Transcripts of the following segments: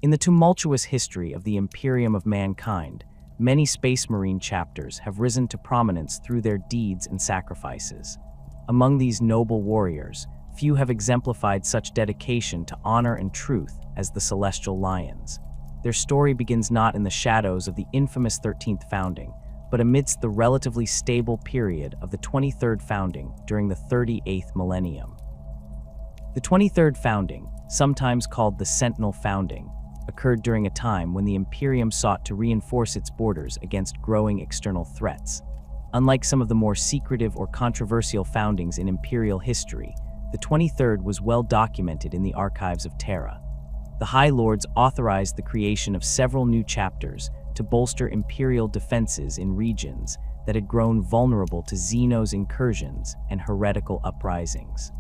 In the tumultuous history of the Imperium of mankind, many Space Marine chapters have risen to prominence through their deeds and sacrifices. Among these noble warriors, few have exemplified such dedication to honor and truth as the Celestial Lions. Their story begins not in the shadows of the infamous 13th founding, but amidst the relatively stable period of the 23rd founding during the 38th millennium. The 23rd founding, sometimes called the Sentinel Founding, occurred during a time when the Imperium sought to reinforce its borders against growing external threats. Unlike some of the more secretive or controversial foundings in Imperial history, the 23rd was well documented in the archives of Terra. The High Lords authorized the creation of several new chapters to bolster Imperial defenses in regions that had grown vulnerable to Xenos incursions and heretical uprisings.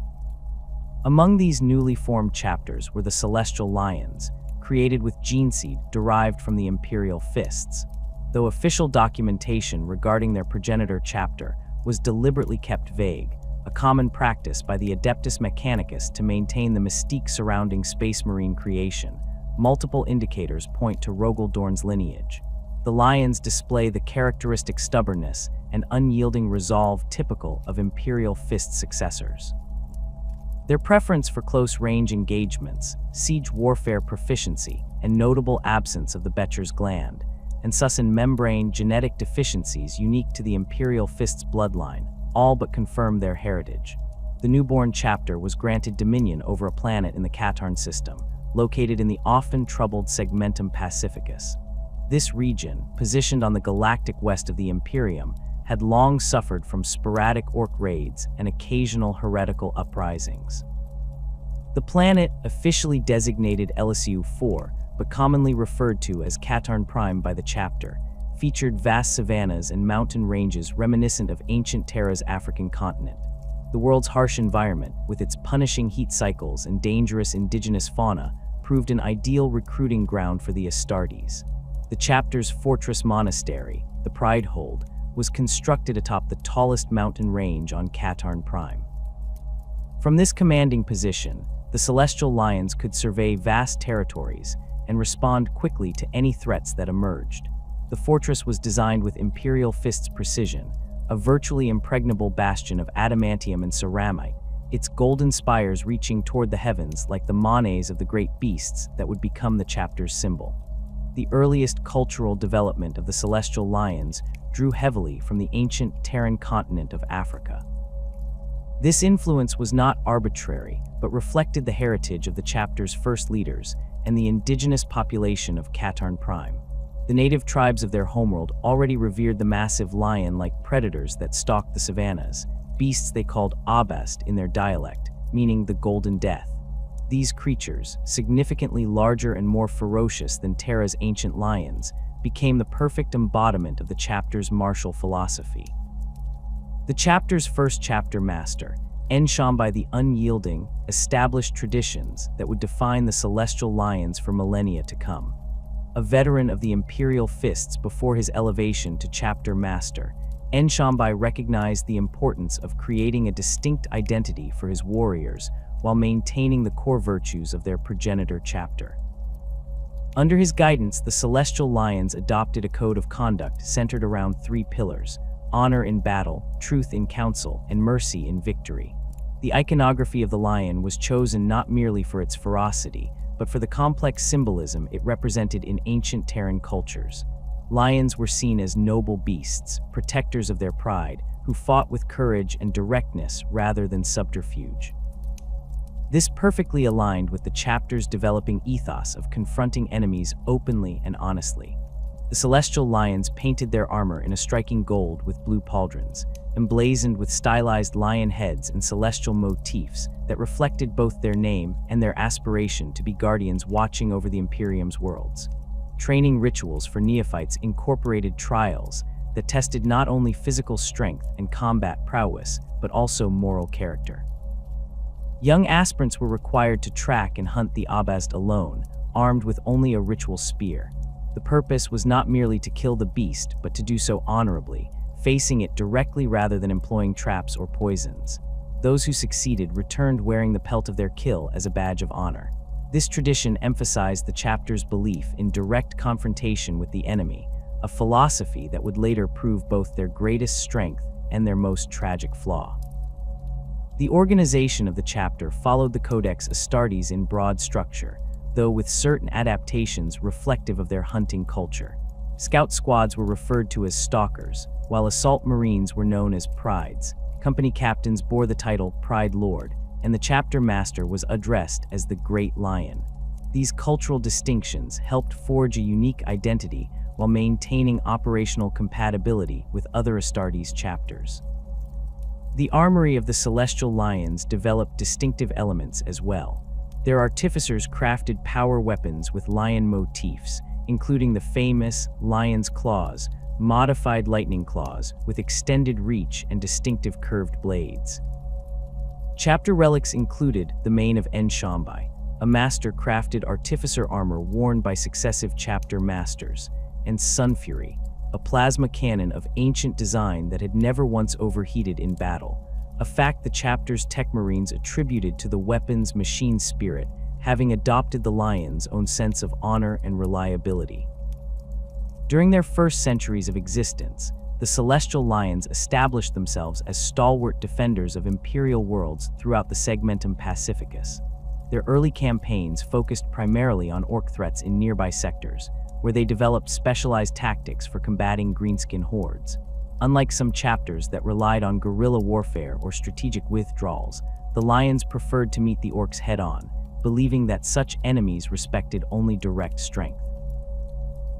Among these newly formed chapters were the Celestial Lions, created with gene seed derived from the Imperial Fists. Though official documentation regarding their progenitor chapter was deliberately kept vague, a common practice by the Adeptus Mechanicus to maintain the mystique surrounding Space Marine creation, multiple indicators point to Rogaldorn's lineage. The Lions display the characteristic stubbornness and unyielding resolve typical of Imperial Fist successors. Their preference for close-range engagements, siege warfare proficiency, and notable absence of the Becher's gland, and Susan membrane genetic deficiencies unique to the Imperial Fist's bloodline, all but confirm their heritage. The newborn chapter was granted dominion over a planet in the Katarn system, located in the often troubled Segmentum Pacificus. This region, positioned on the galactic west of the Imperium, had long suffered from sporadic orc raids and occasional heretical uprisings. The planet, officially designated Elysion 4, but commonly referred to as Katarn Prime by the chapter, featured vast savannas and mountain ranges reminiscent of ancient Terra's African continent. The world's harsh environment, with its punishing heat cycles and dangerous indigenous fauna, proved an ideal recruiting ground for the Astartes. The chapter's fortress monastery, the Pride Hold, was constructed atop the tallest mountain range on Katarn Prime. From this commanding position, the Celestial Lions could survey vast territories and respond quickly to any threats that emerged. The fortress was designed with Imperial Fist's precision, a virtually impregnable bastion of adamantium and ceramite, its golden spires reaching toward the heavens like the manes of the great beasts that would become the chapter's symbol. The earliest cultural development of the Celestial Lions drew heavily from the ancient Terran continent of Africa. This influence was not arbitrary, but reflected the heritage of the chapter's first leaders and the indigenous population of Katarn Prime. The native tribes of their homeworld already revered the massive lion-like predators that stalked the savannas, beasts they called Abast in their dialect, meaning the Golden Death. These creatures, significantly larger and more ferocious than Terra's ancient lions, became the perfect embodiment of the chapter's martial philosophy. The chapter's first chapter master, enshrined by the unyielding, established traditions that would define the Celestial Lions for millennia to come. A veteran of the Imperial Fists before his elevation to chapter master, Enshambai recognized the importance of creating a distinct identity for his warriors while maintaining the core virtues of their progenitor chapter. Under his guidance, the Celestial Lions adopted a code of conduct centered around three pillars: honor in battle, truth in council, and mercy in victory. The iconography of the lion was chosen not merely for its ferocity, but for the complex symbolism it represented in ancient Terran cultures. Lions were seen as noble beasts, protectors of their pride, who fought with courage and directness rather than subterfuge. This perfectly aligned with the chapter's developing ethos of confronting enemies openly and honestly. The Celestial Lions painted their armor in a striking gold with blue pauldrons, emblazoned with stylized lion heads and celestial motifs that reflected both their name and their aspiration to be guardians watching over the Imperium's worlds. Training rituals for neophytes incorporated trials that tested not only physical strength and combat prowess, but also moral character. Young aspirants were required to track and hunt the Abast alone, armed with only a ritual spear. The purpose was not merely to kill the beast, but to do so honorably, facing it directly rather than employing traps or poisons. Those who succeeded returned wearing the pelt of their kill as a badge of honor. This tradition emphasized the chapter's belief in direct confrontation with the enemy, a philosophy that would later prove both their greatest strength and their most tragic flaw. The organization of the chapter followed the Codex Astartes in broad structure, though with certain adaptations reflective of their hunting culture. Scout squads were referred to as stalkers, while assault marines were known as prides. Company captains bore the title Pride Lord, and the chapter master was addressed as the Great Lion. These cultural distinctions helped forge a unique identity while maintaining operational compatibility with other Astartes chapters. The armory of the Celestial Lions developed distinctive elements as well. Their artificers crafted power weapons with lion motifs, including the famous lion's claws, modified lightning claws with extended reach and distinctive curved blades. Chapter relics included the mane of Enshambai, a master-crafted artificer armor worn by successive chapter masters, and Sunfury, a plasma cannon of ancient design that had never once overheated in battle, a fact the chapter's tech marines attributed to the weapon's machine spirit, having adopted the Lion's own sense of honor and reliability. During their first centuries of existence, the Celestial Lions established themselves as stalwart defenders of imperial worlds throughout the Segmentum Pacificus. Their early campaigns focused primarily on orc threats in nearby sectors, where they developed specialized tactics for combating greenskin hordes. Unlike some chapters that relied on guerrilla warfare or strategic withdrawals, the Lions preferred to meet the orcs head-on, believing that such enemies respected only direct strength.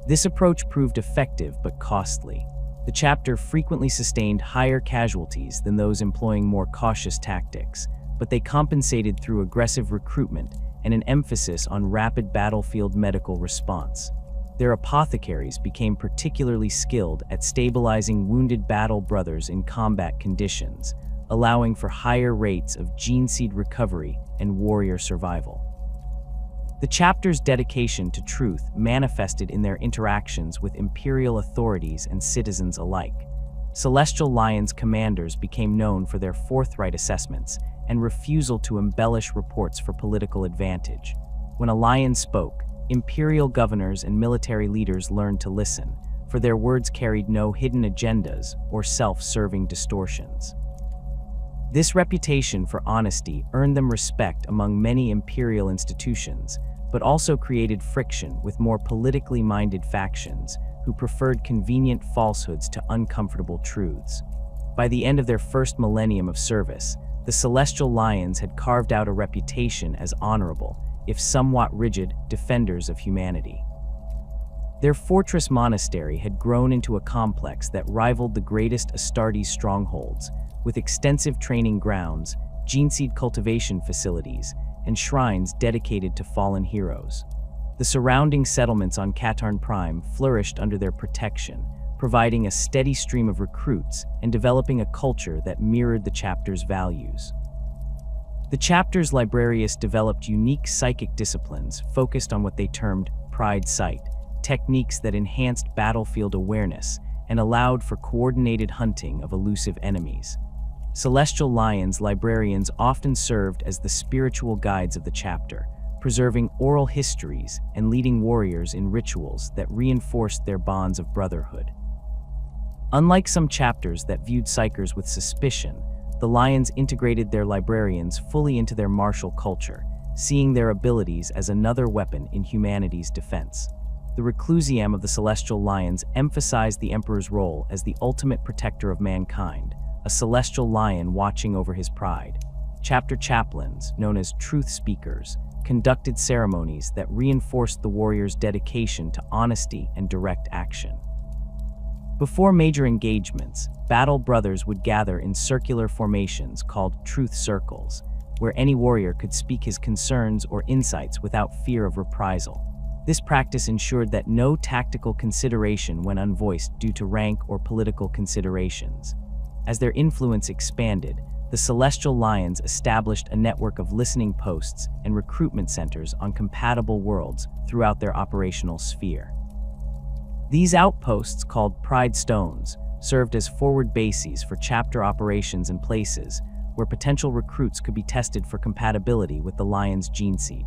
This approach proved effective but costly. The chapter frequently sustained higher casualties than those employing more cautious tactics, but they compensated through aggressive recruitment and an emphasis on rapid battlefield medical response. Their Apothecaries became particularly skilled at stabilizing wounded battle brothers in combat conditions, allowing for higher rates of gene seed recovery and warrior survival. The chapter's dedication to truth manifested in their interactions with imperial authorities and citizens alike. Celestial Lions commanders became known for their forthright assessments and refusal to embellish reports for political advantage. When a lion spoke, imperial governors and military leaders learned to listen, for their words carried no hidden agendas or self-serving distortions. This reputation for honesty earned them respect among many imperial institutions, but also created friction with more politically minded factions who preferred convenient falsehoods to uncomfortable truths. By the end of their first millennium of service, the Celestial Lions had carved out a reputation as honorable, if somewhat rigid, defenders of humanity. Their fortress monastery had grown into a complex that rivaled the greatest Astartes strongholds, with extensive training grounds, gene seed cultivation facilities, and shrines dedicated to fallen heroes. The surrounding settlements on Katarn Prime flourished under their protection, providing a steady stream of recruits and developing a culture that mirrored the chapter's values. The chapter's librarius developed unique psychic disciplines focused on what they termed pride sight, techniques that enhanced battlefield awareness and allowed for coordinated hunting of elusive enemies. Celestial Lions librarians often served as the spiritual guides of the chapter, preserving oral histories and leading warriors in rituals that reinforced their bonds of brotherhood. Unlike some chapters that viewed psychers with suspicion, the Lions integrated their librarians fully into their martial culture, seeing their abilities as another weapon in humanity's defense. The Reclusium of the Celestial Lions emphasized the Emperor's role as the ultimate protector of mankind, a celestial lion watching over his pride. Chapter chaplains, known as truth speakers, conducted ceremonies that reinforced the warrior's dedication to honesty and direct action. Before major engagements, battle brothers would gather in circular formations called truth circles, where any warrior could speak his concerns or insights without fear of reprisal. This practice ensured that no tactical consideration went unvoiced due to rank or political considerations. As their influence expanded, the Celestial Lions established a network of listening posts and recruitment centers on compatible worlds throughout their operational sphere. These outposts, called Pride Stones, served as forward bases for chapter operations and places where potential recruits could be tested for compatibility with the Lion's gene seed.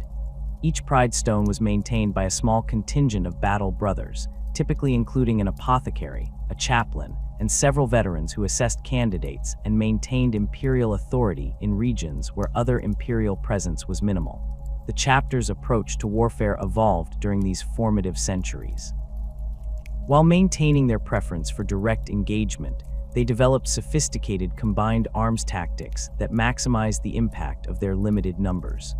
Each Pride Stone was maintained by a small contingent of battle brothers, typically including an apothecary, a chaplain, and several veterans who assessed candidates and maintained imperial authority in regions where other imperial presence was minimal. The chapter's approach to warfare evolved during these formative centuries. While maintaining their preference for direct engagement, they developed sophisticated combined arms tactics that maximized the impact of their limited numbers.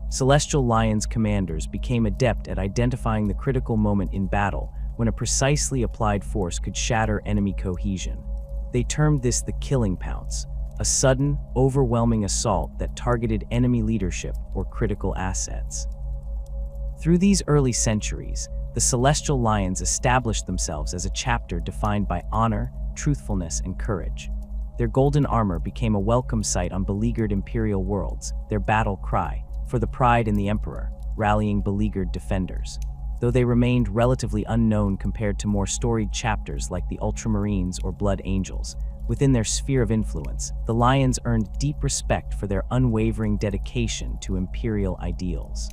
Celestial Lions commanders became adept at identifying the critical moment in battle when a precisely applied force could shatter enemy cohesion. They termed this the killing pounce, a sudden, overwhelming assault that targeted enemy leadership or critical assets. Through these early centuries, the Celestial Lions established themselves as a chapter defined by honor, truthfulness, and courage. Their golden armor became a welcome sight on beleaguered imperial worlds, their battle cry, for the pride in the Emperor, rallying beleaguered defenders. Though they remained relatively unknown compared to more storied chapters like the Ultramarines or Blood Angels, within their sphere of influence, the Lions earned deep respect for their unwavering dedication to imperial ideals.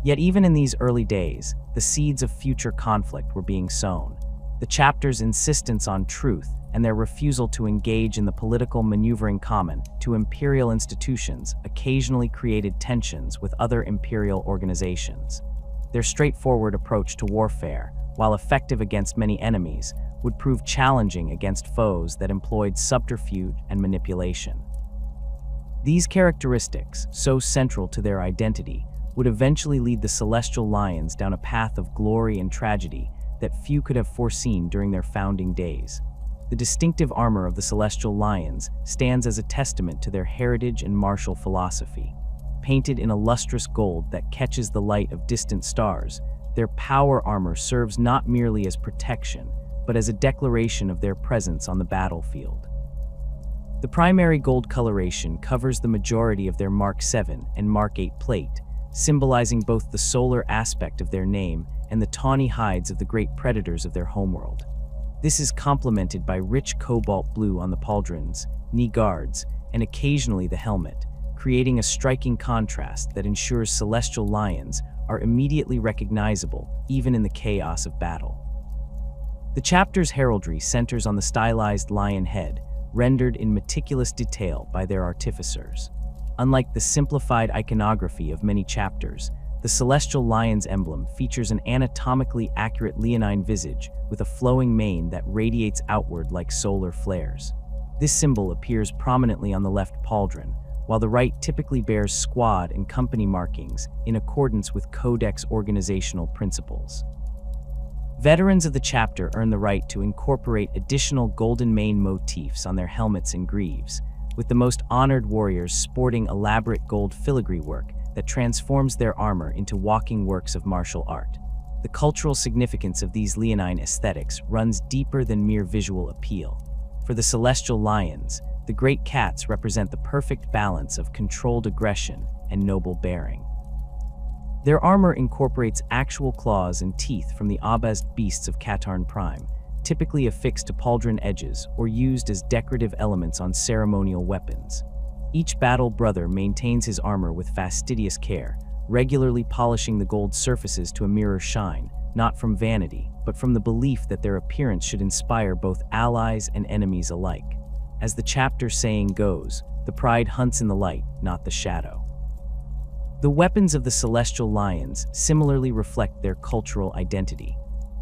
Yet even in these early days, the seeds of future conflict were being sown. The chapter's insistence on truth and their refusal to engage in the political maneuvering common to imperial institutions occasionally created tensions with other imperial organizations. Their straightforward approach to warfare, while effective against many enemies, would prove challenging against foes that employed subterfuge and manipulation. These characteristics, so central to their identity, would eventually lead the Celestial Lions down a path of glory and tragedy that few could have foreseen during their founding days. The distinctive armor of the Celestial Lions stands as a testament to their heritage and martial philosophy. Painted in a lustrous gold that catches the light of distant stars, their power armor serves not merely as protection, but as a declaration of their presence on the battlefield. The primary gold coloration covers the majority of their Mark 7 and Mark 8 plate, symbolizing both the solar aspect of their name and the tawny hides of the great predators of their homeworld. This is complemented by rich cobalt blue on the pauldrons, knee guards, and occasionally the helmet, creating a striking contrast that ensures Celestial Lions are immediately recognizable even in the chaos of battle. The chapter's heraldry centers on the stylized lion head, rendered in meticulous detail by their artificers. Unlike the simplified iconography of many chapters, the Celestial Lion's emblem features an anatomically accurate leonine visage with a flowing mane that radiates outward like solar flares. This symbol appears prominently on the left pauldron, while the right typically bears squad and company markings in accordance with Codex organizational principles. Veterans of the chapter earn the right to incorporate additional golden mane motifs on their helmets and greaves, with the most honored warriors sporting elaborate gold filigree work that transforms their armor into walking works of martial art. The cultural significance of these leonine aesthetics runs deeper than mere visual appeal. For the Celestial Lions, the great cats represent the perfect balance of controlled aggression and noble bearing. Their armor incorporates actual claws and teeth from the obelisk beasts of Katarn Prime, typically affixed to pauldron edges or used as decorative elements on ceremonial weapons. Each battle brother maintains his armor with fastidious care, regularly polishing the gold surfaces to a mirror shine, not from vanity, but from the belief that their appearance should inspire both allies and enemies alike. As the chapter saying goes, the pride hunts in the light, not the shadow. The weapons of the Celestial Lions similarly reflect their cultural identity.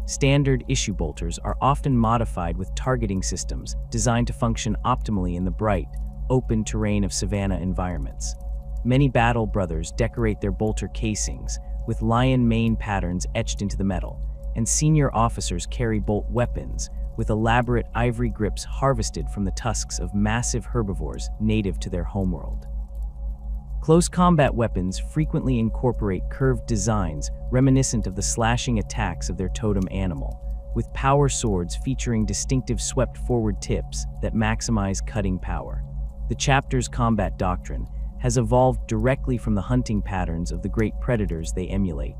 Standard issue bolters are often modified with targeting systems designed to function optimally in the bright, open terrain of savannah environments. Many battle brothers decorate their bolter casings with lion mane patterns etched into the metal, and senior officers carry bolt weapons with elaborate ivory grips harvested from the tusks of massive herbivores native to their homeworld. Close combat weapons frequently incorporate curved designs reminiscent of the slashing attacks of their totem animal, with power swords featuring distinctive swept-forward tips that maximize cutting power. The chapter's combat doctrine has evolved directly from the hunting patterns of the great predators they emulate.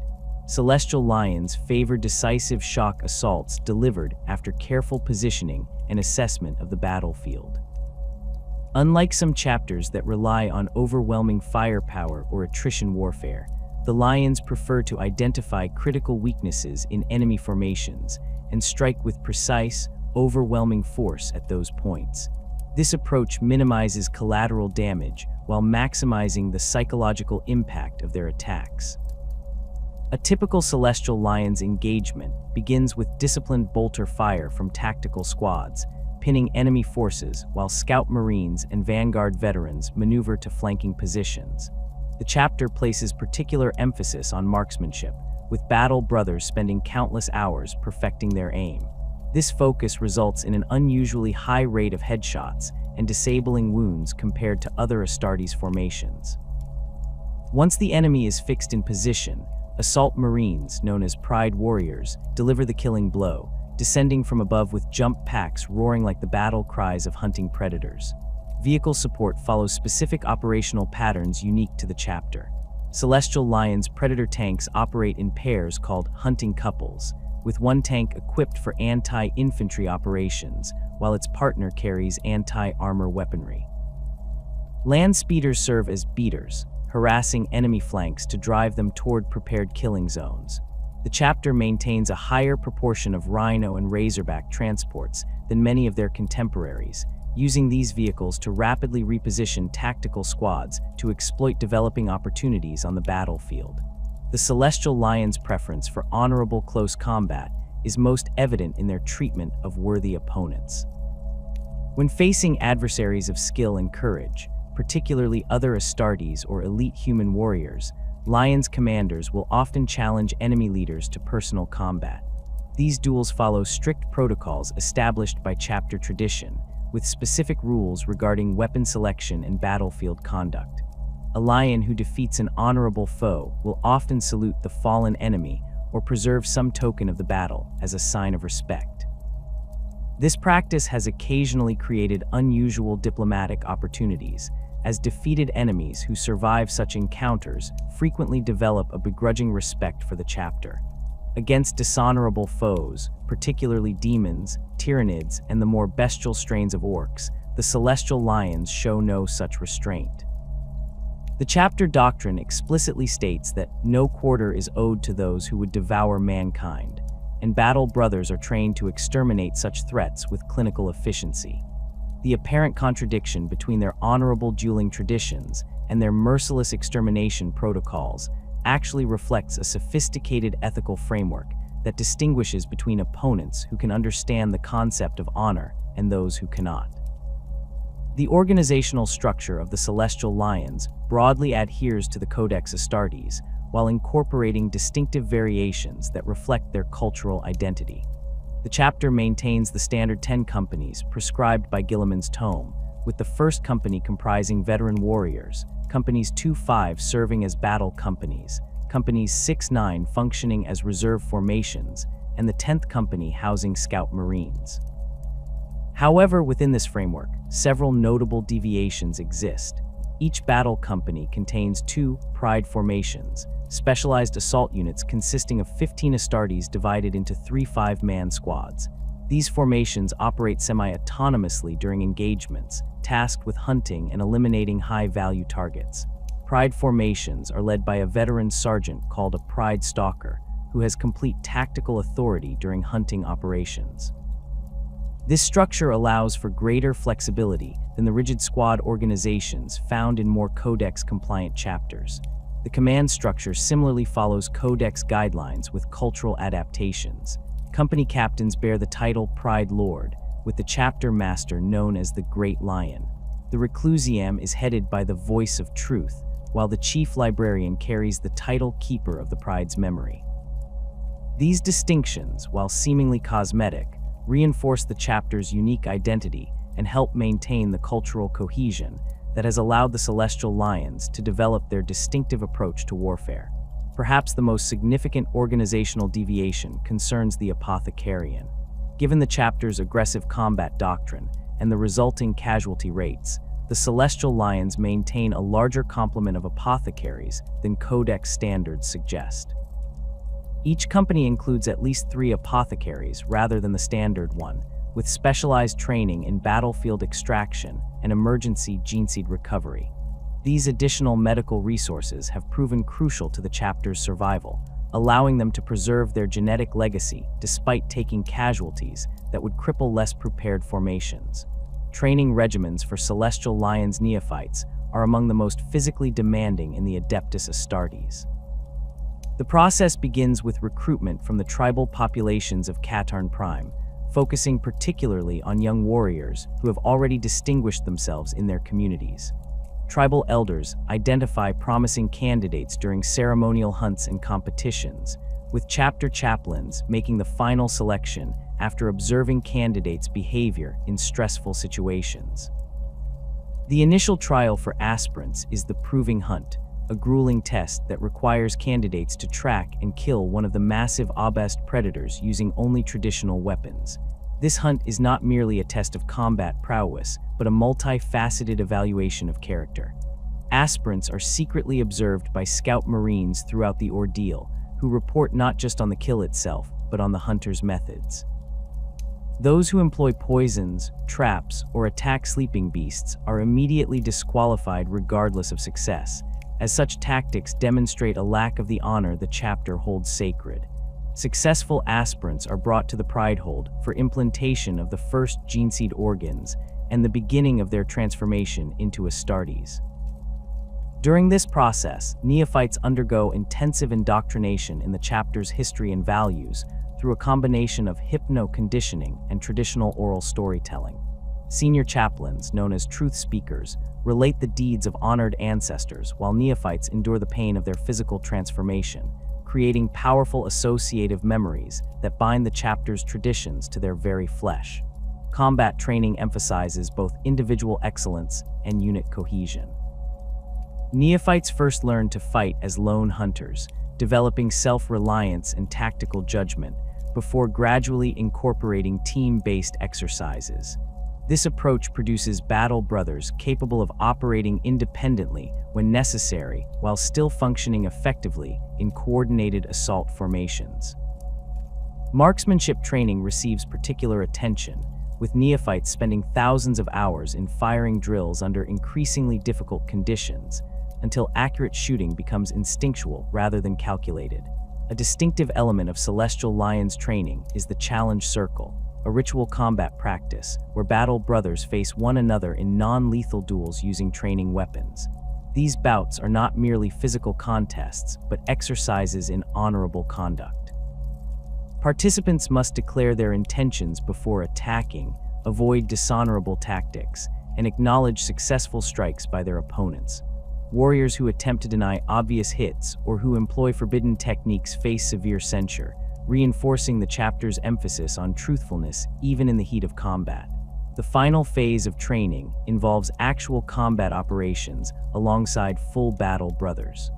Celestial Lions favor decisive shock assaults delivered after careful positioning and assessment of the battlefield. Unlike some chapters that rely on overwhelming firepower or attrition warfare, The Lions prefer to identify critical weaknesses in enemy formations and strike with precise, overwhelming force at those points. This approach minimizes collateral damage while maximizing the psychological impact of their attacks. A typical Celestial Lions engagement begins with disciplined bolter fire from tactical squads, pinning enemy forces while Scout Marines and Vanguard veterans maneuver to flanking positions. The chapter places particular emphasis on marksmanship, with Battle Brothers spending countless hours perfecting their aim. This focus results in an unusually high rate of headshots and disabling wounds compared to other Astartes formations. Once the enemy is fixed in position, Assault Marines, known as Pride Warriors, deliver the killing blow, descending from above with jump packs roaring like the battle cries of hunting predators. Vehicle support follows specific operational patterns unique to the chapter. Celestial Lions Predator tanks operate in pairs called hunting couples, with one tank equipped for anti-infantry operations, while its partner carries anti-armor weaponry. Land speeders serve as beaters, harassing enemy flanks to drive them toward prepared killing zones. The chapter maintains a higher proportion of Rhino and Razorback transports than many of their contemporaries, using these vehicles to rapidly reposition tactical squads to exploit developing opportunities on the battlefield. The Celestial Lions' preference for honorable close combat is most evident in their treatment of worthy opponents. When facing adversaries of skill and courage, particularly other Astartes or elite human warriors, Lions commanders will often challenge enemy leaders to personal combat. These duels follow strict protocols established by chapter tradition, with specific rules regarding weapon selection and battlefield conduct. A lion who defeats an honorable foe will often salute the fallen enemy or preserve some token of the battle as a sign of respect. This practice has occasionally created unusual diplomatic opportunities, as defeated enemies who survive such encounters frequently develop a begrudging respect for the chapter. Against dishonorable foes, particularly demons, tyranids, and the more bestial strains of orcs, the Celestial Lions show no such restraint. The chapter doctrine explicitly states that no quarter is owed to those who would devour mankind, and Battle Brothers are trained to exterminate such threats with clinical efficiency. The apparent contradiction between their honorable dueling traditions and their merciless extermination protocols actually reflects a sophisticated ethical framework that distinguishes between opponents who can understand the concept of honor and those who cannot. The organizational structure of the Celestial Lions broadly adheres to the Codex Astartes, while incorporating distinctive variations that reflect their cultural identity. The chapter maintains the standard 10 companies prescribed by Gilliman's tome, with the first company comprising veteran warriors, companies 2-5 serving as battle companies, companies 6-9 functioning as reserve formations, and the 10th company housing scout marines. However, within this framework, several notable deviations exist. Each battle company contains 2 pride formations, specialized assault units consisting of 15 Astartes divided into 3 5-man squads. These formations operate semi-autonomously during engagements, tasked with hunting and eliminating high-value targets. Pride formations are led by a veteran sergeant called a Pride Stalker, who has complete tactical authority during hunting operations. This structure allows for greater flexibility than the rigid squad organizations found in more Codex-compliant chapters. The command structure similarly follows Codex guidelines with cultural adaptations. Company captains bear the title Pride Lord, with the chapter master known as the Great Lion. The Reclusium is headed by the Voice of Truth, while the chief librarian carries the title Keeper of the Pride's memory. These distinctions, while seemingly cosmetic, reinforce the chapter's unique identity and help maintain the cultural cohesion that has allowed the Celestial Lions to develop their distinctive approach to warfare. Perhaps the most significant organizational deviation concerns the Apothecarian. Given the chapter's aggressive combat doctrine and the resulting casualty rates, the Celestial Lions maintain a larger complement of Apothecaries than Codex standards suggest. Each company includes at least 3 Apothecaries rather than the standard one, with specialized training in battlefield extraction and emergency gene seed recovery. These additional medical resources have proven crucial to the chapter's survival, allowing them to preserve their genetic legacy despite taking casualties that would cripple less prepared formations. Training regimens for Celestial Lions neophytes are among the most physically demanding in the Adeptus Astartes. The process begins with recruitment from the tribal populations of Katarn Prime, focusing particularly on young warriors who have already distinguished themselves in their communities. Tribal elders identify promising candidates during ceremonial hunts and competitions, with chapter chaplains making the final selection after observing candidates' behavior in stressful situations. The initial trial for aspirants is the Proving Hunt, a grueling test that requires candidates to track and kill one of the massive Abest predators using only traditional weapons. This hunt is not merely a test of combat prowess, but a multifaceted evaluation of character. Aspirants are secretly observed by scout marines throughout the ordeal, who report not just on the kill itself, but on the hunter's methods. Those who employ poisons, traps, or attack sleeping beasts are immediately disqualified regardless of success, as such tactics demonstrate a lack of the honor the chapter holds sacred. Successful aspirants are brought to the Pridehold for implantation of the first geneseed organs and the beginning of their transformation into Astartes. During this process, neophytes undergo intensive indoctrination in the chapter's history and values through a combination of hypno-conditioning and traditional oral storytelling. Senior chaplains, known as truth speakers, relate the deeds of honored ancestors, while neophytes endure the pain of their physical transformation, creating powerful associative memories that bind the chapter's traditions to their very flesh. Combat training emphasizes both individual excellence and unit cohesion. Neophytes first learn to fight as lone hunters, developing self-reliance and tactical judgment, before gradually incorporating team-based exercises. This approach produces battle brothers capable of operating independently when necessary, while still functioning effectively in coordinated assault formations. Marksmanship training receives particular attention, with neophytes spending thousands of hours in firing drills under increasingly difficult conditions, until accurate shooting becomes instinctual rather than calculated. A distinctive element of Celestial Lions training is the Challenge Circle, a ritual combat practice where battle brothers face one another in non-lethal duels using training weapons. These bouts are not merely physical contests, but exercises in honorable conduct. Participants must declare their intentions before attacking, avoid dishonorable tactics, and acknowledge successful strikes by their opponents. Warriors who attempt to deny obvious hits or who employ forbidden techniques face severe censure, reinforcing the chapter's emphasis on truthfulness even in the heat of combat. The final phase of training involves actual combat operations alongside full battle brothers.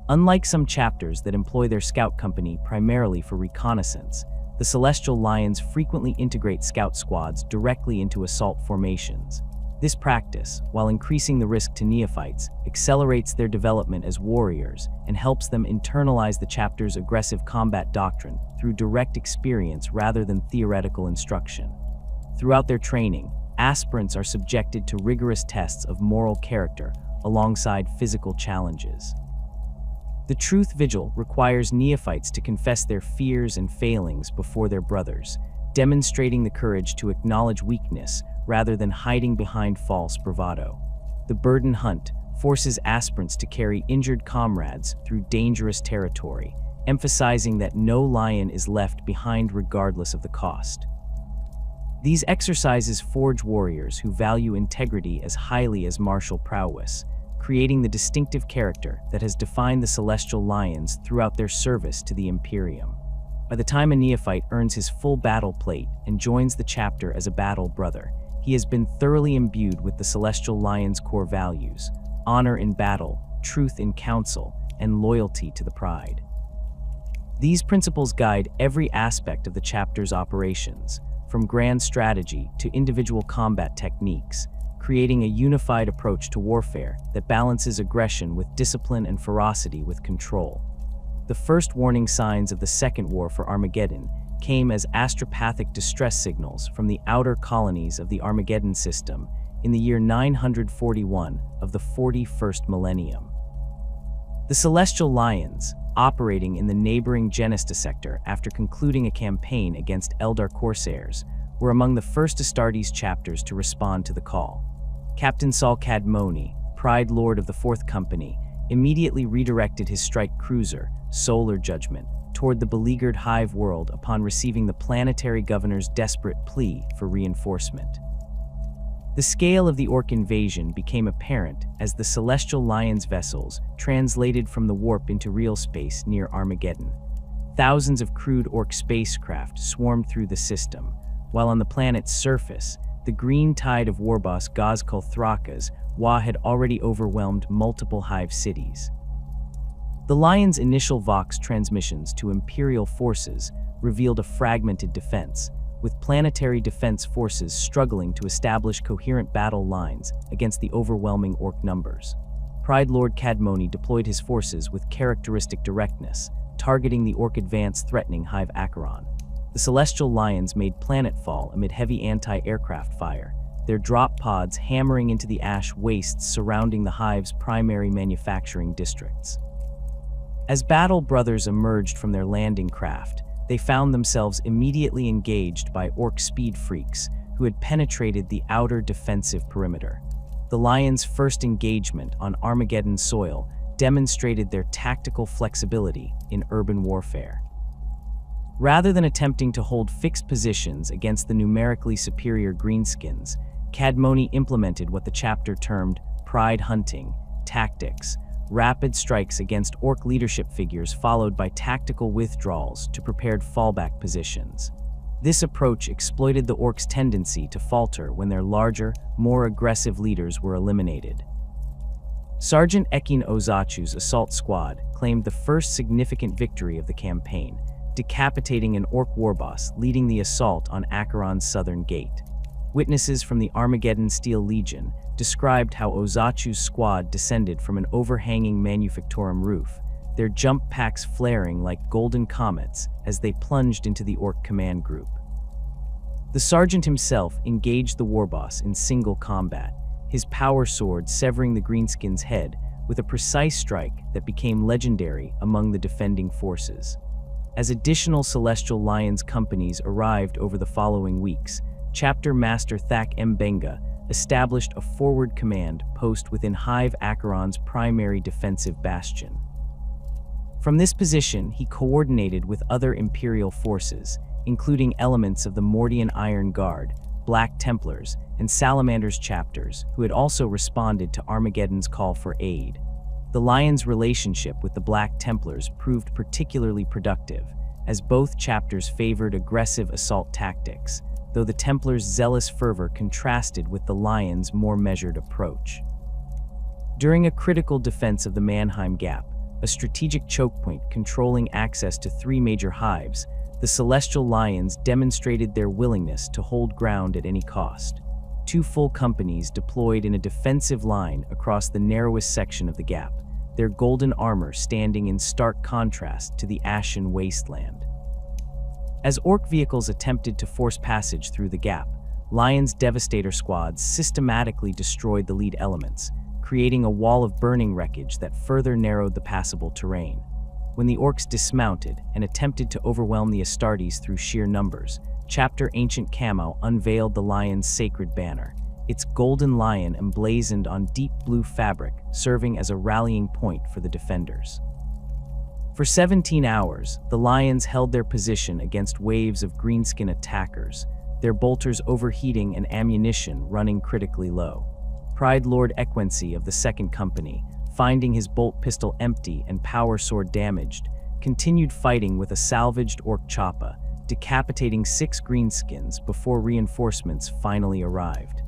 Unlike some chapters that employ their scout company primarily for reconnaissance, the Celestial Lions frequently integrate scout squads directly into assault formations. This practice, while increasing the risk to neophytes, accelerates their development as warriors and helps them internalize the chapter's aggressive combat doctrine through direct experience rather than theoretical instruction. Throughout their training, aspirants are subjected to rigorous tests of moral character alongside physical challenges. The Truth Vigil requires neophytes to confess their fears and failings before their brothers, demonstrating the courage to acknowledge weakness rather than hiding behind false bravado. The Burden Hunt forces aspirants to carry injured comrades through dangerous territory, emphasizing that no lion is left behind regardless of the cost. These exercises forge warriors who value integrity as highly as martial prowess, creating the distinctive character that has defined the Celestial Lions throughout their service to the Imperium. By the time a neophyte earns his full battle plate and joins the chapter as a battle brother, he has been thoroughly imbued with the Celestial Lions' core values: honor in battle, truth in council, and loyalty to the Pride. These principles guide every aspect of the chapter's operations, from grand strategy to individual combat techniques, creating a unified approach to warfare that balances aggression with discipline and ferocity with control. The first warning signs of the Second War for Armageddon came as astropathic distress signals from the outer colonies of the Armageddon system in the year 941 of the 41st millennium. The Celestial Lions, operating in the neighboring Genista sector after concluding a campaign against Eldar Corsairs, were among the first Astartes chapters to respond to the call. Captain Saul Cadmoni, Pride Lord of the Fourth Company, immediately redirected his strike cruiser, Solar Judgment, toward the beleaguered Hive world upon receiving the planetary governor's desperate plea for reinforcement. The scale of the Orc invasion became apparent as the Celestial Lions vessels translated from the warp into real space near Armageddon. Thousands of crude Orc spacecraft swarmed through the system, while on the planet's surface, the green tide of warboss Gazkul Thraka's Wa had already overwhelmed multiple Hive cities. The Lions' initial Vox transmissions to Imperial forces revealed a fragmented defense, with planetary defense forces struggling to establish coherent battle lines against the overwhelming Orc numbers. Pride Lord Cadmoni deployed his forces with characteristic directness, targeting the Orc advance threatening Hive Acheron. The Celestial Lions made planetfall amid heavy anti-aircraft fire, their drop pods hammering into the ash wastes surrounding the Hive's primary manufacturing districts. As Battle Brothers emerged from their landing craft, they found themselves immediately engaged by Orc speed freaks who had penetrated the outer defensive perimeter. The Lions' first engagement on Armageddon soil demonstrated their tactical flexibility in urban warfare. Rather than attempting to hold fixed positions against the numerically superior Greenskins, Cadmoni implemented what the chapter termed pride hunting tactics, rapid strikes against Orc leadership figures followed by tactical withdrawals to prepared fallback positions. This approach exploited the Orcs' tendency to falter when their larger, more aggressive leaders were eliminated. Sergeant Ekin Ozachu's assault squad claimed the first significant victory of the campaign, decapitating an Orc warboss leading the assault on Acheron's southern gate. Witnesses from the Armageddon Steel Legion described how Ozachu's squad descended from an overhanging manufactorum roof, their jump packs flaring like golden comets as they plunged into the Orc command group. The sergeant himself engaged the warboss in single combat, his power sword severing the Greenskin's head with a precise strike that became legendary among the defending forces. As additional Celestial Lions companies arrived over the following weeks, Chapter Master Thak Mbenga established a forward command post within Hive Acheron's primary defensive bastion. From this position, he coordinated with other Imperial forces, including elements of the Mordian Iron Guard, Black Templars, and Salamander's chapters, who had also responded to Armageddon's call for aid. The Lions' relationship with the Black Templars proved particularly productive, as both chapters favored aggressive assault tactics, though the Templars' zealous fervor contrasted with the Lions' more measured approach. During a critical defense of the Mannheim Gap, a strategic choke point controlling access to 3 major hives, the Celestial Lions demonstrated their willingness to hold ground at any cost. 2 full companies deployed in a defensive line across the narrowest section of the gap, their golden armor standing in stark contrast to the ashen wasteland. As Orc vehicles attempted to force passage through the gap, Lions' Devastator squads systematically destroyed the lead elements, creating a wall of burning wreckage that further narrowed the passable terrain. When the Orcs dismounted and attempted to overwhelm the Astartes through sheer numbers, Chapter Ancient Camo unveiled the Lion's sacred banner, its golden lion emblazoned on deep blue fabric, serving as a rallying point for the defenders. For 17 hours, the Lions held their position against waves of greenskin attackers, their bolters overheating and ammunition running critically low. Pride Lord Equency of the Second Company, finding his bolt pistol empty and power sword damaged, continued fighting with a salvaged Orc choppa, decapitating 6 greenskins before reinforcements finally arrived.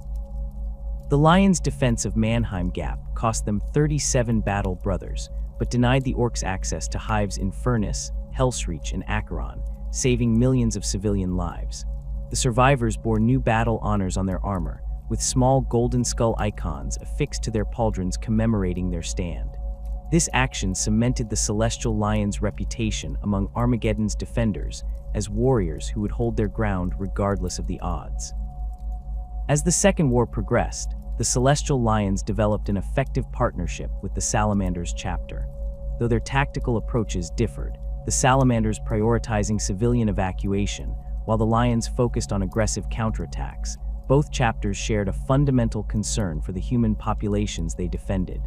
The Lions' defense of Mannheim Gap cost them 37 Battle Brothers, but denied the Orcs access to Hives in Furnace, Hellsreach, and Acheron, saving millions of civilian lives. The survivors bore new battle honors on their armor, with small golden skull icons affixed to their pauldrons commemorating their stand. This action cemented the Celestial Lions' reputation among Armageddon's defenders as warriors who would hold their ground regardless of the odds. As the Second War progressed, the Celestial Lions developed an effective partnership with the Salamanders chapter. Though their tactical approaches differed, the Salamanders prioritizing civilian evacuation, while the Lions focused on aggressive counterattacks. Both chapters shared a fundamental concern for the human populations they defended.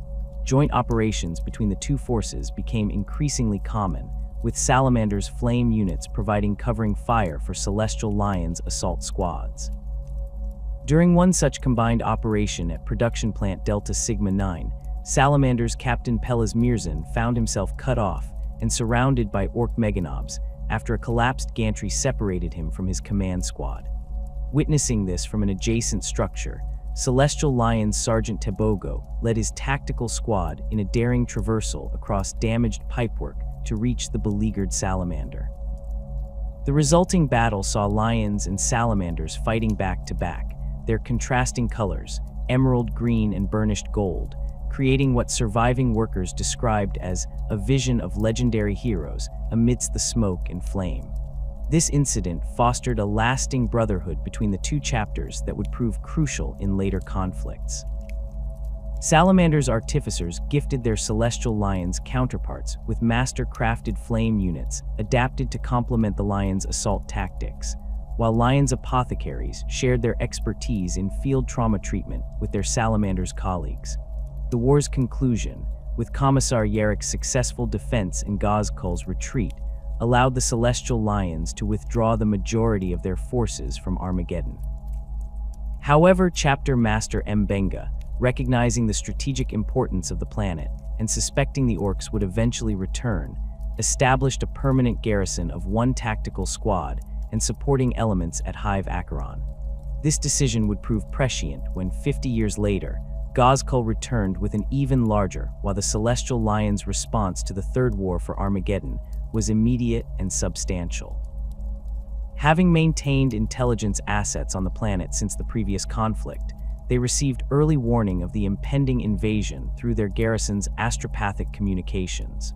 Joint operations between the two forces became increasingly common, with Salamander's flame units providing covering fire for Celestial Lions' assault squads. During one such combined operation at production plant Delta Sigma 9, Salamander's Captain Pelaz Mirzan found himself cut off and surrounded by Orc meganobs after a collapsed gantry separated him from his command squad. Witnessing this from an adjacent structure, Celestial Lions Sergeant Tebogo led his tactical squad in a daring traversal across damaged pipework to reach the beleaguered Salamander. The resulting battle saw Lions and Salamanders fighting back to back, their contrasting colors, emerald green and burnished gold, creating what surviving workers described as a vision of legendary heroes amidst the smoke and flame. This incident fostered a lasting brotherhood between the two chapters that would prove crucial in later conflicts. Salamander's artificers gifted their Celestial Lions counterparts with master-crafted flame units adapted to complement the Lions' assault tactics, while Lions' Apothecaries shared their expertise in field trauma treatment with their Salamander's colleagues. The war's conclusion, with Commissar Yarek's successful defense and Gazkul's retreat, allowed the Celestial Lions to withdraw the majority of their forces from Armageddon. However, Chapter Master Mbenga, recognizing the strategic importance of the planet and suspecting the Orcs would eventually return, established a permanent garrison of one tactical squad and supporting elements at Hive Acheron. This decision would prove prescient when 50 years later, Gazkul returned with an even larger, while the Celestial Lions' response to the Third War for Armageddon was immediate and substantial. Having maintained intelligence assets on the planet since the previous conflict, they received early warning of the impending invasion through their garrison's astropathic communications.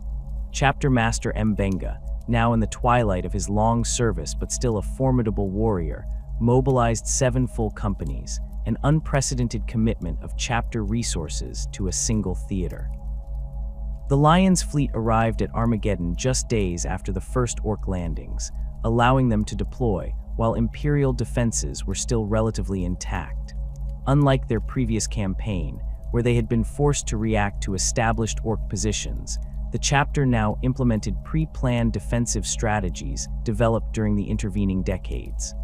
Chapter Master Mbenga, now in the twilight of his long service but still a formidable warrior, mobilized 7 full companies, an unprecedented commitment of chapter resources to a single theater. The Lions' fleet arrived at Armageddon just days after the first Orc landings, allowing them to deploy while Imperial defenses were still relatively intact. Unlike their previous campaign, where they had been forced to react to established Orc positions, the chapter now implemented pre-planned defensive strategies developed during the intervening decades.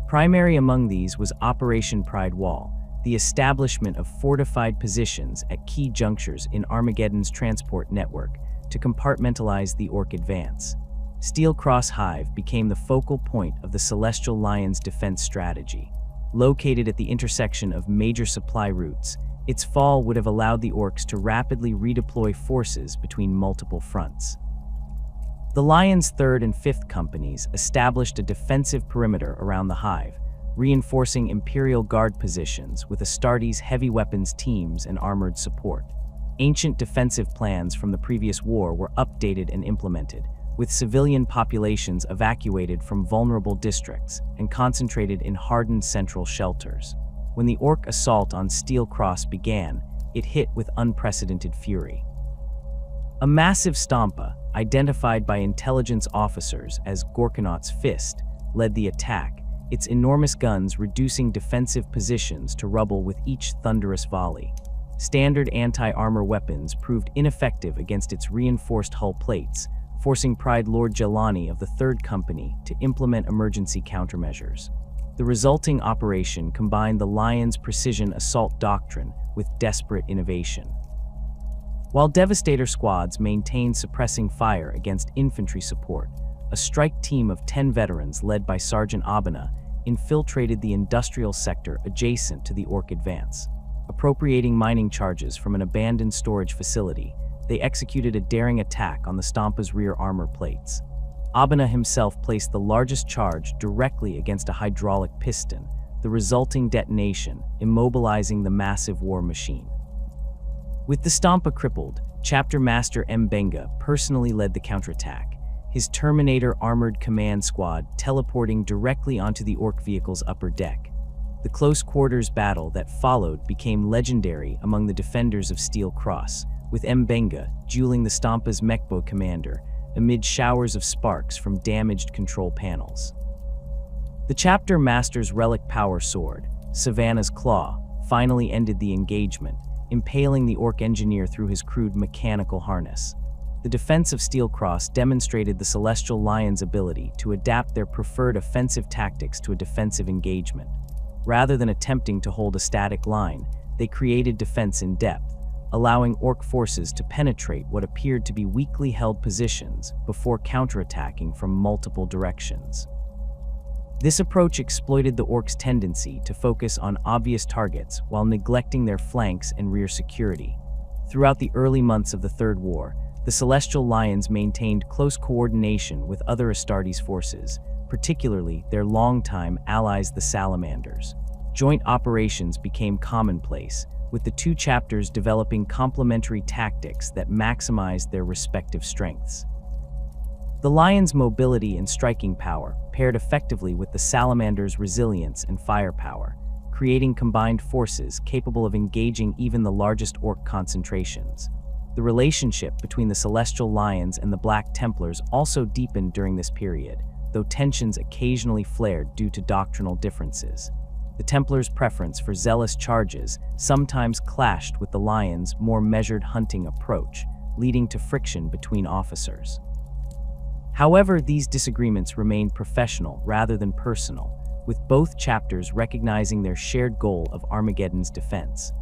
Primary among these was Operation Pride Wall, the establishment of fortified positions at key junctures in Armageddon's transport network to compartmentalize the Orc advance. Steel Cross Hive became the focal point of the Celestial Lions' defense strategy. Located at the intersection of major supply routes, its fall would have allowed the Orcs to rapidly redeploy forces between multiple fronts. The Lions' 3rd and 5th Companies established a defensive perimeter around the Hive, reinforcing Imperial Guard positions with Astartes heavy weapons teams and armored support. Ancient defensive plans from the previous war were updated and implemented, with civilian populations evacuated from vulnerable districts and concentrated in hardened central shelters. When the Orc assault on Steel Cross began, it hit with unprecedented fury. A massive Stampa, identified by intelligence officers as Gorkanaut's Fist, led the attack, its enormous guns reducing defensive positions to rubble with each thunderous volley. Standard anti-armor weapons proved ineffective against its reinforced hull plates, forcing Pride Lord Jelani of the 3rd Company to implement emergency countermeasures. The resulting operation combined the Lions' precision assault doctrine with desperate innovation. While Devastator squads maintained suppressing fire against infantry support, a strike team of 10 veterans led by Sergeant Abana infiltrated the industrial sector adjacent to the Orc advance. Appropriating mining charges from an abandoned storage facility, they executed a daring attack on the Stampa's rear armor plates. Abana himself placed the largest charge directly against a hydraulic piston, the resulting detonation immobilizing the massive war machine. With the Stampa crippled, Chapter Master Mbenga personally led the counterattack, his Terminator armored command squad teleporting directly onto the Orc vehicle's upper deck. The close-quarters battle that followed became legendary among the defenders of Steel Cross, with Mbenga dueling the Stampa's mechbo commander amid showers of sparks from damaged control panels. The chapter master's relic power sword, Savannah's Claw, finally ended the engagement, impaling the Orc engineer through his crude mechanical harness. The defense of Steel Cross demonstrated the Celestial Lion's ability to adapt their preferred offensive tactics to a defensive engagement. Rather than attempting to hold a static line, they created defense in depth, allowing Orc forces to penetrate what appeared to be weakly held positions before counterattacking from multiple directions. This approach exploited the Orcs' tendency to focus on obvious targets while neglecting their flanks and rear security. Throughout the early months of the Third War, the Celestial Lions maintained close coordination with other Astartes forces, particularly their longtime allies the Salamanders. Joint operations became commonplace, with the two chapters developing complementary tactics that maximized their respective strengths. The Lions' mobility and striking power paired effectively with the Salamanders' resilience and firepower, creating combined forces capable of engaging even the largest Orc concentrations. The relationship between the Celestial Lions and the Black Templars also deepened during this period, though tensions occasionally flared due to doctrinal differences. The Templars' preference for zealous charges sometimes clashed with the Lions' more measured hunting approach, leading to friction between officers. However, these disagreements remained professional rather than personal, with both chapters recognizing their shared goal of Armageddon's defense.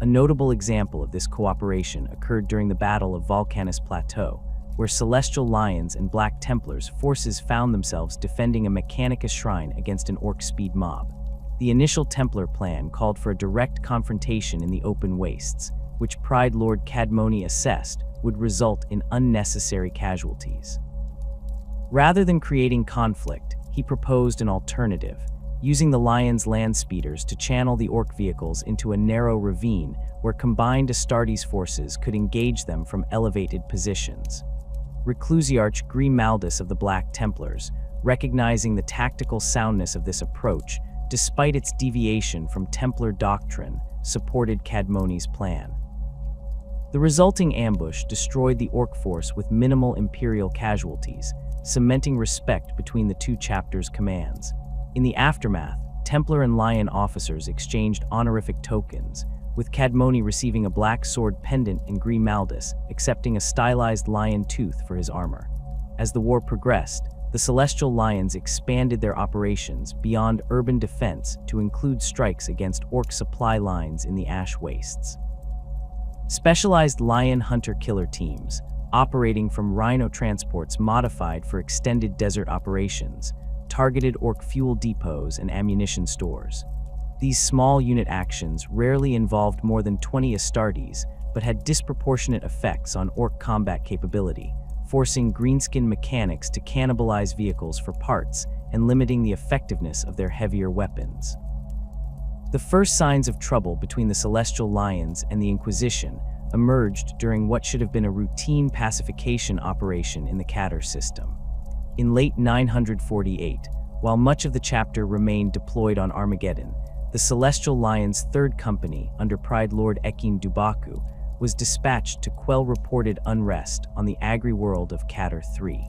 A notable example of this cooperation occurred during the Battle of Volcanus Plateau, where Celestial Lions and Black Templars forces found themselves defending a Mechanicus shrine against an Orc speed mob. The initial Templar plan called for a direct confrontation in the open wastes, which Pride Lord Cadmoni assessed would result in unnecessary casualties. Rather than creating conflict, he proposed an alternative, using the Lions' land speeders to channel the Orc vehicles into a narrow ravine where combined Astartes forces could engage them from elevated positions. Reclusiarch Grimaldus of the Black Templars, recognizing the tactical soundness of this approach, despite its deviation from Templar doctrine, supported Cadmoni's plan. The resulting ambush destroyed the Orc force with minimal Imperial casualties, cementing respect between the two chapters' commands. In the aftermath, Templar and Lion officers exchanged honorific tokens, with Cadmoni receiving a black sword pendant and Grimaldus accepting a stylized lion tooth for his armor. As the war progressed, the Celestial Lions expanded their operations beyond urban defense to include strikes against Orc supply lines in the Ash Wastes. Specialized Lion Hunter-Killer teams, operating from Rhino transports modified for extended desert operations, targeted Orc fuel depots and ammunition stores. These small unit actions rarely involved more than 20 Astartes, but had disproportionate effects on Orc combat capability, forcing greenskin mechanics to cannibalize vehicles for parts and limiting the effectiveness of their heavier weapons. The first signs of trouble between the Celestial Lions and the Inquisition emerged during what should have been a routine pacification operation in the Catter system. In late 948, while much of the chapter remained deployed on Armageddon, the Celestial Lions' Third Company, under Pride Lord Ekin Dubaku, was dispatched to quell reported unrest on the agri-world of Catter III.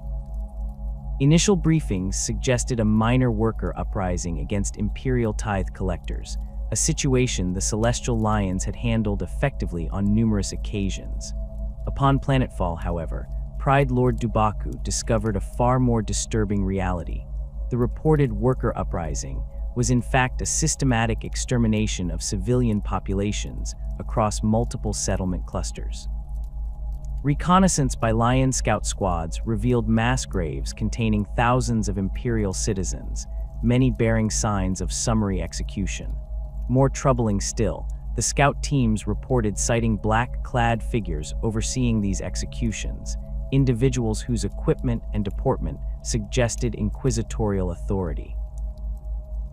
Initial briefings suggested a minor worker uprising against Imperial tithe collectors, a situation the Celestial Lions had handled effectively on numerous occasions. Upon planetfall, however, Pride Lord Dubaku discovered a far more disturbing reality. The reported worker uprising was in fact a systematic extermination of civilian populations across multiple settlement clusters. Reconnaissance by Lion Scout squads revealed mass graves containing thousands of Imperial citizens, many bearing signs of summary execution. More troubling still, the scout teams reported sighting black-clad figures overseeing these executions, individuals whose equipment and deportment suggested inquisitorial authority.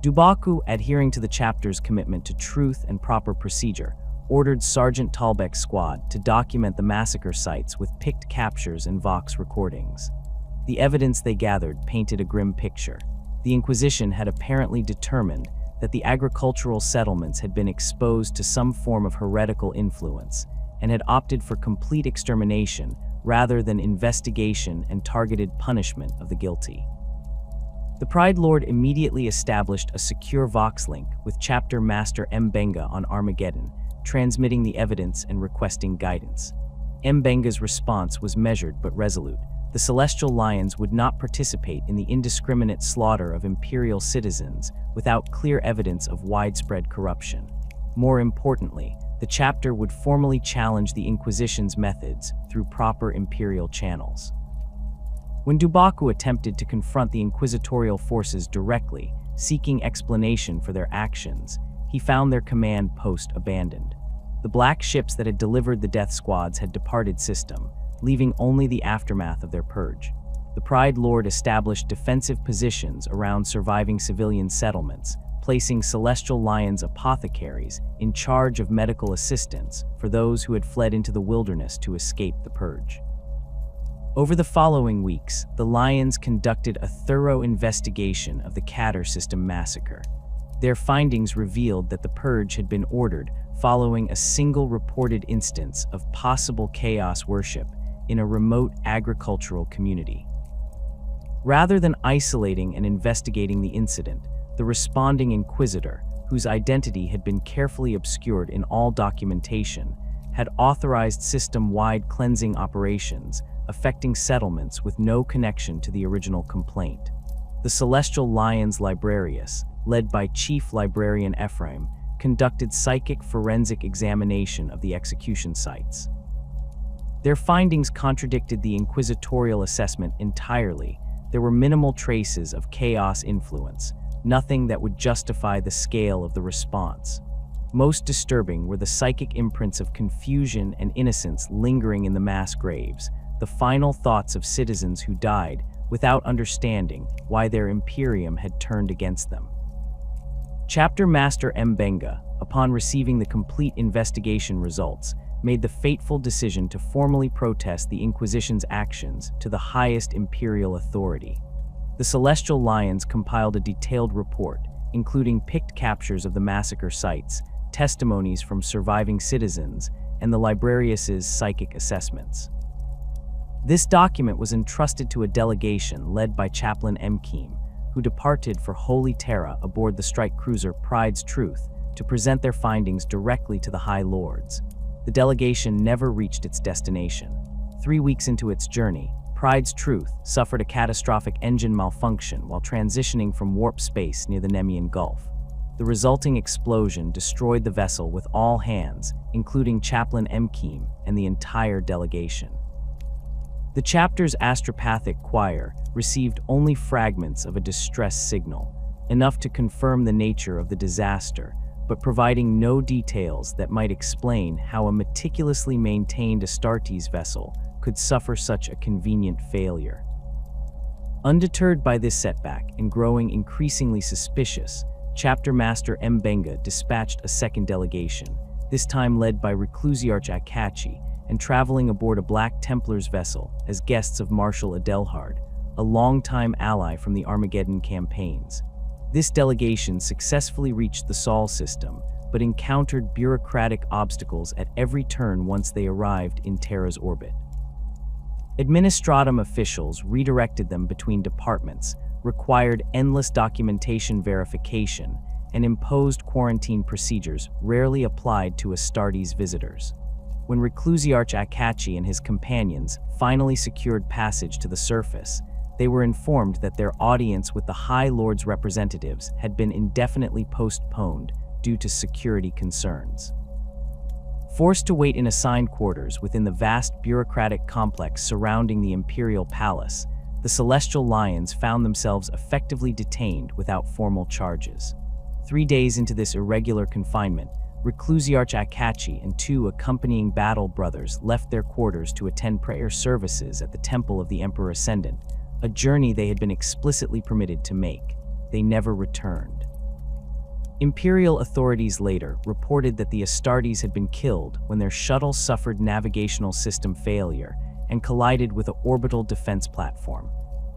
Dubaku, adhering to the chapter's commitment to truth and proper procedure, ordered Sergeant Talbeck's squad to document the massacre sites with picked captures and Vox recordings. The evidence they gathered painted a grim picture. The Inquisition had apparently determined that the agricultural settlements had been exposed to some form of heretical influence and had opted for complete extermination rather than investigation and targeted punishment of the guilty. The Pride Lord immediately established a secure Vox link with Chapter Master Mbenga on Armageddon, transmitting the evidence and requesting guidance. Mbenga's response was measured but resolute. The Celestial Lions would not participate in the indiscriminate slaughter of Imperial citizens without clear evidence of widespread corruption. More importantly, the chapter would formally challenge the Inquisition's methods through proper Imperial channels. When Dubaku attempted to confront the inquisitorial forces directly, seeking explanation for their actions, he found their command post abandoned. The black ships that had delivered the death squads had departed system, leaving only the aftermath of their purge. The Pride Lord established defensive positions around surviving civilian settlements, placing Celestial Lions Apothecaries in charge of medical assistance for those who had fled into the wilderness to escape the purge. Over the following weeks, the Lions conducted a thorough investigation of the Cadder System massacre. Their findings revealed that the purge had been ordered following a single reported instance of possible chaos worship in a remote agricultural community. Rather than isolating and investigating the incident, the responding Inquisitor, whose identity had been carefully obscured in all documentation, had authorized system-wide cleansing operations affecting settlements with no connection to the original complaint. The Celestial Lions Librarius, led by Chief Librarian Ephraim, conducted psychic forensic examination of the execution sites. Their findings contradicted the inquisitorial assessment entirely. There were minimal traces of chaos influence, nothing that would justify the scale of the response. Most disturbing were the psychic imprints of confusion and innocence lingering in the mass graves, the final thoughts of citizens who died without understanding why their Imperium had turned against them. Chapter Master Mbenga, upon receiving the complete investigation results, made the fateful decision to formally protest the Inquisition's actions to the highest Imperial authority. The Celestial Lions compiled a detailed report, including picked captures of the massacre sites, testimonies from surviving citizens, and the Librarius's psychic assessments. This document was entrusted to a delegation led by Chaplain Mkeem, who departed for Holy Terra aboard the strike cruiser Pride's Truth to present their findings directly to the High Lords. The delegation never reached its destination. 3 weeks into its journey, Pride's Truth suffered a catastrophic engine malfunction while transitioning from warp space near the Nemean Gulf. The resulting explosion destroyed the vessel with all hands, including Chaplain Mkeem and the entire delegation. The chapter's astropathic choir received only fragments of a distress signal, enough to confirm the nature of the disaster, but providing no details that might explain how a meticulously maintained Astartes vessel could suffer such a convenient failure. Undeterred by this setback and growing increasingly suspicious, Chapter Master Mbenga dispatched a second delegation, this time led by Reclusiarch Akachi, and traveling aboard a Black Templar's vessel as guests of Marshal Adelhard, a longtime ally from the Armageddon campaigns. This delegation successfully reached the Sol system, but encountered bureaucratic obstacles at every turn once they arrived in Terra's orbit. Administratum officials redirected them between departments, required endless documentation verification, and imposed quarantine procedures rarely applied to Astartes visitors. When Reclusiarch Akachi and his companions finally secured passage to the surface, they were informed that their audience with the High Lord's representatives had been indefinitely postponed due to security concerns. Forced to wait in assigned quarters within the vast bureaucratic complex surrounding the Imperial Palace, the Celestial Lions found themselves effectively detained without formal charges. 3 days into this irregular confinement, Reclusiarch Akachi and 2 accompanying battle brothers left their quarters to attend prayer services at the Temple of the Emperor Ascendant, a journey they had been explicitly permitted to make. They never returned. Imperial authorities later reported that the Astartes had been killed when their shuttle suffered navigational system failure and collided with an orbital defense platform.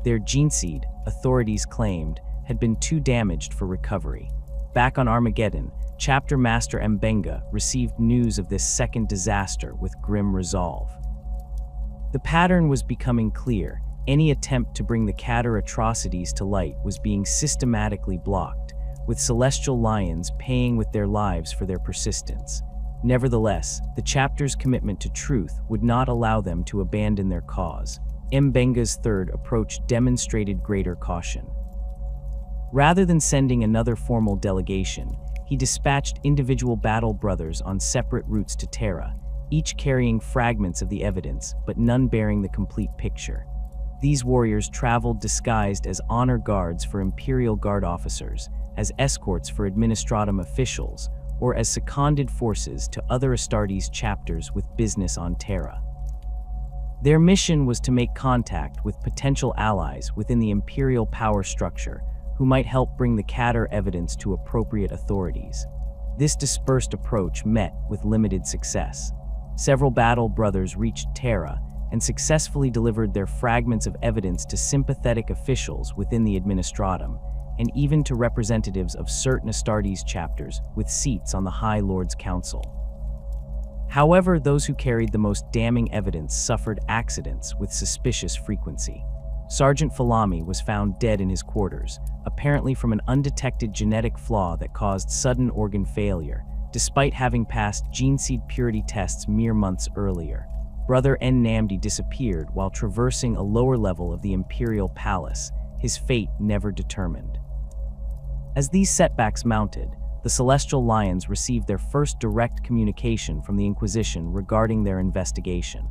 Their gene seed, authorities claimed, had been too damaged for recovery. Back on Armageddon, Chapter Master Mbenga received news of this second disaster with grim resolve. The pattern was becoming clear. Any attempt to bring the Catter atrocities to light was being systematically blocked, with celestial lions paying with their lives for their persistence. Nevertheless, the chapter's commitment to truth would not allow them to abandon their cause. Mbenga's third approach demonstrated greater caution. Rather than sending another formal delegation, he dispatched individual battle brothers on separate routes to Terra, each carrying fragments of the evidence, but none bearing the complete picture. These warriors traveled disguised as honor guards for Imperial Guard officers, as escorts for Administratum officials, or as seconded forces to other Astartes chapters with business on Terra. Their mission was to make contact with potential allies within the Imperial power structure who might help bring the Catter evidence to appropriate authorities. This dispersed approach met with limited success. Several battle brothers reached Terra and successfully delivered their fragments of evidence to sympathetic officials within the Administratum, and even to representatives of certain Astartes chapters with seats on the High Lord's Council. However, those who carried the most damning evidence suffered accidents with suspicious frequency. Sergeant Falami was found dead in his quarters, apparently from an undetected genetic flaw that caused sudden organ failure, despite having passed gene seed purity tests mere months earlier. Brother N. Namdi disappeared while traversing a lower level of the Imperial Palace, his fate never determined. As these setbacks mounted, the Celestial Lions received their first direct communication from the Inquisition regarding their investigation.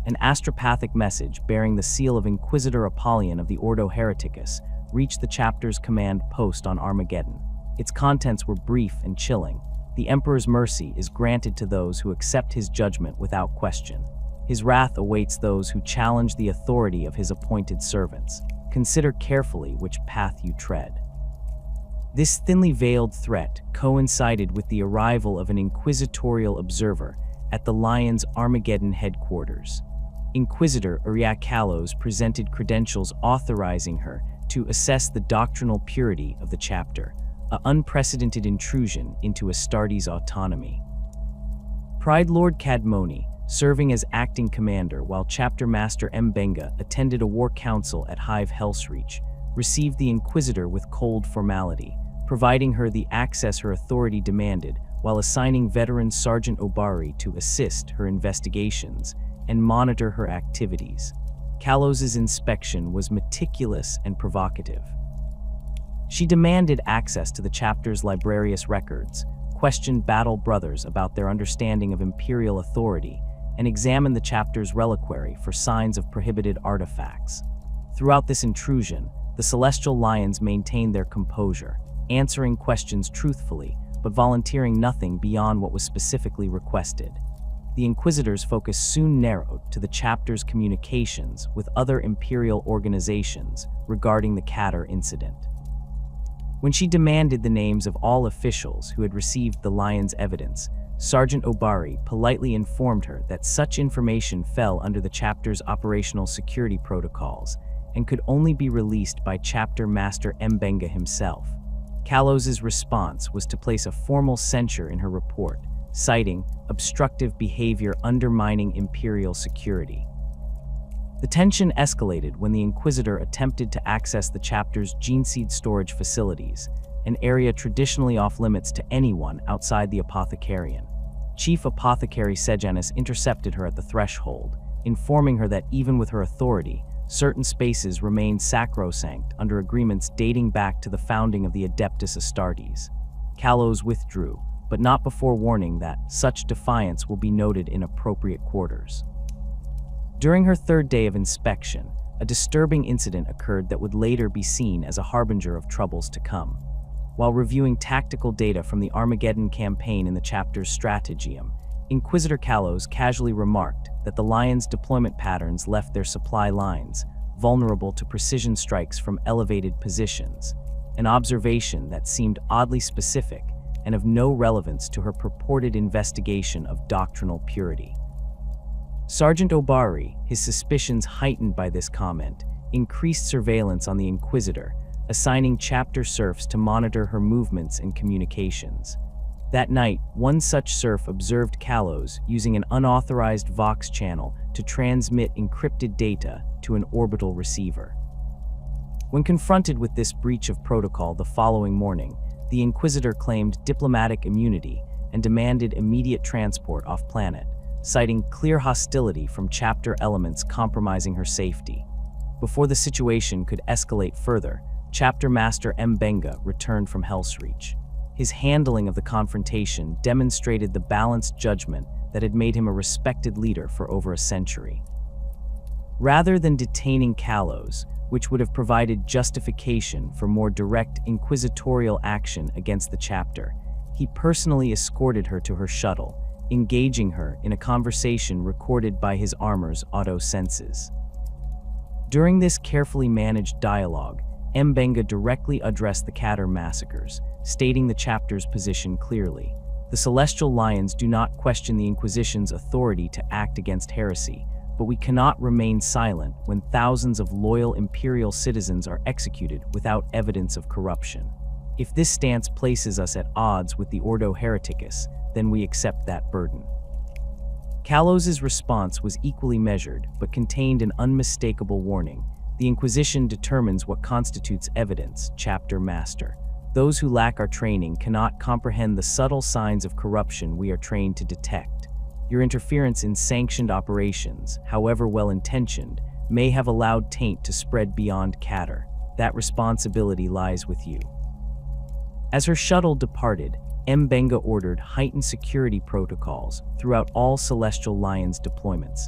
An astropathic message bearing the seal of Inquisitor Apollyon of the Ordo Hereticus reached the chapter's command post on Armageddon. Its contents were brief and chilling. The Emperor's mercy is granted to those who accept his judgment without question. His wrath awaits those who challenge the authority of his appointed servants. Consider carefully which path you tread. This thinly veiled threat coincided with the arrival of an inquisitorial observer at the Lions' Armageddon headquarters. Inquisitor Uriah Kalos presented credentials authorizing her to assess the doctrinal purity of the chapter, an unprecedented intrusion into Astartes' autonomy. Pride Lord Cadmoni, serving as acting commander while Chapter Master Mbenga attended a war council at Hive Hellsreach, received the Inquisitor with cold formality, providing her the access her authority demanded while assigning veteran Sergeant Obari to assist her investigations and monitor her activities. Kalos's inspection was meticulous and provocative. She demanded access to the chapter's librarious records, questioned battle brothers about their understanding of Imperial authority, and examined the chapter's reliquary for signs of prohibited artifacts. Throughout this intrusion, the Celestial Lions maintained their composure, answering questions truthfully, but volunteering nothing beyond what was specifically requested. The Inquisitor's focus soon narrowed to the chapter's communications with other Imperial organizations regarding the Catter incident. When she demanded the names of all officials who had received the Lions' evidence, Sergeant Obari politely informed her that such information fell under the chapter's operational security protocols and could only be released by Chapter Master Mbenga himself. Kalos's response was to place a formal censure in her report, citing obstructive behavior undermining Imperial security. The tension escalated when the Inquisitor attempted to access the chapter's gene seed storage facilities, an area traditionally off-limits to anyone outside the Apothecarian. Chief Apothecary Sejanus intercepted her at the threshold, informing her that even with her authority, certain spaces remained sacrosanct under agreements dating back to the founding of the Adeptus Astartes. Kalos withdrew, but not before warning that such defiance will be noted in appropriate quarters. During her third day of inspection, a disturbing incident occurred that would later be seen as a harbinger of troubles to come. While reviewing tactical data from the Armageddon campaign in the chapter's Strategium, Inquisitor Kalos casually remarked that the Lions' deployment patterns left their supply lines vulnerable to precision strikes from elevated positions, an observation that seemed oddly specific and of no relevance to her purported investigation of doctrinal purity. Sergeant Obari, his suspicions heightened by this comment, increased surveillance on the Inquisitor, assigning chapter serfs to monitor her movements and communications. That night, one such serf observed Kalos using an unauthorized Vox channel to transmit encrypted data to an orbital receiver. When confronted with this breach of protocol the following morning, the Inquisitor claimed diplomatic immunity and demanded immediate transport off-planet, citing clear hostility from chapter elements compromising her safety. Before the situation could escalate further, Chapter Master Mbenga returned from Hellsreach. His handling of the confrontation demonstrated the balanced judgment that had made him a respected leader for over a century. Rather than detaining Kalos, which would have provided justification for more direct inquisitorial action against the chapter, he personally escorted her to her shuttle, engaging her in a conversation recorded by his armor's auto senses. During this carefully managed dialogue, Mbenga directly addressed the Catter massacres, stating the chapter's position clearly. The Celestial Lions do not question the Inquisition's authority to act against heresy, but we cannot remain silent when thousands of loyal Imperial citizens are executed without evidence of corruption. If this stance places us at odds with the Ordo Hereticus, then we accept that burden. Kalos's response was equally measured, but contained an unmistakable warning. The Inquisition determines what constitutes evidence, Chapter Master. Those who lack our training cannot comprehend the subtle signs of corruption we are trained to detect. Your interference in sanctioned operations, however well-intentioned, may have allowed taint to spread beyond Catter. That responsibility lies with you. As her shuttle departed, Mbenga ordered heightened security protocols throughout all Celestial Lions deployments.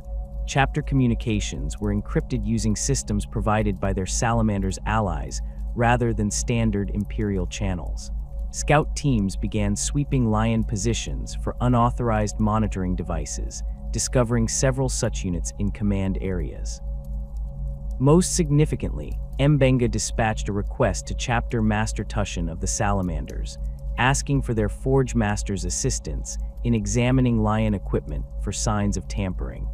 Chapter communications were encrypted using systems provided by their Salamander's allies rather than standard Imperial channels. Scout teams began sweeping Lion positions for unauthorized monitoring devices, discovering several such units in command areas. Most significantly, Mbenga dispatched a request to Chapter Master Tushan of the Salamanders, asking for their Forge Master's assistance in examining Lion equipment for signs of tampering.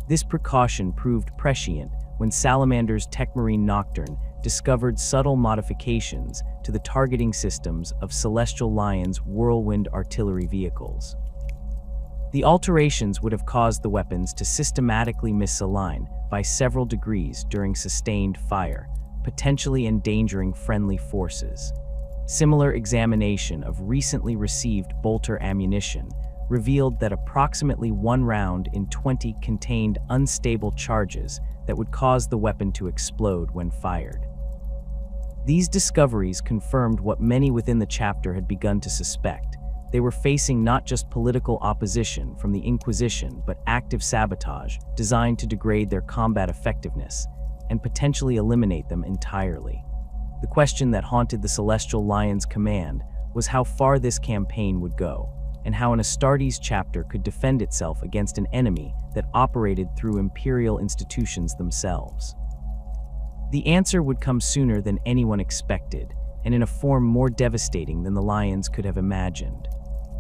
This precaution proved prescient when Salamander's Techmarine Nocturne discovered subtle modifications to the targeting systems of Celestial Lion's Whirlwind artillery vehicles. The alterations would have caused the weapons to systematically misalign by several degrees during sustained fire, potentially endangering friendly forces. Similar examination of recently received bolter ammunition revealed that approximately 1 round in 20 contained unstable charges that would cause the weapon to explode when fired. These discoveries confirmed what many within the chapter had begun to suspect. They were facing not just political opposition from the Inquisition, but active sabotage designed to degrade their combat effectiveness and potentially eliminate them entirely. The question that haunted the Celestial Lions command was how far this campaign would go, and how an Astartes chapter could defend itself against an enemy that operated through Imperial institutions themselves. The answer would come sooner than anyone expected, and in a form more devastating than the Lions could have imagined.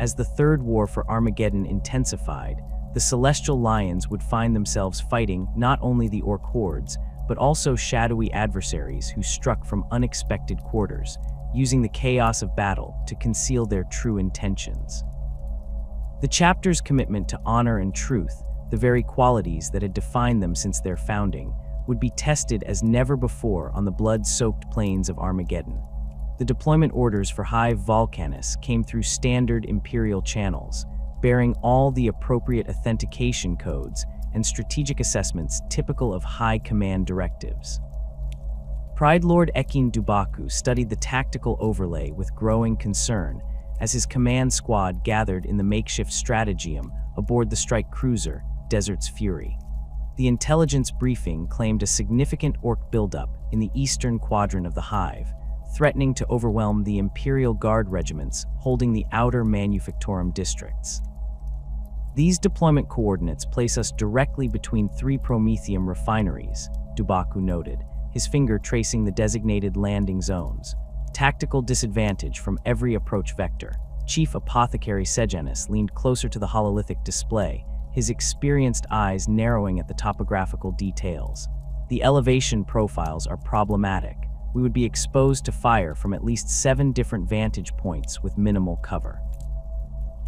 As the Third War for Armageddon intensified, the Celestial Lions would find themselves fighting not only the Orc hordes, but also shadowy adversaries who struck from unexpected quarters, using the chaos of battle to conceal their true intentions. The chapter's commitment to honor and truth, the very qualities that had defined them since their founding, would be tested as never before on the blood-soaked plains of Armageddon. The deployment orders for Hive Volcanus came through standard Imperial channels, bearing all the appropriate authentication codes and strategic assessments typical of high command directives. Pride Lord Ekin Dubaku studied the tactical overlay with growing concern as his command squad gathered in the makeshift stratageum aboard the strike cruiser Desert's Fury. The intelligence briefing claimed a significant Orc buildup in the eastern quadrant of the Hive, threatening to overwhelm the Imperial Guard regiments holding the outer Manufactorum districts. These deployment coordinates place us directly between 3 Promethium refineries, Dubaku noted, his finger tracing the designated landing zones. Tactical disadvantage from every approach vector. Chief Apothecary Sejanus leaned closer to the hololithic display, his experienced eyes narrowing at the topographical details. The elevation profiles are problematic, we would be exposed to fire from at least 7 different vantage points with minimal cover.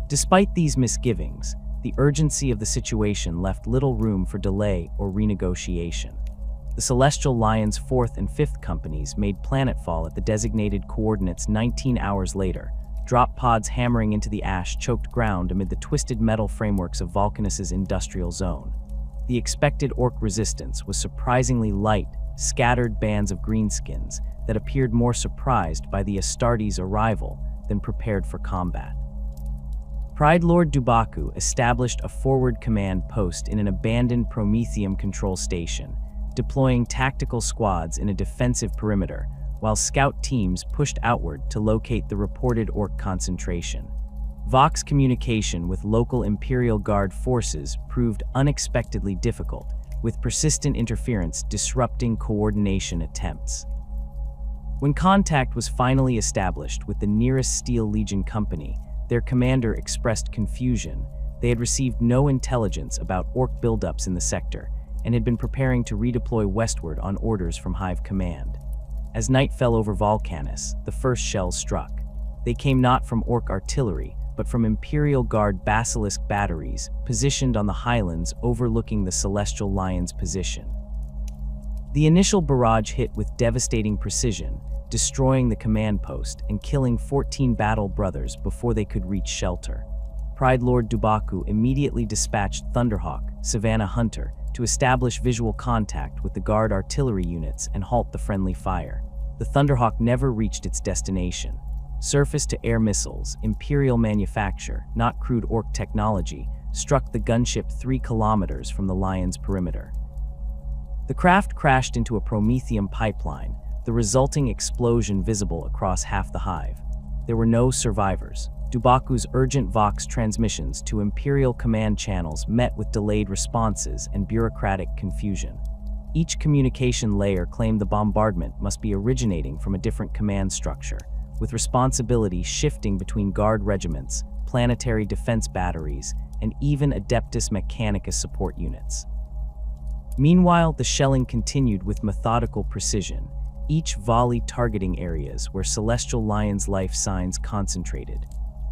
Despite these misgivings, the urgency of the situation left little room for delay or renegotiation. The Celestial Lion's 4th and 5th companies made planetfall at the designated coordinates 19 hours later, drop pods hammering into the ash-choked ground amid the twisted metal frameworks of Vulcanus's industrial zone. The expected orc resistance was surprisingly light, scattered bands of greenskins that appeared more surprised by the Astartes' arrival than prepared for combat. Pride Lord Dubaku established a forward command post in an abandoned Prometheum control station, deploying tactical squads in a defensive perimeter, while scout teams pushed outward to locate the reported orc concentration. Vox communication with local Imperial Guard forces proved unexpectedly difficult, with persistent interference disrupting coordination attempts. When contact was finally established with the nearest Steel Legion company, their commander expressed confusion. They had received no intelligence about orc buildups in the sector and had been preparing to redeploy westward on orders from Hive Command. As night fell over Vulcanus, the first shells struck. They came not from orc artillery, but from Imperial Guard basilisk batteries positioned on the highlands overlooking the Celestial Lion's position. The initial barrage hit with devastating precision, destroying the command post and killing 14 battle brothers before they could reach shelter. Pride Lord Dubaku immediately dispatched Thunderhawk, Savannah Hunter, to establish visual contact with the Guard artillery units and halt the friendly fire. The Thunderhawk never reached its destination. Surface-to-air missiles, Imperial manufacture, not crude orc technology, struck the gunship 3 kilometers from the Lion's perimeter. The craft crashed into a Prometheum pipeline, the resulting explosion visible across half the Hive. There were no survivors. Dubaku's urgent Vox transmissions to Imperial command channels met with delayed responses and bureaucratic confusion. Each communication layer claimed the bombardment must be originating from a different command structure, with responsibility shifting between Guard regiments, planetary defense batteries, and even Adeptus Mechanicus support units. Meanwhile, the shelling continued with methodical precision, each volley targeting areas where Celestial Lion's life signs concentrated.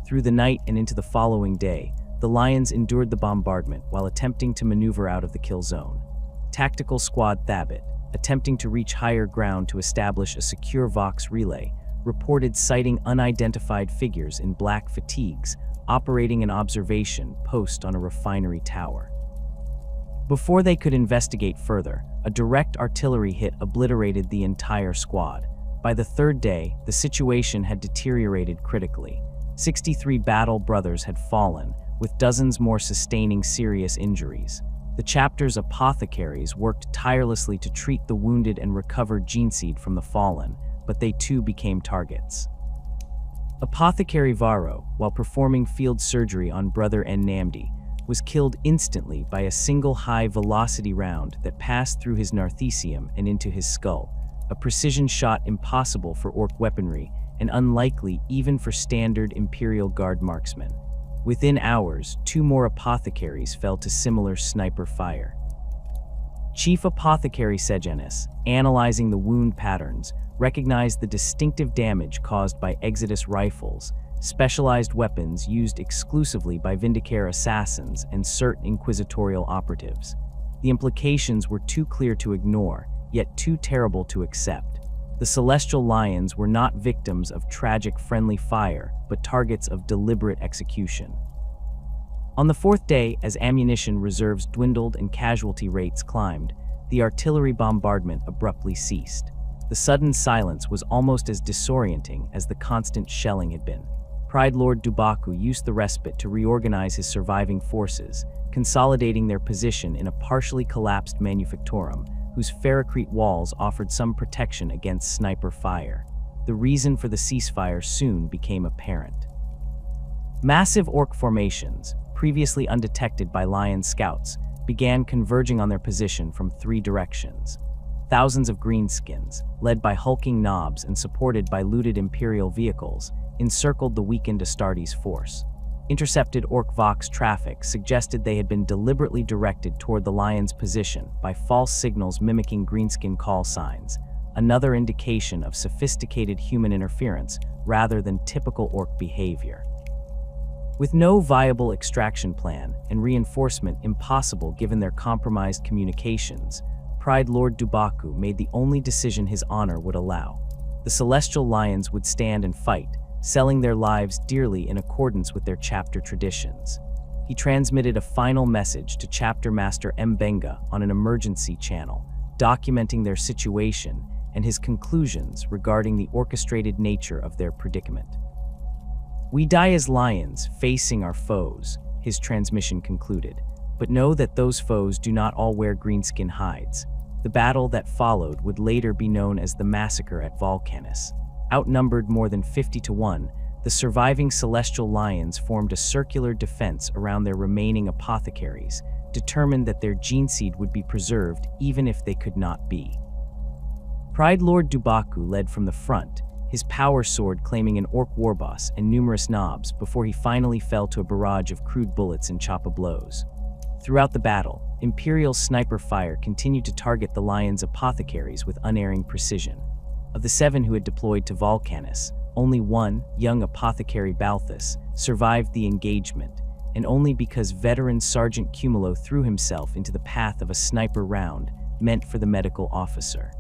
Through the night and into the following day, the Lions endured the bombardment while attempting to maneuver out of the kill zone. Tactical Squad Thabit, attempting to reach higher ground to establish a secure Vox relay, reported sighting unidentified figures in black fatigues operating an observation post on a refinery tower. Before they could investigate further, a direct artillery hit obliterated the entire squad. By the 3rd day, the situation had deteriorated critically. 63 battle brothers had fallen, with dozens more sustaining serious injuries. The chapter's Apothecaries worked tirelessly to treat the wounded and recover geneseed from the fallen, but they too became targets. Apothecary Varro, while performing field surgery on Brother Namdi, was killed instantly by a single high-velocity round that passed through his narthecium and into his skull, a precision shot impossible for orc weaponry and unlikely even for standard Imperial Guard marksmen. Within hours, 2 more apothecaries fell to similar sniper fire. Chief Apothecary Sejanus, analyzing the wound patterns, recognized the distinctive damage caused by Exodus rifles, specialized weapons used exclusively by Vindicare assassins and certain inquisitorial operatives. The implications were too clear to ignore, yet too terrible to accept. The Celestial Lions were not victims of tragic friendly fire, but targets of deliberate execution. On the 4th day, as ammunition reserves dwindled and casualty rates climbed, the artillery bombardment abruptly ceased. The sudden silence was almost as disorienting as the constant shelling had been. Pride Lord Dubaku used the respite to reorganize his surviving forces, consolidating their position in a partially collapsed manufactorum, whose ferrocrete walls offered some protection against sniper fire. The reason for the ceasefire soon became apparent. Massive orc formations, previously undetected by Lion scouts, began converging on their position from 3 directions. Thousands of greenskins, led by hulking knobs and supported by looted Imperial vehicles, encircled the weakened Astartes force. Intercepted Orc Vox traffic suggested they had been deliberately directed toward the Lion's position by false signals mimicking greenskin call signs, another indication of sophisticated human interference rather than typical orc behavior. With no viable extraction plan and reinforcement impossible given their compromised communications, Pride Lord Dubaku made the only decision his honor would allow. The Celestial Lions would stand and fight, selling their lives dearly in accordance with their chapter traditions. He transmitted a final message to Chapter Master Mbenga on an emergency channel, documenting their situation and his conclusions regarding the orchestrated nature of their predicament. "We die as lions, facing our foes," his transmission concluded, "but know that those foes do not all wear greenskin hides." The battle that followed would later be known as the Massacre at Volcanus. Outnumbered more than 50 to 1, the surviving Celestial Lions formed a circular defense around their remaining Apothecaries, determined that their gene seed would be preserved even if they could not be. Pride Lord Dubaku led from the front, his power sword claiming an orc warboss and numerous knobs before he finally fell to a barrage of crude bullets and choppa blows. Throughout the battle, Imperial sniper fire continued to target the Lions' Apothecaries with unerring precision. Of the 7 who had deployed to Volcanus, only one, young Apothecary Balthus, survived the engagement, and only because veteran Sergeant Cumulo threw himself into the path of a sniper round meant for the medical officer.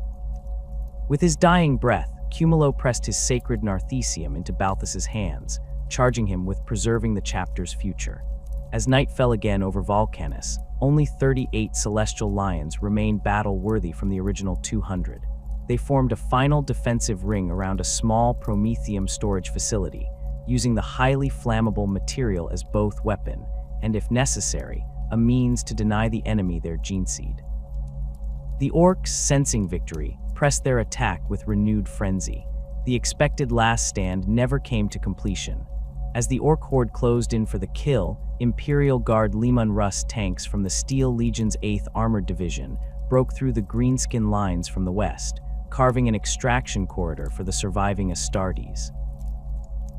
With his dying breath, Cumulo pressed his sacred Narthesium into Balthus's hands, charging him with preserving the chapter's future. As night fell again over Volcanus, only 38 Celestial Lions remained battle-worthy from the original 200. They formed a final defensive ring around a small promethium storage facility, using the highly flammable material as both weapon, and if necessary, a means to deny the enemy their gene seed. The orcs, sensing victory, pressed their attack with renewed frenzy. The expected last stand never came to completion. As the orc horde closed in for the kill, Imperial Guard Leman Russ tanks from the Steel Legion's 8th Armored Division broke through the greenskin lines from the west, carving an extraction corridor for the surviving Astartes.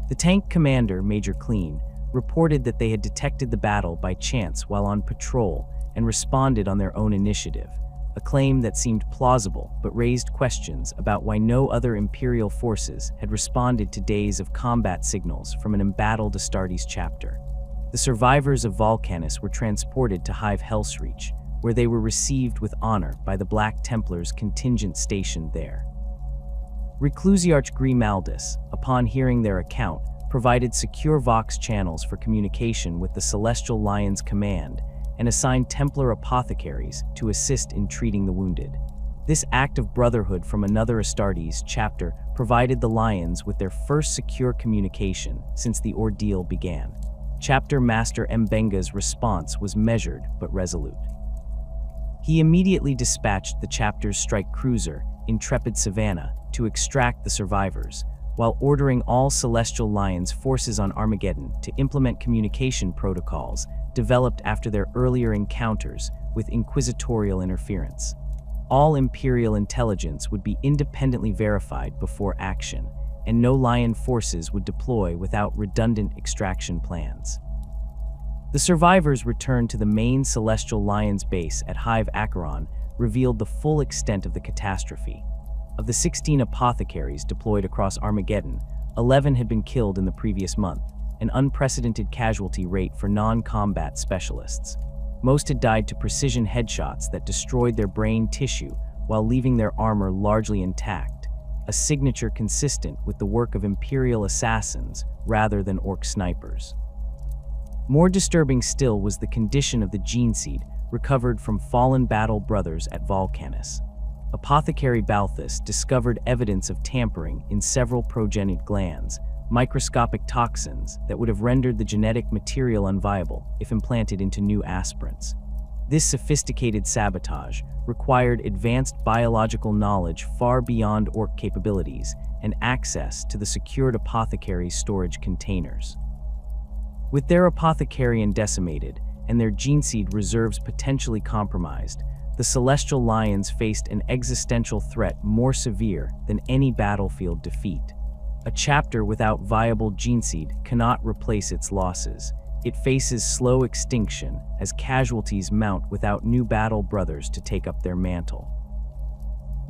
The tank commander, Major Clean, reported that they had detected the battle by chance while on patrol and responded on their own initiative, a claim that seemed plausible but raised questions about why no other Imperial forces had responded to days of combat signals from an embattled Astartes chapter. The survivors of Volcanus were transported to Hive Hellsreach, where they were received with honor by the Black Templars contingent stationed there. Reclusiarch Grimaldus, upon hearing their account, provided secure Vox channels for communication with the Celestial Lions Command and assigned Templar Apothecaries to assist in treating the wounded. This act of brotherhood from another Astartes chapter provided the Lions with their first secure communication since the ordeal began. Chapter Master Mbenga's response was measured but resolute. He immediately dispatched the chapter's strike cruiser, Intrepid Savannah, to extract the survivors, while ordering all Celestial Lions forces on Armageddon to implement communication protocols developed after their earlier encounters with inquisitorial interference. All Imperial intelligence would be independently verified before action, and no Lion forces would deploy without redundant extraction plans. The survivors returned to the main Celestial Lions base at Hive Acheron revealed the full extent of the catastrophe. Of the 16 Apothecaries deployed across Armageddon, 11 had been killed in the previous month, an unprecedented casualty rate for non-combat specialists. Most had died to precision headshots that destroyed their brain tissue while leaving their armor largely intact, a signature consistent with the work of Imperial assassins rather than orc snipers. More disturbing still was the condition of the gene seed recovered from fallen battle brothers at Volcanus. Apothecary Balthus discovered evidence of tampering in several progenitor glands, microscopic toxins that would have rendered the genetic material unviable if implanted into new aspirants. This sophisticated sabotage required advanced biological knowledge far beyond orc capabilities and access to the secured apothecary storage containers. With their apothecarian decimated and their gene seed reserves potentially compromised, the Celestial Lions faced an existential threat more severe than any battlefield defeat. A chapter without viable gene seed cannot replace its losses. It faces slow extinction as casualties mount without new battle brothers to take up their mantle.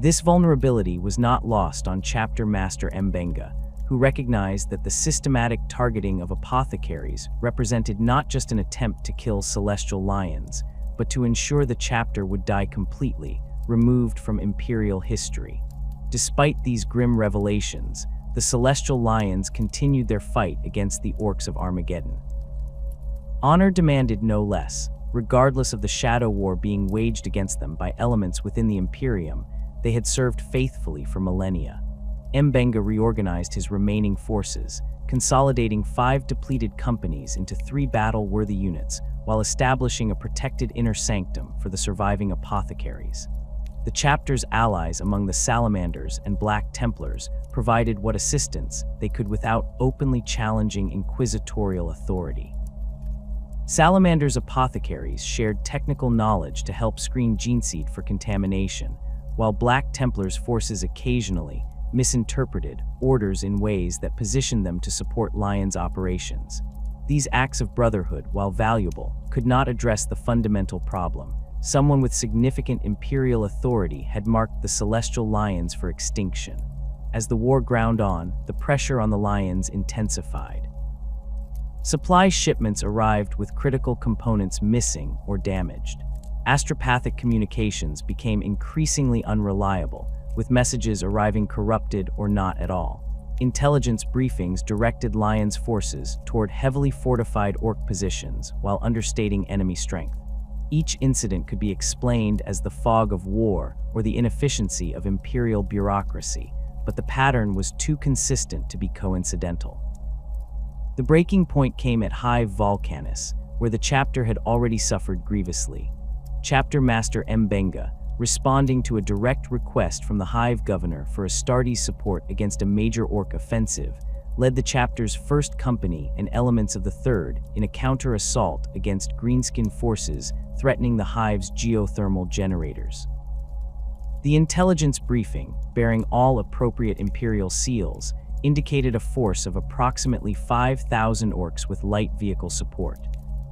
This vulnerability was not lost on Chapter Master Mbenga, who recognized that the systematic targeting of apothecaries represented not just an attempt to kill celestial lions, but to ensure the chapter would die completely, removed from Imperial history. Despite these grim revelations, the celestial lions continued their fight against the orcs of Armageddon. Honor demanded no less. Regardless of the shadow war being waged against them by elements within the Imperium, they had served faithfully for millennia. Mbenga reorganized his remaining forces, consolidating 5 depleted companies into 3 battle-worthy units, while establishing a protected inner sanctum for the surviving apothecaries. The chapter's allies among the Salamanders and Black Templars provided what assistance they could without openly challenging inquisitorial authority. Salamander's apothecaries shared technical knowledge to help screen geneseed for contamination, while Black Templars' forces occasionally misinterpreted orders in ways that positioned them to support Lion's operations. These acts of brotherhood, while valuable, could not address the fundamental problem. Someone with significant imperial authority had marked the Celestial Lions for extinction. As the war ground on, the pressure on the Lions intensified. Supply shipments arrived with critical components missing or damaged. Astropathic communications became increasingly unreliable, with messages arriving corrupted or not at all. Intelligence briefings directed Lion's forces toward heavily fortified orc positions while understating enemy strength. Each incident could be explained as the fog of war or the inefficiency of imperial bureaucracy, but the pattern was too consistent to be coincidental. The breaking point came at Hive Volcanus, where the chapter had already suffered grievously. Chapter Master Mbenga, responding to a direct request from the Hive governor for Astartes support against a major orc offensive, led the chapter's 1st Company and elements of the 3rd in a counter-assault against greenskin forces threatening the Hive's geothermal generators. The intelligence briefing, bearing all appropriate Imperial seals, indicated a force of approximately 5,000 orcs with light vehicle support.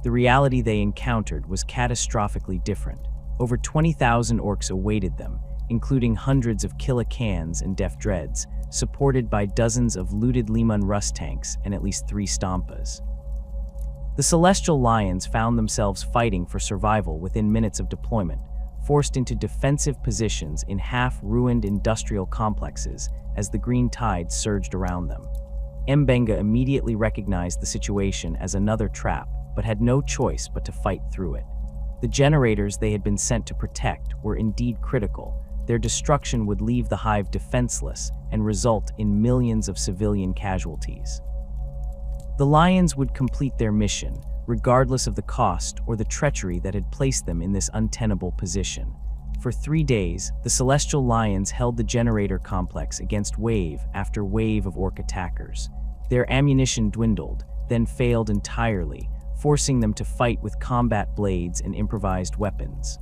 The reality they encountered was catastrophically different. Over 20,000 orcs awaited them, including hundreds of Killicans and Def Dreads, supported by dozens of looted Leman Rust tanks and at least 3 Stompas. The Celestial Lions found themselves fighting for survival within minutes of deployment, forced into defensive positions in half-ruined industrial complexes as the green tide surged around them. Mbenga immediately recognized the situation as another trap, but had no choice but to fight through it. The generators they had been sent to protect were indeed critical. Their destruction would leave the Hive defenseless and result in millions of civilian casualties. The Lions would complete their mission, regardless of the cost or the treachery that had placed them in this untenable position. For 3 days, the Celestial Lions held the generator complex against wave after wave of orc attackers. Their ammunition dwindled, then failed entirely, forcing them to fight with combat blades and improvised weapons.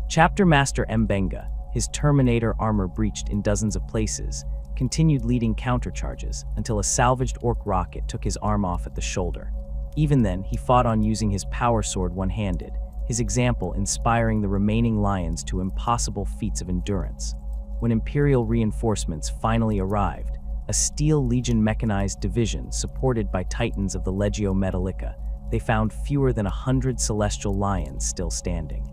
Chapter Master Mbenga, his Terminator armor breached in dozens of places, continued leading countercharges until a salvaged orc rocket took his arm off at the shoulder. Even then, he fought on using his power sword one-handed, his example inspiring the remaining Lions to impossible feats of endurance. When Imperial reinforcements finally arrived, a Steel Legion mechanized division supported by Titans of the Legio Metallica, they found fewer than 100 Celestial Lions still standing.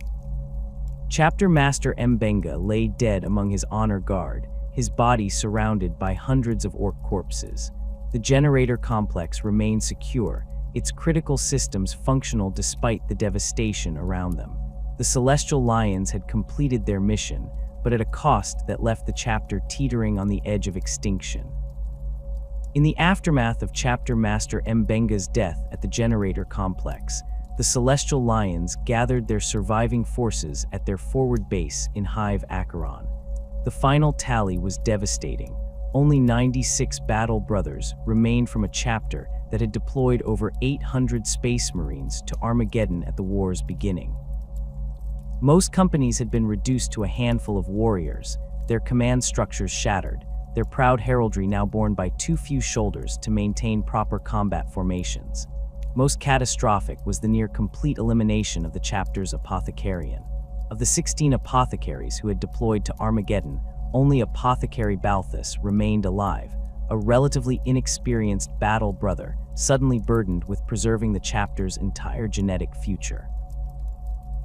Chapter Master Mbenga lay dead among his honor guard, his body surrounded by hundreds of orc corpses. The generator complex remained secure, its critical systems functional despite the devastation around them. The Celestial Lions had completed their mission, but at a cost that left the chapter teetering on the edge of extinction. In the aftermath of Chapter Master Mbenga's death at the generator complex, the Celestial Lions gathered their surviving forces at their forward base in Hive Acheron. The final tally was devastating. Only 96 Battle Brothers remained from a chapter that had deployed over 800 Space Marines to Armageddon at the war's beginning. Most companies had been reduced to a handful of warriors, their command structures shattered, their proud heraldry now borne by too few shoulders to maintain proper combat formations. Most catastrophic was the near-complete elimination of the chapter's Apothecarian. Of the 16 apothecaries who had deployed to Armageddon, only Apothecary Balthus remained alive, a relatively inexperienced battle brother suddenly burdened with preserving the chapter's entire genetic future.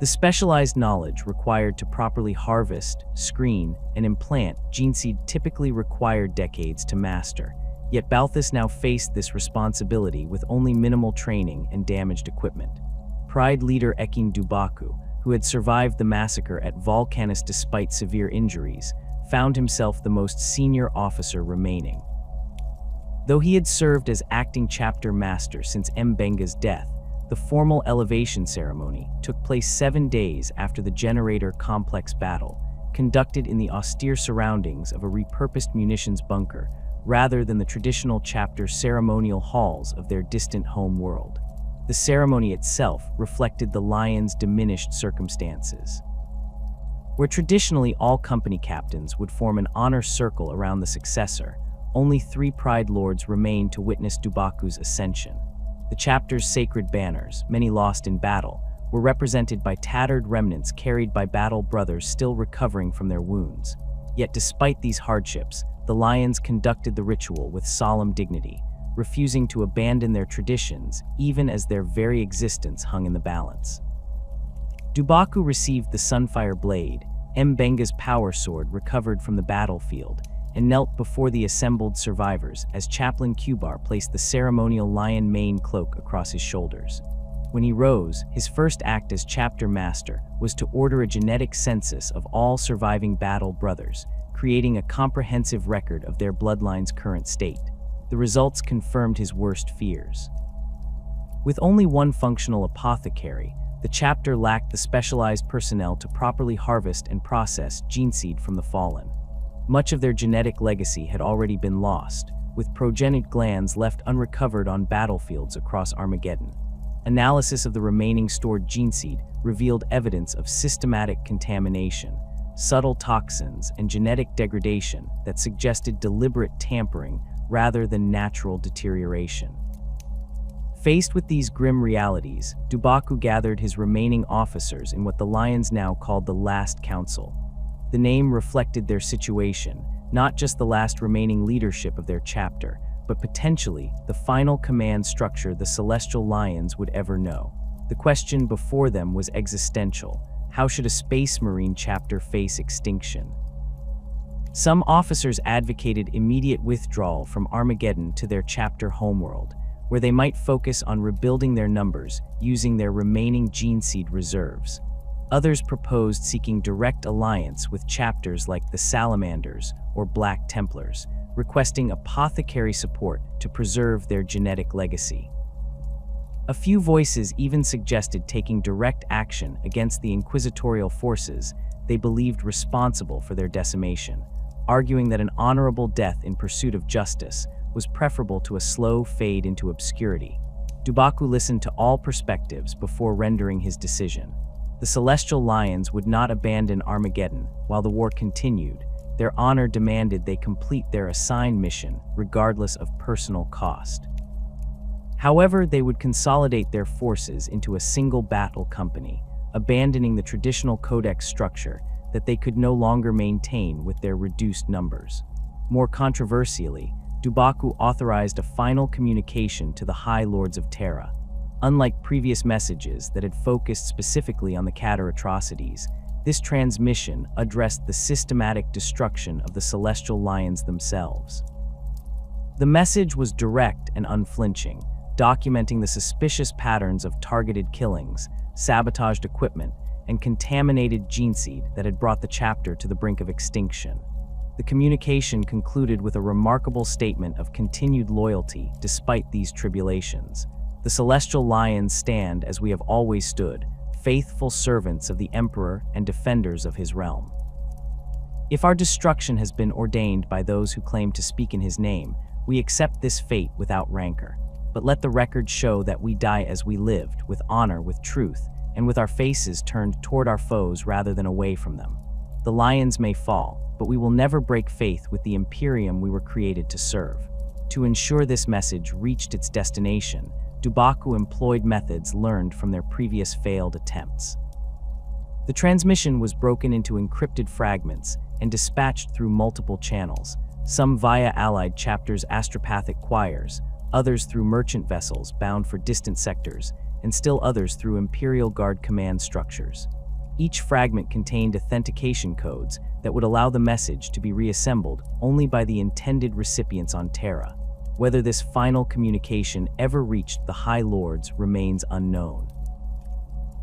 The specialized knowledge required to properly harvest, screen, and implant gene seed typically required decades to master, yet Balthus now faced this responsibility with only minimal training and damaged equipment. Pride leader Ekin Dubaku, who had survived the massacre at Volcanus despite severe injuries, found himself the most senior officer remaining. Though he had served as acting chapter master since Mbenga's death, the formal elevation ceremony took place 7 days after the generator complex battle, conducted in the austere surroundings of a repurposed munitions bunker rather than the traditional chapter ceremonial halls of their distant home world. The ceremony itself reflected the Lion's diminished circumstances. Where traditionally all company captains would form an honor circle around the successor, only 3 Pride Lords remained to witness Dubaku's ascension. The chapter's sacred banners, many lost in battle, were represented by tattered remnants carried by battle brothers still recovering from their wounds. Yet despite these hardships, the Lions conducted the ritual with solemn dignity, refusing to abandon their traditions even as their very existence hung in the balance. Dubaku received the Sunfire Blade, Mbenga's power sword recovered from the battlefield, and knelt before the assembled survivors as Chaplain Kubar placed the ceremonial lion mane cloak across his shoulders. When he rose, his first act as chapter master was to order a genetic census of all surviving battle brothers, creating a comprehensive record of their bloodline's current state. The results confirmed his worst fears. With only 1 functional apothecary, the chapter lacked the specialized personnel to properly harvest and process gene seed from the fallen. Much of their genetic legacy had already been lost, with progenitor glands left unrecovered on battlefields across Armageddon. Analysis of the remaining stored gene seed revealed evidence of systematic contamination, subtle toxins, and genetic degradation that suggested deliberate tampering rather than natural deterioration. Faced with these grim realities, Dubaku gathered his remaining officers in what the Lions now called the Last Council. The name reflected their situation, not just the last remaining leadership of their chapter, but potentially the final command structure the Celestial Lions would ever know. The question before them was existential. How should a Space Marine chapter face extinction? Some officers advocated immediate withdrawal from Armageddon to their chapter homeworld, where they might focus on rebuilding their numbers using their remaining gene seed reserves. Others proposed seeking direct alliance with chapters like the Salamanders or Black Templars, requesting apothecary support to preserve their genetic legacy. A few voices even suggested taking direct action against the inquisitorial forces they believed responsible for their decimation, arguing that an honorable death in pursuit of justice was preferable to a slow fade into obscurity. Dubaku listened to all perspectives before rendering his decision. The Celestial Lions would not abandon Armageddon while the war continued. Their honor demanded they complete their assigned mission, regardless of personal cost. However, they would consolidate their forces into a single battle company, abandoning the traditional codex structure that they could no longer maintain with their reduced numbers. More controversially, Dubaku authorized a final communication to the High Lords of Terra. Unlike previous messages that had focused specifically on the Catter atrocities, this transmission addressed the systematic destruction of the Celestial Lions themselves. The message was direct and unflinching, documenting the suspicious patterns of targeted killings, sabotaged equipment, and contaminated gene seed that had brought the chapter to the brink of extinction. The communication concluded with a remarkable statement of continued loyalty despite these tribulations. The Celestial Lions stand as we have always stood, faithful servants of the Emperor and defenders of his realm. If our destruction has been ordained by those who claim to speak in his name, we accept this fate without rancor. But let the record show that we die as we lived, with honor, with truth, and with our faces turned toward our foes rather than away from them. The Lions may fall, but we will never break faith with the Imperium we were created to serve. To ensure this message reached its destination, Dubaku employed methods learned from their previous failed attempts. The transmission was broken into encrypted fragments and dispatched through multiple channels, some via allied chapters' astropathic choirs, others through merchant vessels bound for distant sectors, and still others through Imperial Guard command structures. Each fragment contained authentication codes that would allow the message to be reassembled only by the intended recipients on Terra. Whether this final communication ever reached the High Lords remains unknown.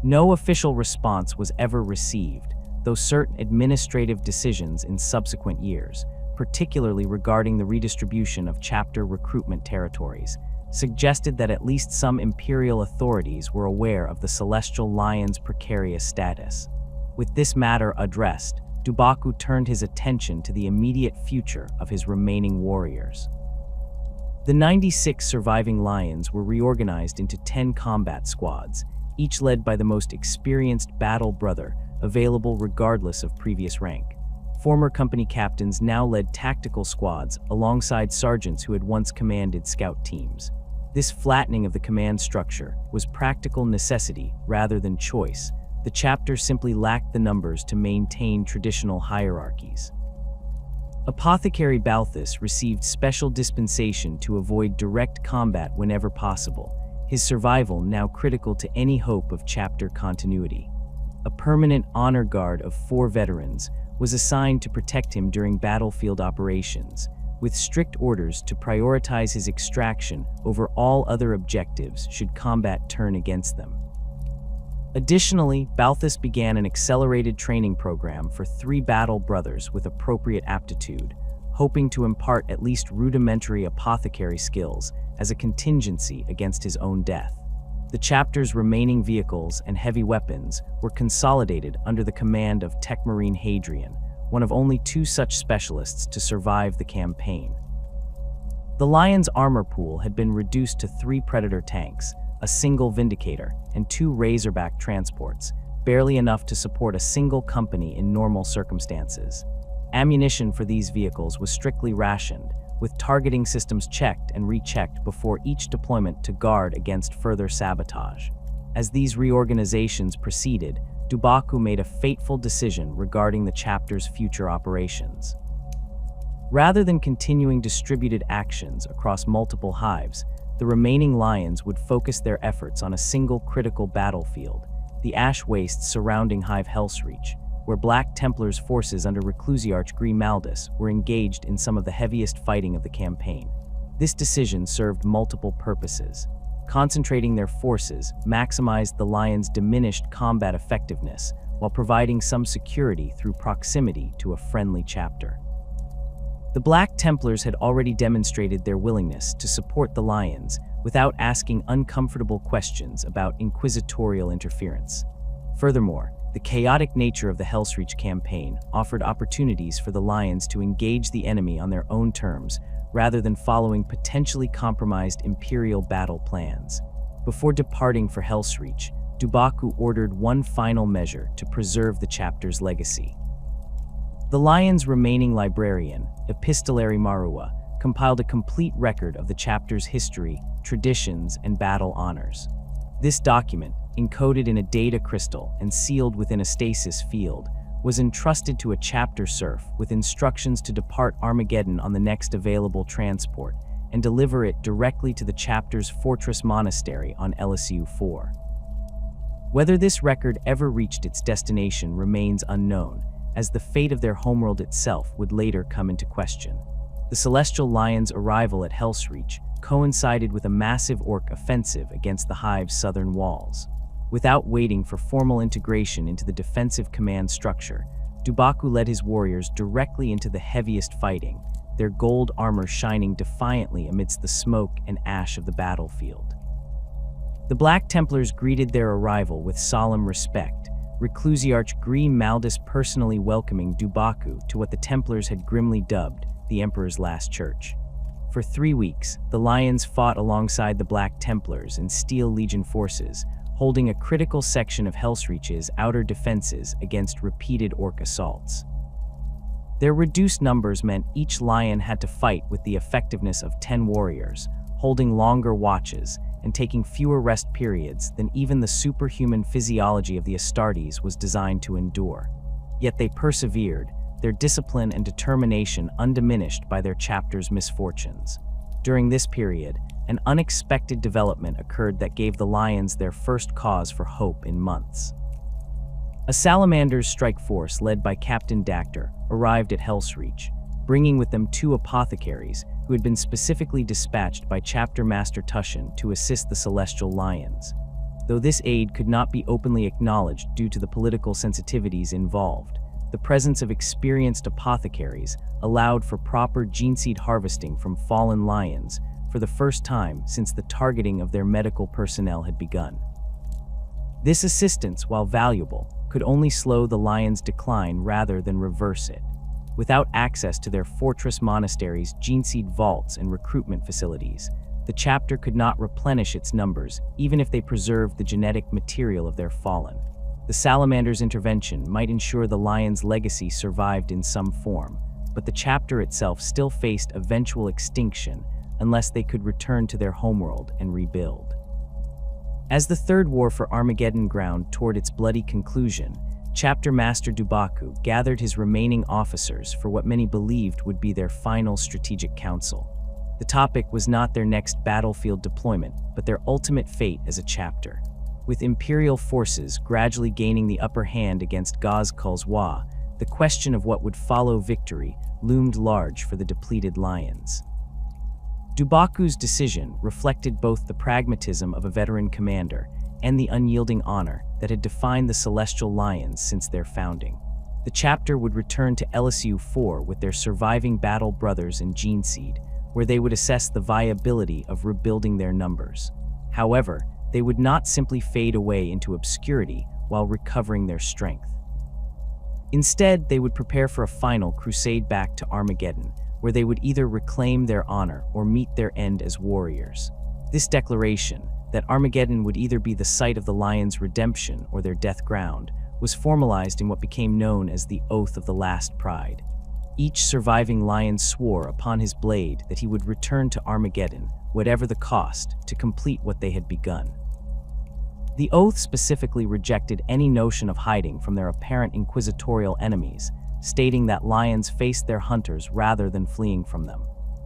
No official response was ever received, though certain administrative decisions in subsequent years, particularly regarding the redistribution of chapter recruitment territories, suggested that at least some Imperial authorities were aware of the Celestial Lion's precarious status. With this matter addressed, Dubaku turned his attention to the immediate future of his remaining warriors. The 96 surviving Lions were reorganized into 10 combat squads, each led by the most experienced battle brother available regardless of previous rank. Former company captains now led tactical squads alongside sergeants who had once commanded scout teams. This flattening of the command structure was practical necessity rather than choice. The chapter simply lacked the numbers to maintain traditional hierarchies. Apothecary Balthus received special dispensation to avoid direct combat whenever possible, his survival now critical to any hope of chapter continuity. A permanent honor guard of 4 veterans was assigned to protect him during battlefield operations, with strict orders to prioritize his extraction over all other objectives should combat turn against them. Additionally, Balthus began an accelerated training program for 3 battle brothers with appropriate aptitude, hoping to impart at least rudimentary apothecary skills as a contingency against his own death. The chapter's remaining vehicles and heavy weapons were consolidated under the command of Techmarine Hadrian, one of only 2 such specialists to survive the campaign. The Lion's armor pool had been reduced to 3 Predator tanks, a single Vindicator, and 2 Razorback transports, barely enough to support a single company in normal circumstances. Ammunition for these vehicles was strictly rationed, with targeting systems checked and rechecked before each deployment to guard against further sabotage. As these reorganizations proceeded, Dubaku made a fateful decision regarding the chapter's future operations. Rather than continuing distributed actions across multiple hives, the remaining Lions would focus their efforts on a single critical battlefield, the ash wastes surrounding Hive Hellsreach, where Black Templars' forces under Reclusiarch Grimaldus were engaged in some of the heaviest fighting of the campaign. This decision served multiple purposes. Concentrating their forces maximized the Lions' diminished combat effectiveness while providing some security through proximity to a friendly chapter. The Black Templars had already demonstrated their willingness to support the Lions without asking uncomfortable questions about inquisitorial interference. Furthermore, the chaotic nature of the Hellsreach campaign offered opportunities for the Lions to engage the enemy on their own terms rather than following potentially compromised Imperial battle plans. Before departing for Hellsreach, Dubaku ordered one final measure to preserve the chapter's legacy. The Lion's remaining librarian, Epistolary Marua, compiled a complete record of the chapter's history, traditions, and battle honors. This document, encoded in a data crystal and sealed within a stasis field, was entrusted to a chapter serf with instructions to depart Armageddon on the next available transport and deliver it directly to the chapter's fortress monastery on Elysion 4. Whether this record ever reached its destination remains unknown, as the fate of their homeworld itself would later come into question. The Celestial Lion's arrival at Hellsreach coincided with a massive orc offensive against the Hive's southern walls. Without waiting for formal integration into the defensive command structure, Dubaku led his warriors directly into the heaviest fighting, their gold armor shining defiantly amidst the smoke and ash of the battlefield. The Black Templars greeted their arrival with solemn respect, Reclusiarch Grimaldus personally welcoming Dubaku to what the Templars had grimly dubbed the Emperor's Last Church. For 3 weeks, the Lions fought alongside the Black Templars and Steel Legion forces, holding a critical section of Hellsreach's outer defenses against repeated orc assaults. Their reduced numbers meant each Lion had to fight with the effectiveness of 10 warriors, holding longer watches and taking fewer rest periods than even the superhuman physiology of the Astartes was designed to endure. Yet they persevered, their discipline and determination undiminished by their chapter's misfortunes. During this period, an unexpected development occurred that gave the Lions their first cause for hope in months. A Salamander's strike force led by Captain Dactyr arrived at Hellsreach, bringing with them 2 Apothecaries who had been specifically dispatched by Chapter Master Tushan to assist the Celestial Lions. Though this aid could not be openly acknowledged due to the political sensitivities involved, the presence of experienced Apothecaries allowed for proper gene seed harvesting from fallen lions for the first time since the targeting of their medical personnel had begun. This assistance, while valuable, could only slow the lions' decline rather than reverse it. Without access to their fortress monasteries, gene seed vaults, and recruitment facilities, the chapter could not replenish its numbers even if they preserved the genetic material of their fallen. The Salamander's intervention might ensure the Lion's legacy survived in some form, but the chapter itself still faced eventual extinction unless they could return to their homeworld and rebuild. As the Third War for Armageddon ground toward its bloody conclusion, Chapter Master Dubaku gathered his remaining officers for what many believed would be their final strategic council. The topic was not their next battlefield deployment, but their ultimate fate as a chapter. With Imperial forces gradually gaining the upper hand against Gaz-Kulzwa, the question of what would follow victory loomed large for the depleted Lions. Dubaku's decision reflected both the pragmatism of a veteran commander and the unyielding honor that had defined the Celestial Lions since their founding. The chapter would return to Elysion 4 with their surviving battle brothers and Gene Seed, where they would assess the viability of rebuilding their numbers. However, they would not simply fade away into obscurity while recovering their strength. Instead, they would prepare for a final crusade back to Armageddon, where they would either reclaim their honor or meet their end as warriors. This declaration, that Armageddon would either be the site of the Lions' redemption or their death ground, was formalized in what became known as the Oath of the Last Pride. Each surviving Lion swore upon his blade that he would return to Armageddon, whatever the cost, to complete what they had begun. The oath specifically rejected any notion of hiding from their apparent inquisitorial enemies, stating that Lions faced their hunters rather than fleeing from them.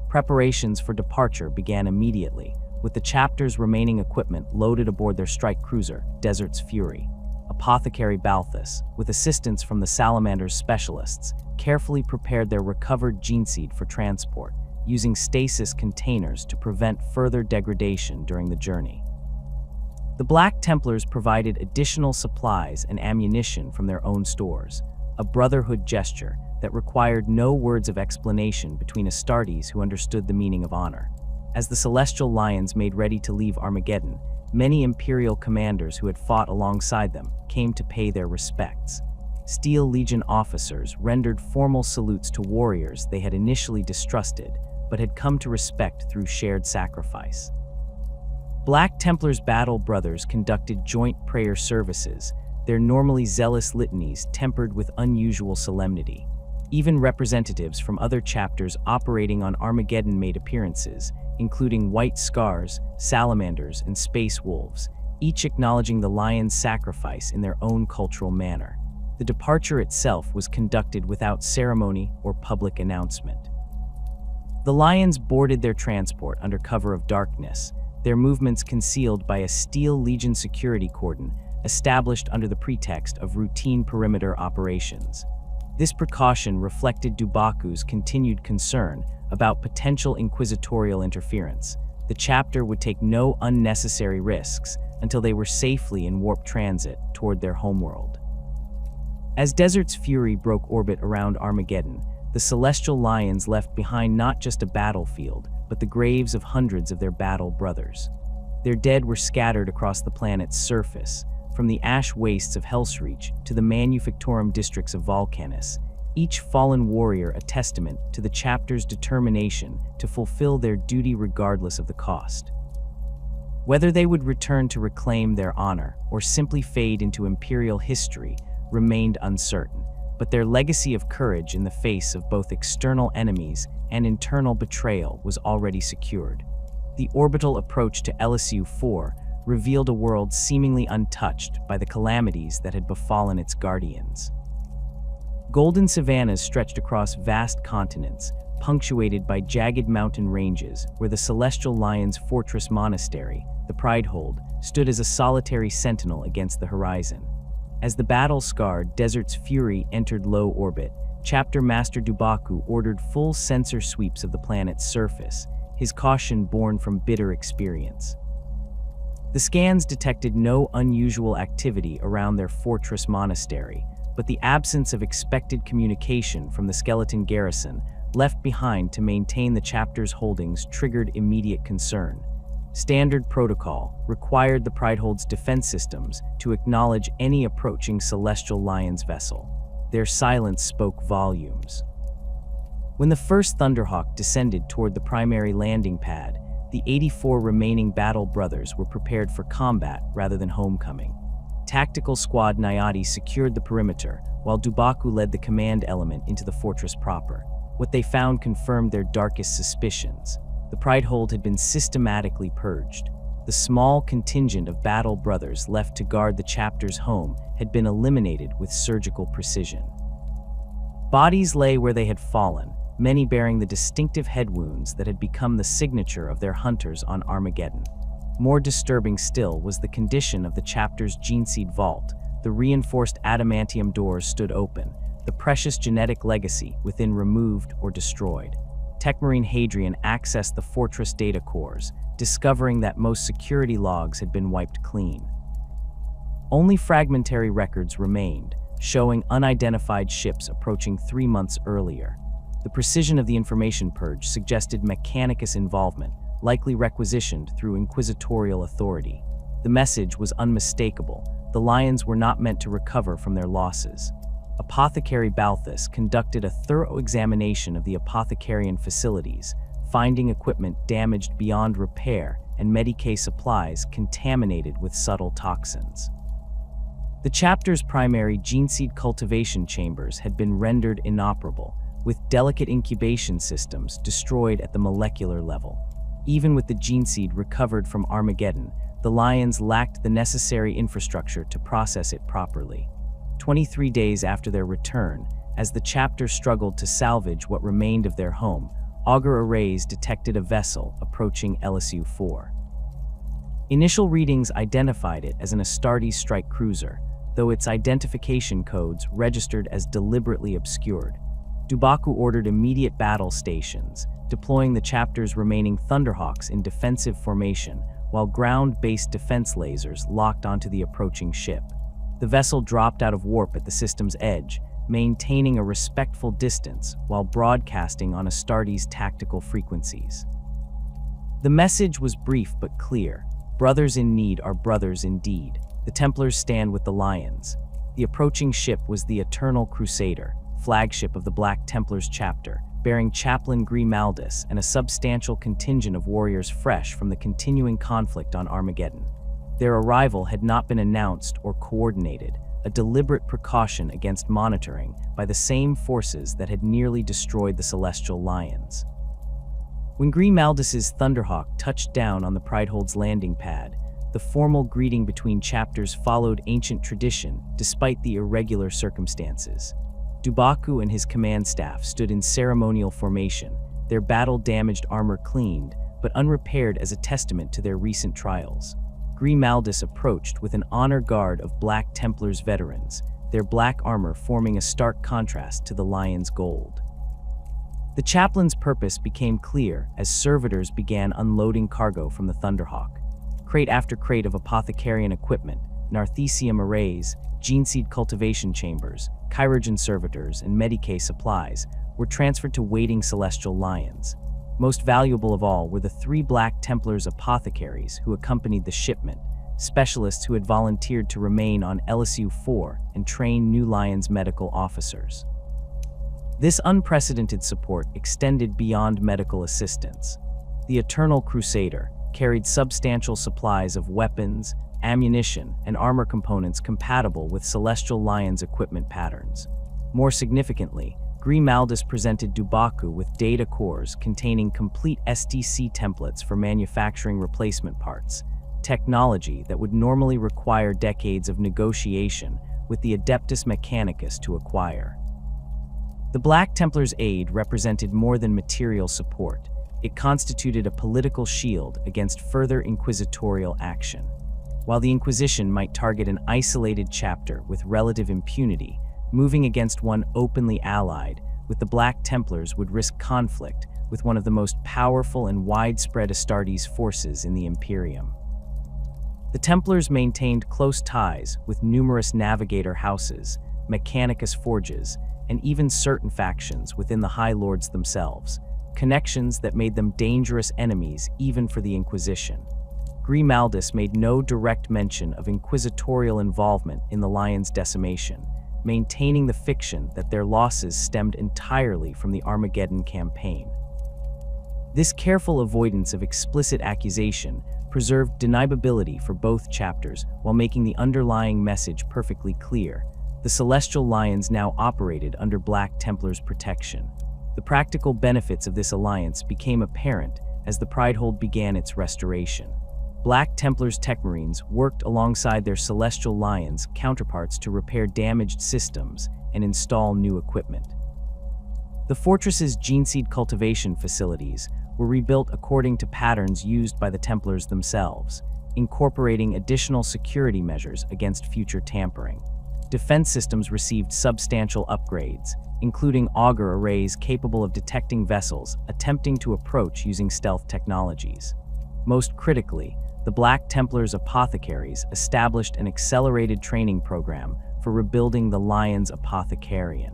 Preparations for departure began immediately, with the chapter's remaining equipment loaded aboard their strike cruiser, Desert's Fury. Apothecary Balthus, with assistance from the Salamander's specialists, carefully prepared their recovered gene seed for transport, using stasis containers to prevent further degradation during the journey. The Black Templars provided additional supplies and ammunition from their own stores, a brotherhood gesture that required no words of explanation between Astartes who understood the meaning of honor. As the Celestial Lions made ready to leave Armageddon, many Imperial commanders who had fought alongside them came to pay their respects. Steel Legion officers rendered formal salutes to warriors they had initially distrusted, but had come to respect through shared sacrifice. Black Templars' battle brothers conducted joint prayer services, their normally zealous litanies tempered with unusual solemnity. Even representatives from other chapters operating on Armageddon made appearances, including White Scars, Salamanders, and Space Wolves, each acknowledging the Lion's sacrifice in their own cultural manner. The departure itself was conducted without ceremony or public announcement. The Lions boarded their transport under cover of darkness, their movements concealed by a Steel Legion security cordon established under the pretext of routine perimeter operations. This precaution reflected Dubaku's continued concern about potential inquisitorial interference. The chapter would take no unnecessary risks until they were safely in warp transit toward their homeworld. As Desert's Fury broke orbit around Armageddon, the Celestial Lions left behind not just a battlefield, but the graves of hundreds of their battle brothers. Their dead were scattered across the planet's surface, from the ash wastes of Hellsreach to the manufactorum districts of Volcanus, each fallen warrior a testament to the chapter's determination to fulfill their duty regardless of the cost. Whether they would return to reclaim their honor or simply fade into Imperial history remained uncertain, but their legacy of courage in the face of both external enemies and internal betrayal was already secured. The orbital approach to Elysion 4 revealed a world seemingly untouched by the calamities that had befallen its guardians. Golden savannas stretched across vast continents, punctuated by jagged mountain ranges where the Celestial Lion's fortress monastery, the Pridehold, stood as a solitary sentinel against the horizon. As the battle-scarred Desert's Fury entered low orbit, Chapter Master Dubaku ordered full sensor sweeps of the planet's surface, his caution born from bitter experience. The scans detected no unusual activity around their fortress monastery, but the absence of expected communication from the skeleton garrison left behind to maintain the chapter's holdings triggered immediate concern. Standard protocol required the Pridehold's defense systems to acknowledge any approaching Celestial Lion's vessel. Their silence spoke volumes. When the first Thunderhawk descended toward the primary landing pad, the 84 remaining battle brothers were prepared for combat rather than homecoming. Tactical Squad Nayati secured the perimeter, while Dubaku led the command element into the fortress proper. What they found confirmed their darkest suspicions. The Pridehold had been systematically purged. The small contingent of battle brothers left to guard the chapter's home had been eliminated with surgical precision. Bodies lay where they had fallen, many bearing the distinctive head wounds that had become the signature of their hunters on Armageddon. More disturbing still was the condition of the chapter's gene-seed vault. The reinforced adamantium doors stood open, the precious genetic legacy within removed or destroyed. Techmarine Hadrian accessed the fortress data cores, discovering that most security logs had been wiped clean. Only fragmentary records remained, showing unidentified ships approaching 3 months earlier. The precision of the information purge suggested Mechanicus involvement, likely requisitioned through inquisitorial authority. The message was unmistakable. The Lions were not meant to recover from their losses. Apothecary Balthus conducted a thorough examination of the Apothecarian facilities, finding equipment damaged beyond repair and Medicae supplies contaminated with subtle toxins. The chapter's primary gene-seed cultivation chambers had been rendered inoperable, with delicate incubation systems destroyed at the molecular level. Even with the gene seed recovered from Armageddon, the Lions lacked the necessary infrastructure to process it properly. 23 days after their return, as the chapter struggled to salvage what remained of their home, Augur Arrays detected a vessel approaching Elysion 4. Initial readings identified it as an Astartes strike cruiser, though its identification codes registered as deliberately obscured. Dubaku ordered immediate battle stations, deploying the chapter's remaining Thunderhawks in defensive formation, while ground-based defense lasers locked onto the approaching ship. The vessel dropped out of warp at the system's edge, maintaining a respectful distance while broadcasting on Astartes' tactical frequencies. The message was brief but clear. Brothers in need are brothers indeed. The Templars stand with the Lions. The approaching ship was the Eternal Crusader, flagship of the Black Templars chapter, bearing Chaplain Grimaldus and a substantial contingent of warriors fresh from the continuing conflict on Armageddon. Their arrival had not been announced or coordinated, a deliberate precaution against monitoring by the same forces that had nearly destroyed the Celestial Lions. When Grimaldus's Thunderhawk touched down on the Pridehold's landing pad, the formal greeting between chapters followed ancient tradition despite the irregular circumstances. Dubaku and his command staff stood in ceremonial formation, their battle-damaged armor cleaned, but unrepaired as a testament to their recent trials. Grimaldus approached with an honor guard of Black Templars veterans, their black armor forming a stark contrast to the Lion's gold. The chaplain's purpose became clear as servitors began unloading cargo from the Thunderhawk. Crate after crate of Apothecarian equipment, Narthecium arrays, gene-seed cultivation chambers, Chirurgeon servitors, and Medicae supplies were transferred to waiting Celestial Lions. Most valuable of all were the 3 Black Templars Apothecaries who accompanied the shipment, specialists who had volunteered to remain on Elysion 4 and train new Lions medical officers. This unprecedented support extended beyond medical assistance. The Eternal Crusader carried substantial supplies of weapons, ammunition, and armor components compatible with Celestial Lions' equipment patterns. More significantly, Grimaldus presented Dubaku with data cores containing complete STC templates for manufacturing replacement parts, technology that would normally require decades of negotiation with the Adeptus Mechanicus to acquire. The Black Templars' aid represented more than material support. It constituted a political shield against further inquisitorial action. While the Inquisition might target an isolated chapter with relative impunity, moving against one openly allied with the Black Templars would risk conflict with one of the most powerful and widespread Astartes forces in the Imperium. The Templars maintained close ties with numerous navigator houses, Mechanicus forges, and even certain factions within the High Lords themselves, connections that made them dangerous enemies even for the Inquisition. Grimaldus made no direct mention of inquisitorial involvement in the Lions' decimation, maintaining the fiction that their losses stemmed entirely from the Armageddon campaign. This careful avoidance of explicit accusation preserved deniability for both chapters while making the underlying message perfectly clear. The Celestial Lions now operated under Black Templars' protection. The practical benefits of this alliance became apparent as the Pridehold began its restoration. Black Templars Techmarines worked alongside their Celestial Lions counterparts to repair damaged systems and install new equipment. The fortress's geneseed cultivation facilities were rebuilt according to patterns used by the Templars themselves, incorporating additional security measures against future tampering. Defense systems received substantial upgrades, including auger arrays capable of detecting vessels attempting to approach using stealth technologies. Most critically, the Black Templars' Apothecaries established an accelerated training program for rebuilding the Lion's Apothecarian.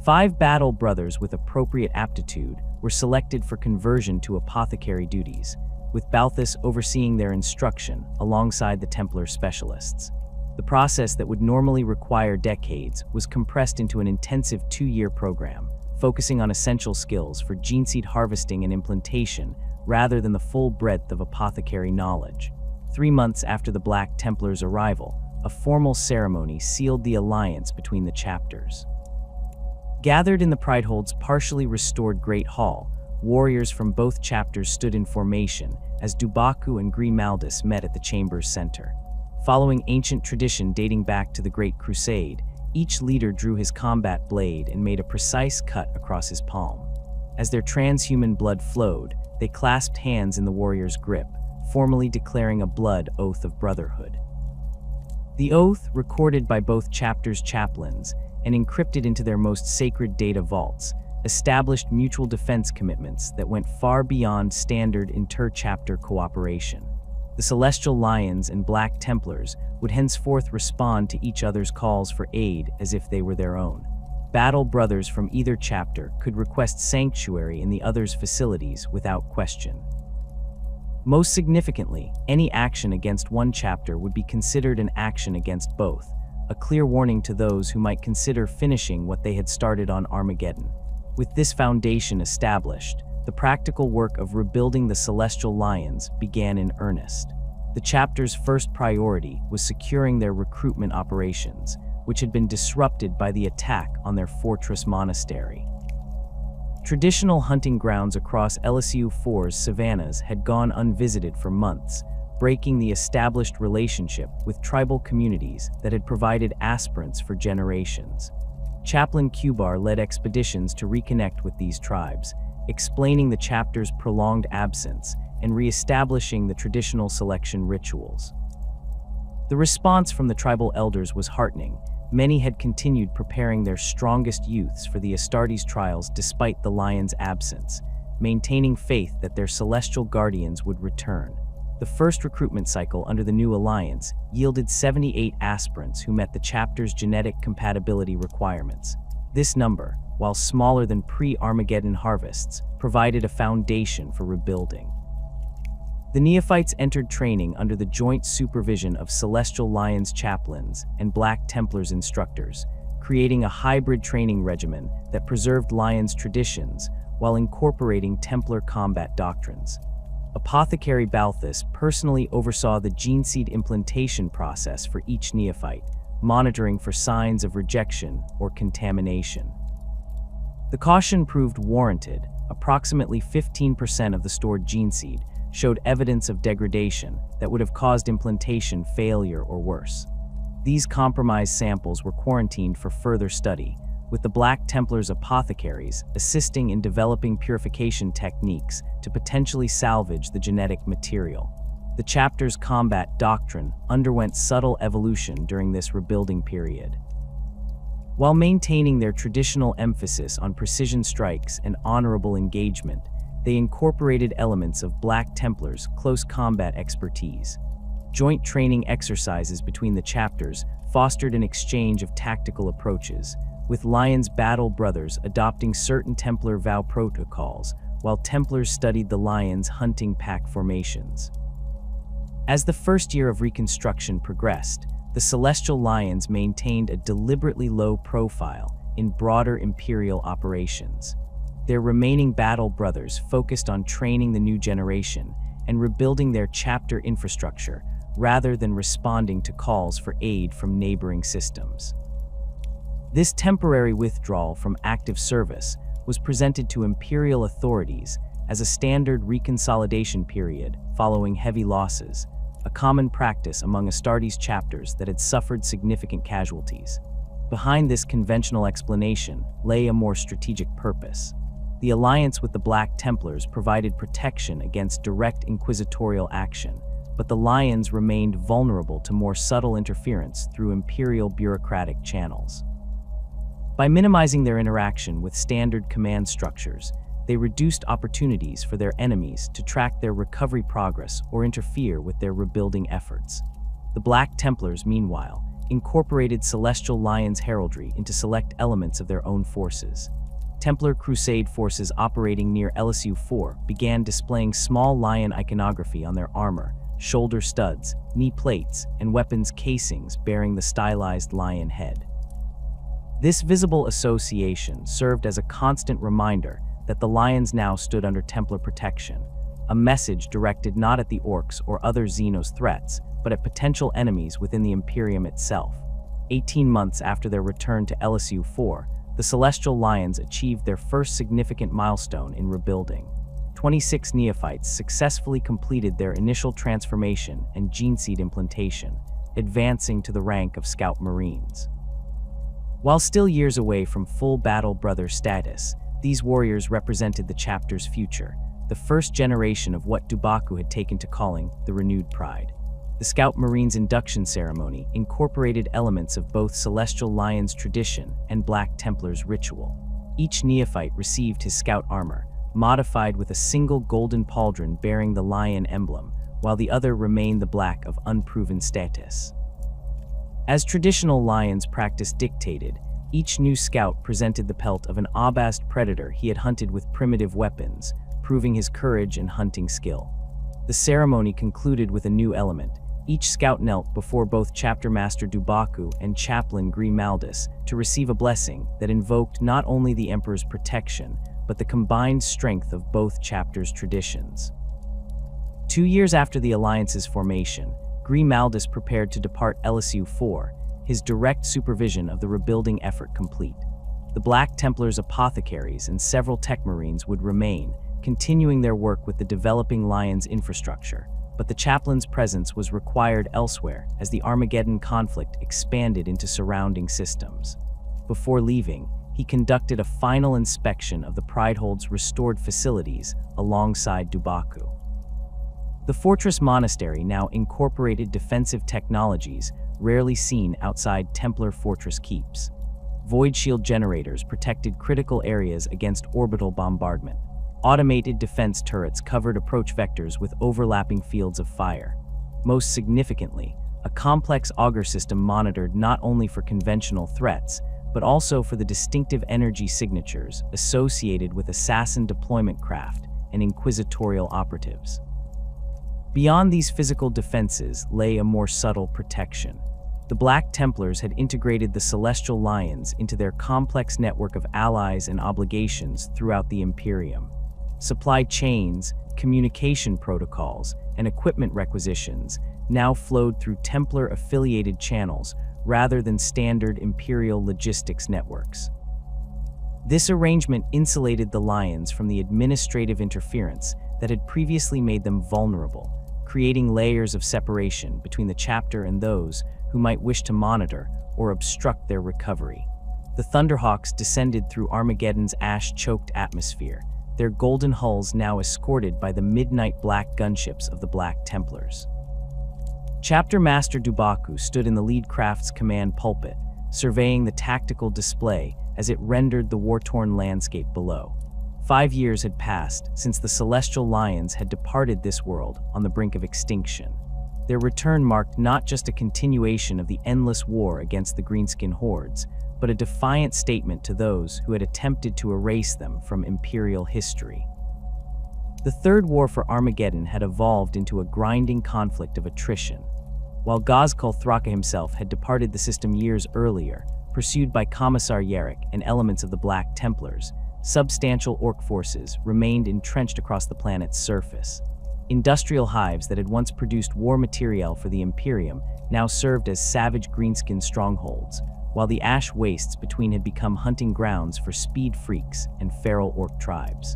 5 battle brothers with appropriate aptitude were selected for conversion to apothecary duties, with Balthus overseeing their instruction alongside the Templar specialists. The process that would normally require decades was compressed into an intensive 2-year program, focusing on essential skills for geneseed harvesting and implantation rather than the full breadth of apothecary knowledge. 3 months after the Black Templars' arrival, a formal ceremony sealed the alliance between the chapters. Gathered in the Pridehold's partially restored Great Hall, warriors from both chapters stood in formation as Dubaku and Grimaldus met at the chamber's center. Following ancient tradition dating back to the Great Crusade, each leader drew his combat blade and made a precise cut across his palm. As their transhuman blood flowed, they clasped hands in the warrior's grip, formally declaring a blood oath of brotherhood. The oath, recorded by both chapters' chaplains and encrypted into their most sacred data vaults, established mutual defense commitments that went far beyond standard inter-chapter cooperation. The Celestial Lions and Black Templars would henceforth respond to each other's calls for aid as if they were their own. Battle brothers from either chapter could request sanctuary in the other's facilities without question. Most significantly, any action against one chapter would be considered an action against both, a clear warning to those who might consider finishing what they had started on Armageddon. With this foundation established, the practical work of rebuilding the Celestial Lions began in earnest. The chapter's first priority was securing their recruitment operations, which had been disrupted by the attack on their fortress monastery. Traditional hunting grounds across Elysion 4's savannas had gone unvisited for months, breaking the established relationship with tribal communities that had provided aspirants for generations. Chaplain Kubar led expeditions to reconnect with these tribes, explaining the chapter's prolonged absence and re-establishing the traditional selection rituals. The response from the tribal elders was heartening. Many had continued preparing their strongest youths for the Astartes trials despite the Lions' absence, maintaining faith that their celestial guardians would return. The first recruitment cycle under the new alliance yielded 78 aspirants who met the chapter's genetic compatibility requirements. This number, while smaller than pre-Armageddon harvests, provided a foundation for rebuilding. The neophytes entered training under the joint supervision of Celestial Lions chaplains and Black Templars instructors, creating a hybrid training regimen that preserved Lions traditions while incorporating Templar combat doctrines. Apothecary Balthus personally oversaw the geneseed implantation process for each neophyte, monitoring for signs of rejection or contamination. The caution proved warranted. Approximately 15% of the stored gene seed showed evidence of degradation that would have caused implantation failure or worse. These compromised samples were quarantined for further study, with the Black Templars' Apothecaries assisting in developing purification techniques to potentially salvage the genetic material. The chapter's combat doctrine underwent subtle evolution during this rebuilding period. While maintaining their traditional emphasis on precision strikes and honorable engagement, they incorporated elements of Black Templars' close combat expertise. Joint training exercises between the chapters fostered an exchange of tactical approaches, with Lion's battle brothers adopting certain Templar vow protocols, while Templars studied the Lion's hunting pack formations. As the first year of Reconstruction progressed, the Celestial Lions maintained a deliberately low profile in broader Imperial operations. Their remaining battle brothers focused on training the new generation and rebuilding their chapter infrastructure rather than responding to calls for aid from neighboring systems. This temporary withdrawal from active service was presented to Imperial authorities as a standard reconsolidation period following heavy losses, a common practice among Astartes chapters that had suffered significant casualties. Behind this conventional explanation lay a more strategic purpose. The alliance with the Black Templars provided protection against direct inquisitorial action, but the Lions remained vulnerable to more subtle interference through Imperial bureaucratic channels. By minimizing their interaction with standard command structures, they reduced opportunities for their enemies to track their recovery progress or interfere with their rebuilding efforts. The Black Templars, meanwhile, incorporated Celestial Lions' heraldry into select elements of their own forces. Templar Crusade forces operating near Elysion 4 began displaying small lion iconography on their armor, shoulder studs, knee plates, and weapons casings bearing the stylized lion head. This visible association served as a constant reminder that the Lions now stood under Templar protection, a message directed not at the Orcs or other Xenos threats, but at potential enemies within the Imperium itself. 18 months after their return to Elysion 4, the Celestial Lions achieved their first significant milestone in rebuilding. 26 neophytes successfully completed their initial transformation and gene seed implantation, advancing to the rank of Scout Marines. While still years away from full battle brother status, these warriors represented the chapter's future, the first generation of what Dubaku had taken to calling the renewed pride. The Scout Marines induction ceremony incorporated elements of both Celestial Lions tradition and Black Templars ritual. Each neophyte received his scout armor, modified with a single golden pauldron bearing the lion emblem, while the other remained the black of unproven status. As traditional Lions practice dictated, each new scout presented the pelt of an Abast predator he had hunted with primitive weapons, proving his courage and hunting skill. The ceremony concluded with a new element. Each scout knelt before both Chapter Master Dubaku and Chaplain Grimaldus to receive a blessing that invoked not only the Emperor's protection, but the combined strength of both chapters' traditions. 2 years after the Alliance's formation, Grimaldus prepared to depart Elysion 4, his direct supervision of the rebuilding effort complete. The Black Templars' Apothecaries and several Tech Marines would remain, continuing their work with the developing Lions infrastructure, but the chaplain's presence was required elsewhere as the Armageddon conflict expanded into surrounding systems. Before leaving, he conducted a final inspection of the Pridehold's restored facilities alongside Dubaku. The fortress monastery now incorporated defensive technologies rarely seen outside Templar fortress keeps. Void shield generators protected critical areas against orbital bombardment. Automated defense turrets covered approach vectors with overlapping fields of fire. Most significantly, a complex auger system monitored not only for conventional threats, but also for the distinctive energy signatures associated with assassin deployment craft and inquisitorial operatives. Beyond these physical defenses lay a more subtle protection. The Black Templars had integrated the Celestial Lions into their complex network of allies and obligations throughout the Imperium. Supply chains, communication protocols, and equipment requisitions now flowed through Templar-affiliated channels rather than standard Imperial logistics networks. This arrangement insulated the lions from the administrative interference that had previously made them vulnerable, creating layers of separation between the chapter and those who might wish to monitor or obstruct their recovery. The Thunderhawks descended through Armageddon's ash-choked atmosphere, their golden hulls now escorted by the midnight black gunships of the Black Templars. Chapter Master Dubaku stood in the lead craft's command pulpit, surveying the tactical display as it rendered the war-torn landscape below. 5 years had passed since the Celestial Lions had departed this world on the brink of extinction. Their return marked not just a continuation of the endless war against the greenskin hordes, but a defiant statement to those who had attempted to erase them from Imperial history. The Third War for Armageddon had evolved into a grinding conflict of attrition. While Gazkul Thraka himself had departed the system years earlier, pursued by Commissar Yarrick and elements of the Black Templars, substantial Orc forces remained entrenched across the planet's surface. Industrial hives that had once produced war materiel for the Imperium now served as savage greenskin strongholds, while the ash wastes between had become hunting grounds for speed freaks and feral Orc tribes.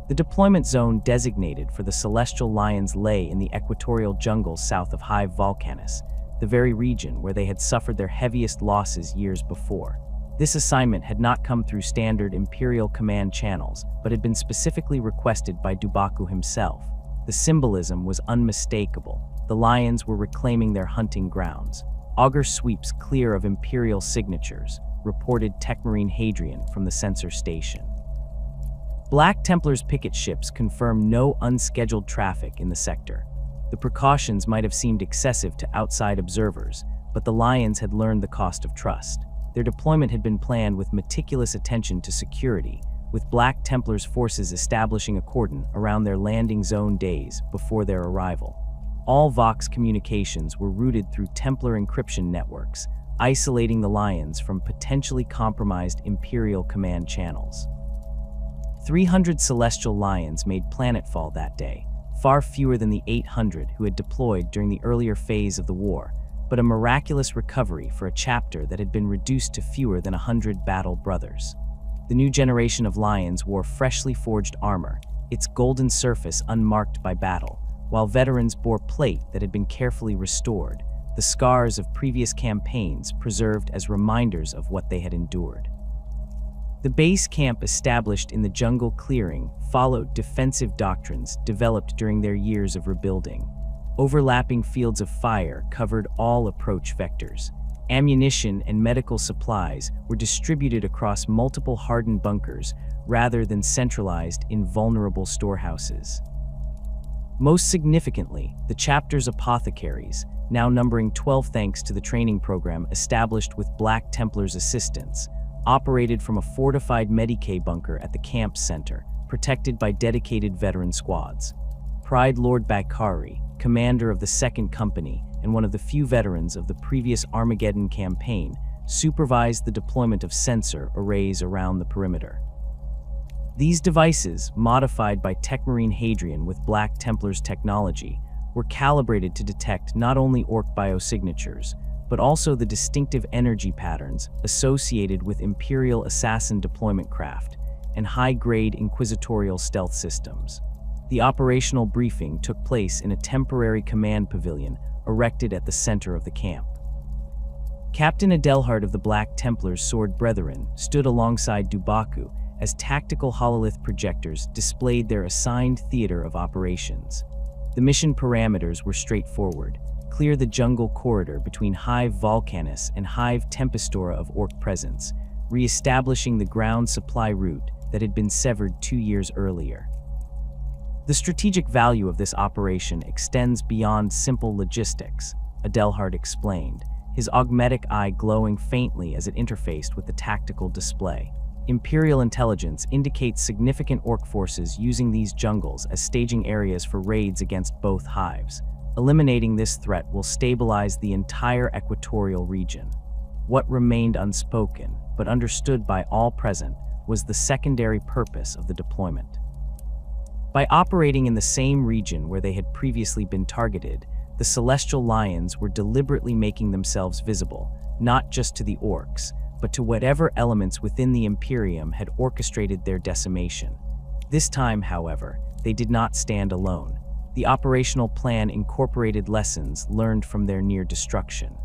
The deployment zone designated for the Celestial Lions lay in the equatorial jungles south of Hive Volcanus, the very region where they had suffered their heaviest losses years before. This assignment had not come through standard Imperial command channels, but had been specifically requested by Dubaku himself. The symbolism was unmistakable. The lions were reclaiming their hunting grounds. Augur sweeps clear of Imperial signatures, reported Techmarine Hadrian from the sensor station. Black Templars picket ships confirmed no unscheduled traffic in the sector. The precautions might have seemed excessive to outside observers, but the Lions had learned the cost of trust. Their deployment had been planned with meticulous attention to security, with Black Templars forces establishing a cordon around their landing zone days before their arrival. All Vox communications were routed through Templar encryption networks, isolating the Lions from potentially compromised Imperial command channels. 300 Celestial Lions made planetfall that day, far fewer than the 800 who had deployed during the earlier phase of the war, but a miraculous recovery for a chapter that had been reduced to fewer than 100 battle brothers. The new generation of Lions wore freshly forged armor, its golden surface unmarked by battle, while veterans bore plate that had been carefully restored, the scars of previous campaigns preserved as reminders of what they had endured. The base camp established in the jungle clearing followed defensive doctrines developed during their years of rebuilding. Overlapping fields of fire covered all approach vectors. Ammunition and medical supplies were distributed across multiple hardened bunkers rather than centralized in vulnerable storehouses. Most significantly, the chapter's Apothecaries, now numbering 12 thanks to the training program established with Black Templars' assistance, operated from a fortified Medicae bunker at the camp center, protected by dedicated veteran squads. Pride Lord Bakari, commander of the 2nd Company and one of the few veterans of the previous Armageddon campaign, supervised the deployment of sensor arrays around the perimeter. These devices, modified by Techmarine Hadrian with Black Templars technology, were calibrated to detect not only Orc biosignatures, but also the distinctive energy patterns associated with Imperial assassin deployment craft and high-grade inquisitorial stealth systems. The operational briefing took place in a temporary command pavilion erected at the center of the camp. Captain Adelhard of the Black Templars' Sword Brethren stood alongside Dubaku as tactical hololith projectors displayed their assigned theater of operations. The mission parameters were straightforward: clear the jungle corridor between Hive Volcanus and Hive Tempestora of Orc presence, re-establishing the ground supply route that had been severed 2 years earlier. The strategic value of this operation extends beyond simple logistics, Adelhard explained, his augmetic eye glowing faintly as it interfaced with the tactical display. Imperial intelligence indicates significant Orc forces using these jungles as staging areas for raids against both hives. Eliminating this threat will stabilize the entire equatorial region. What remained unspoken, but understood by all present, was the secondary purpose of the deployment. By operating in the same region where they had previously been targeted, the Celestial Lions were deliberately making themselves visible, not just to the Orcs, but to whatever elements within the Imperium had orchestrated their decimation. This time, however, they did not stand alone. The operational plan incorporated lessons learned from their near destruction.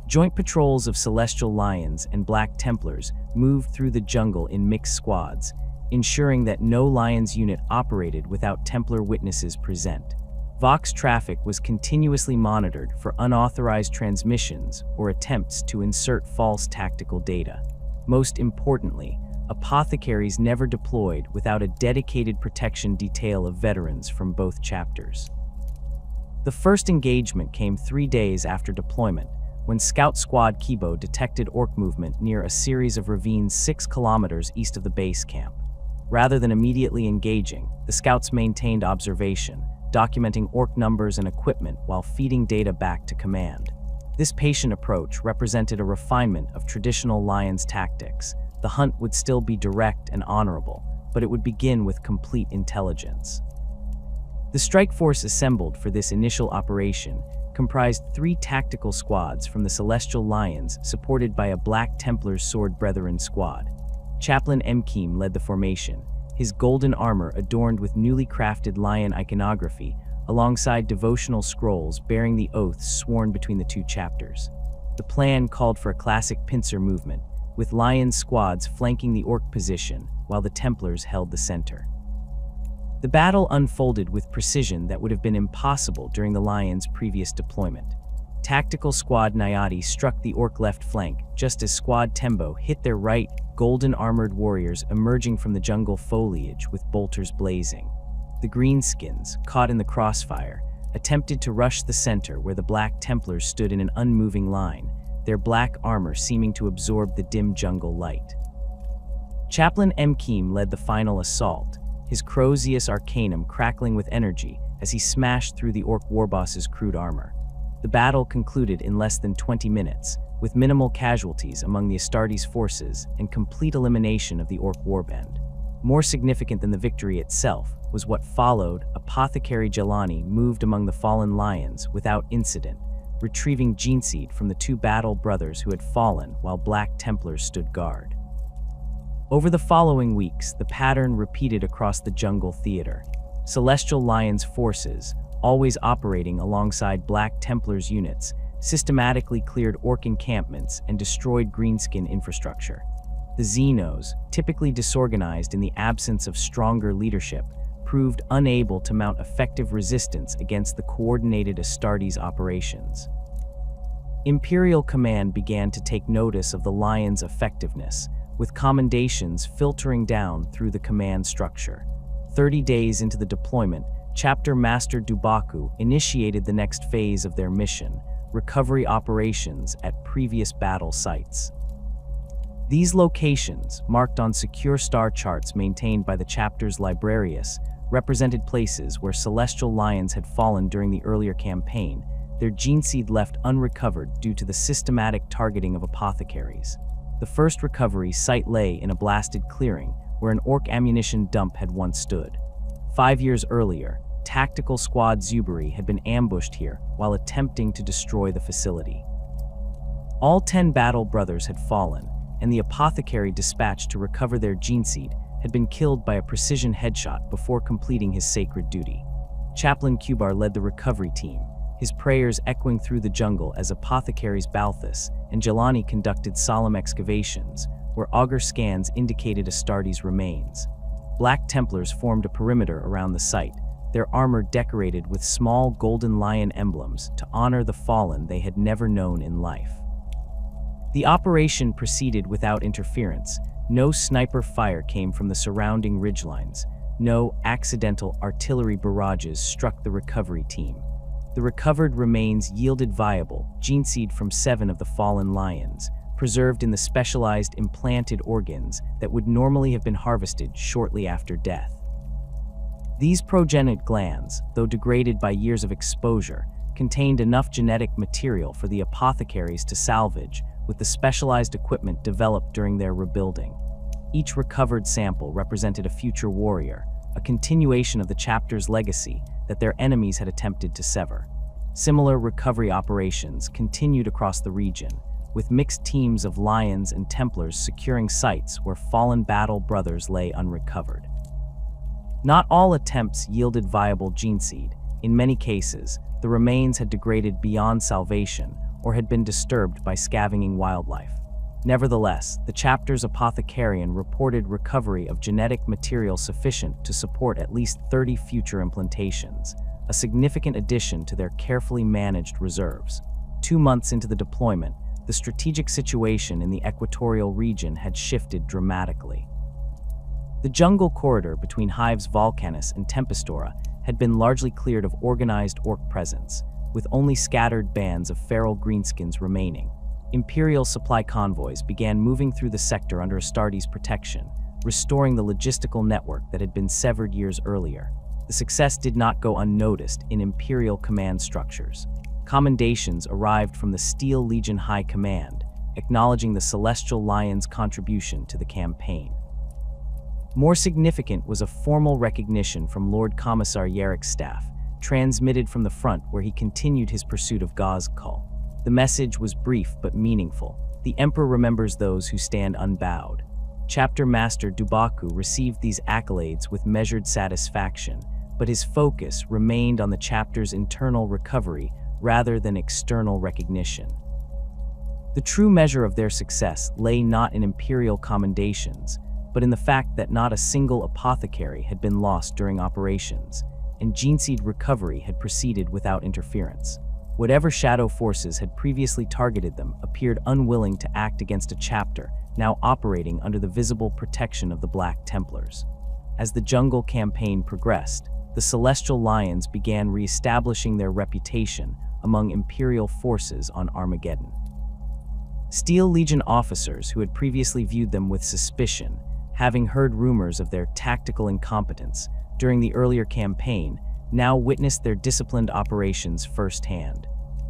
Joint patrols of Celestial Lions and Black Templars moved through the jungle in mixed squads, ensuring that no Lions unit operated without Templar witnesses present. Vox traffic was continuously monitored for unauthorized transmissions or attempts to insert false tactical data. Most importantly, Apothecaries never deployed without a dedicated protection detail of veterans from both chapters. The first engagement came 3 days after deployment, when Scout Squad Kibo detected orc movement near a series of ravines 6 kilometers east of the base camp. Rather than immediately engaging, the scouts maintained observation, documenting orc numbers and equipment while feeding data back to command. This patient approach represented a refinement of traditional Lions tactics. The hunt would still be direct and honorable, but it would begin with complete intelligence. The strike force assembled for this initial operation comprised 3 tactical squads from the Celestial Lions, supported by a Black Templar's Sword Brethren squad. Chaplain Mkeem led the formation, his golden armor adorned with newly crafted lion iconography, alongside devotional scrolls bearing the oaths sworn between the 2 chapters. The plan called for a classic pincer movement, with Lion squads flanking the orc position while the Templars held the center. The battle unfolded with precision that would have been impossible during the Lions' previous deployment. Tactical Squad Nayati struck the orc left flank, just as Squad Tembo hit their right, golden-armored warriors emerging from the jungle foliage with bolters blazing. The Greenskins, caught in the crossfire, attempted to rush the center where the Black Templars stood in an unmoving line, their black armor seeming to absorb the dim jungle light. Chaplain Mkeem led the final assault, his Crozius Arcanum crackling with energy as he smashed through the orc warboss's crude armor. The battle concluded in less than 20 minutes, with minimal casualties among the Astartes forces and complete elimination of the orc warband. More significant than the victory itself was what followed. Apothecary Jelani moved among the fallen Lions without incident, retrieving Geneseed from the 2 battle brothers who had fallen while Black Templars stood guard. Over the following weeks, the pattern repeated across the jungle theater. Celestial Lions forces, always operating alongside Black Templars units, systematically cleared orc encampments and destroyed greenskin infrastructure. The Xenos, typically disorganized in the absence of stronger leadership, proved unable to mount effective resistance against the coordinated Astartes operations. Imperial Command began to take notice of the Lions' effectiveness, with commendations filtering down through the command structure. 30 days into the deployment, Chapter Master Dubaku initiated the next phase of their mission, recovery operations at previous battle sites. These locations, marked on secure star charts maintained by the chapter's librarius, represented places where Celestial Lions had fallen during the earlier campaign, their Geneseed left unrecovered due to the systematic targeting of Apothecaries. The first recovery site lay in a blasted clearing where an orc ammunition dump had once stood. 5 years earlier, Tactical Squad Zuberi had been ambushed here while attempting to destroy the facility. All 10 battle brothers had fallen, and the apothecary dispatched to recover their Geneseed had been killed by a precision headshot before completing his sacred duty. Chaplain Kubar led the recovery team, his prayers echoing through the jungle as Apothecaries Balthus and Jelani conducted solemn excavations, where auger scans indicated Astartes' remains. Black Templars formed a perimeter around the site, their armor decorated with small golden lion emblems to honor the fallen they had never known in life. The operation proceeded without interference. No sniper fire came from the surrounding ridgelines. No accidental artillery barrages struck the recovery team. The recovered remains yielded viable Geneseed from 7 of the fallen lions, preserved in the specialized implanted organs that would normally have been harvested shortly after death. These progenitor glands, though degraded by years of exposure, contained enough genetic material for the apothecaries to salvage with the specialized equipment developed during their rebuilding. Each recovered sample represented a future warrior, a continuation of the chapter's legacy that their enemies had attempted to sever. Similar recovery operations continued across the region, with mixed teams of Lions and Templars securing sites where fallen battle brothers lay unrecovered. Not all attempts yielded viable gene seed. In many cases, the remains had degraded beyond salvation or had been disturbed by scavenging wildlife. Nevertheless, the chapter's apothecarian reported recovery of genetic material sufficient to support at least 30 future implantations, a significant addition to their carefully managed reserves. 2 months into the deployment, the strategic situation in the equatorial region had shifted dramatically. The jungle corridor between Hives Volcanus and Tempestora had been largely cleared of organized orc presence, with only scattered bands of feral greenskins remaining. Imperial supply convoys began moving through the sector under Astartes' protection, restoring the logistical network that had been severed years earlier. The success did not go unnoticed in Imperial command structures. Commendations arrived from the Steel Legion High Command, acknowledging the Celestial Lion's contribution to the campaign. More significant was a formal recognition from Lord Commissar Yarek's staff, transmitted from the front where he continued his pursuit of Gazkul. The message was brief but meaningful. The Emperor remembers those who stand unbowed. Chapter Master Dubaku received these accolades with measured satisfaction, but his focus remained on the chapter's internal recovery rather than external recognition. The true measure of their success lay not in imperial commendations, but in the fact that not a single apothecary had been lost during operations, and geneseed recovery had proceeded without interference. Whatever shadow forces had previously targeted them appeared unwilling to act against a chapter now operating under the visible protection of the Black Templars. As the jungle campaign progressed, the Celestial Lions began re-establishing their reputation among Imperial forces on Armageddon. Steel Legion officers who had previously viewed them with suspicion, having heard rumors of their tactical incompetence during the earlier campaign, now witnessed their disciplined operations firsthand.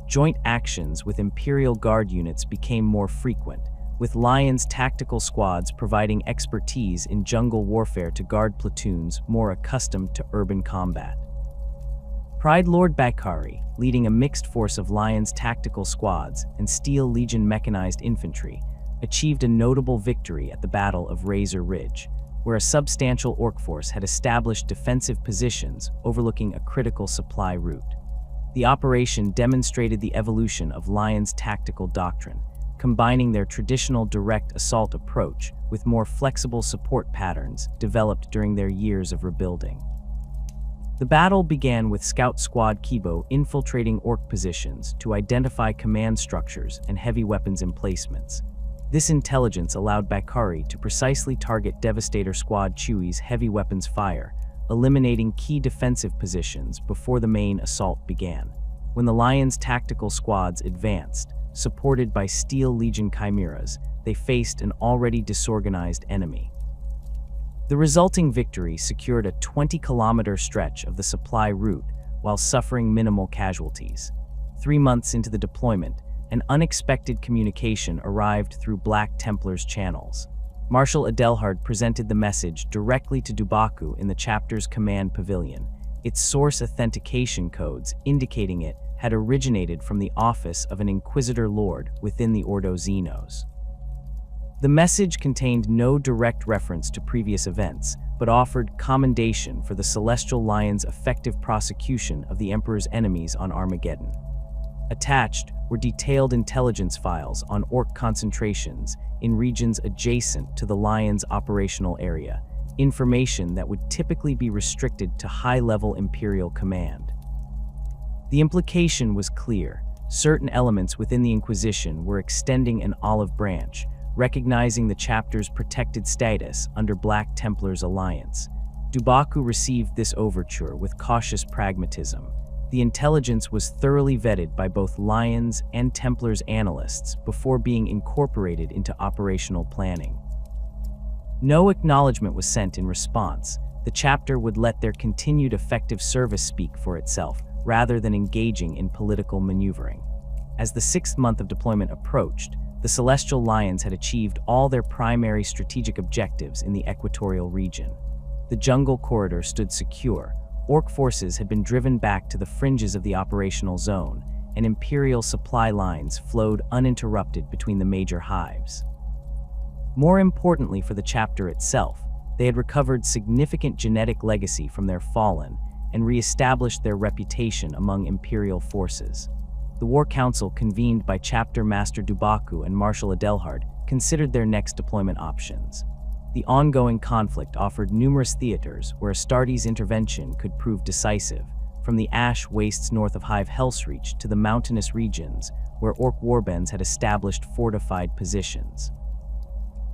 Joint actions with Imperial Guard units became more frequent, with Lions tactical squads providing expertise in jungle warfare to guard platoons more accustomed to urban combat. Pride Lord Bakari, leading a mixed force of Lions tactical squads and Steel Legion mechanized infantry, achieved a notable victory at the Battle of Razor Ridge, where a substantial orc force had established defensive positions overlooking a critical supply route. The operation demonstrated the evolution of Lions' tactical doctrine, combining their traditional direct assault approach with more flexible support patterns developed during their years of rebuilding. The battle began with Scout Squad Kibo infiltrating orc positions to identify command structures and heavy weapons emplacements. This intelligence allowed Bakari to precisely target Devastator Squad Chewy's heavy weapons fire, eliminating key defensive positions before the main assault began. When the Lions' tactical squads advanced, supported by Steel Legion chimeras, they faced an already disorganized enemy. The resulting victory secured a 20-kilometer stretch of the supply route while suffering minimal casualties. 3 months into the deployment, an unexpected communication arrived through Black Templars channels. Marshal Adelhard presented the message directly to Dubaku in the chapter's command pavilion, its source authentication codes indicating it had originated from the office of an Inquisitor Lord within the Ordo Xenos. The message contained no direct reference to previous events, but offered commendation for the Celestial Lion's effective prosecution of the Emperor's enemies on Armageddon. Attached were detailed intelligence files on orc concentrations in regions adjacent to the Lion's operational area, information that would typically be restricted to high-level Imperial command. The implication was clear. Certain elements within the Inquisition were extending an olive branch, recognizing the chapter's protected status under Black Templars' alliance. Dubaku received this overture with cautious pragmatism. The intelligence was thoroughly vetted by both Lions and Templars analysts before being incorporated into operational planning. No acknowledgement was sent in response. The chapter would let their continued effective service speak for itself, rather than engaging in political maneuvering. As the 6th month of deployment approached, the Celestial Lions had achieved all their primary strategic objectives in the equatorial region. The jungle corridor stood secure. Orc forces had been driven back to the fringes of the operational zone, and Imperial supply lines flowed uninterrupted between the major hives. More importantly for the chapter itself, they had recovered significant genetic legacy from their fallen and re-established their reputation among Imperial forces. The War Council, convened by Chapter Master Dubaku and Marshal Adelhard, considered their next deployment options. The ongoing conflict offered numerous theaters where Astartes' intervention could prove decisive, from the ash wastes north of Hive Hellsreach to the mountainous regions where Orc warbands had established fortified positions.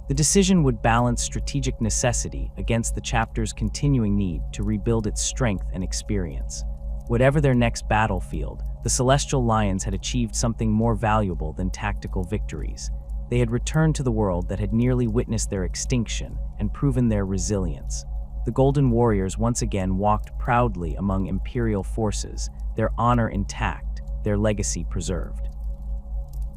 The decision would balance strategic necessity against the chapter's continuing need to rebuild its strength and experience. Whatever their next battlefield, the Celestial Lions had achieved something more valuable than tactical victories. They had returned to the world that had nearly witnessed their extinction and proven their resilience. The Golden Warriors once again walked proudly among Imperial forces, their honor intact, their legacy preserved.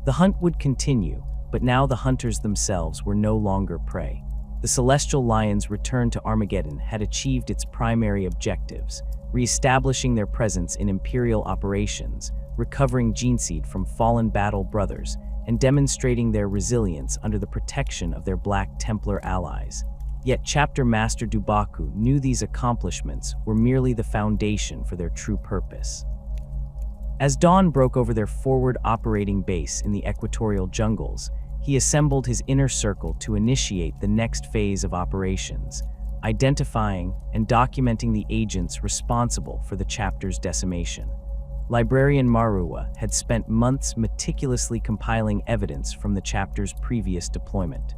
The hunt would continue, but now the hunters themselves were no longer prey. The Celestial Lions' return to Armageddon had achieved its primary objectives, re-establishing their presence in Imperial operations, recovering Geneseed from fallen battle brothers, and demonstrating their resilience under the protection of their Black Templar allies. Yet Chapter Master Dubaku knew these accomplishments were merely the foundation for their true purpose. As dawn broke over their forward operating base in the equatorial jungles, he assembled his inner circle to initiate the next phase of operations, identifying and documenting the agents responsible for the chapter's decimation. Librarian Marua had spent months meticulously compiling evidence from the chapter's previous deployment.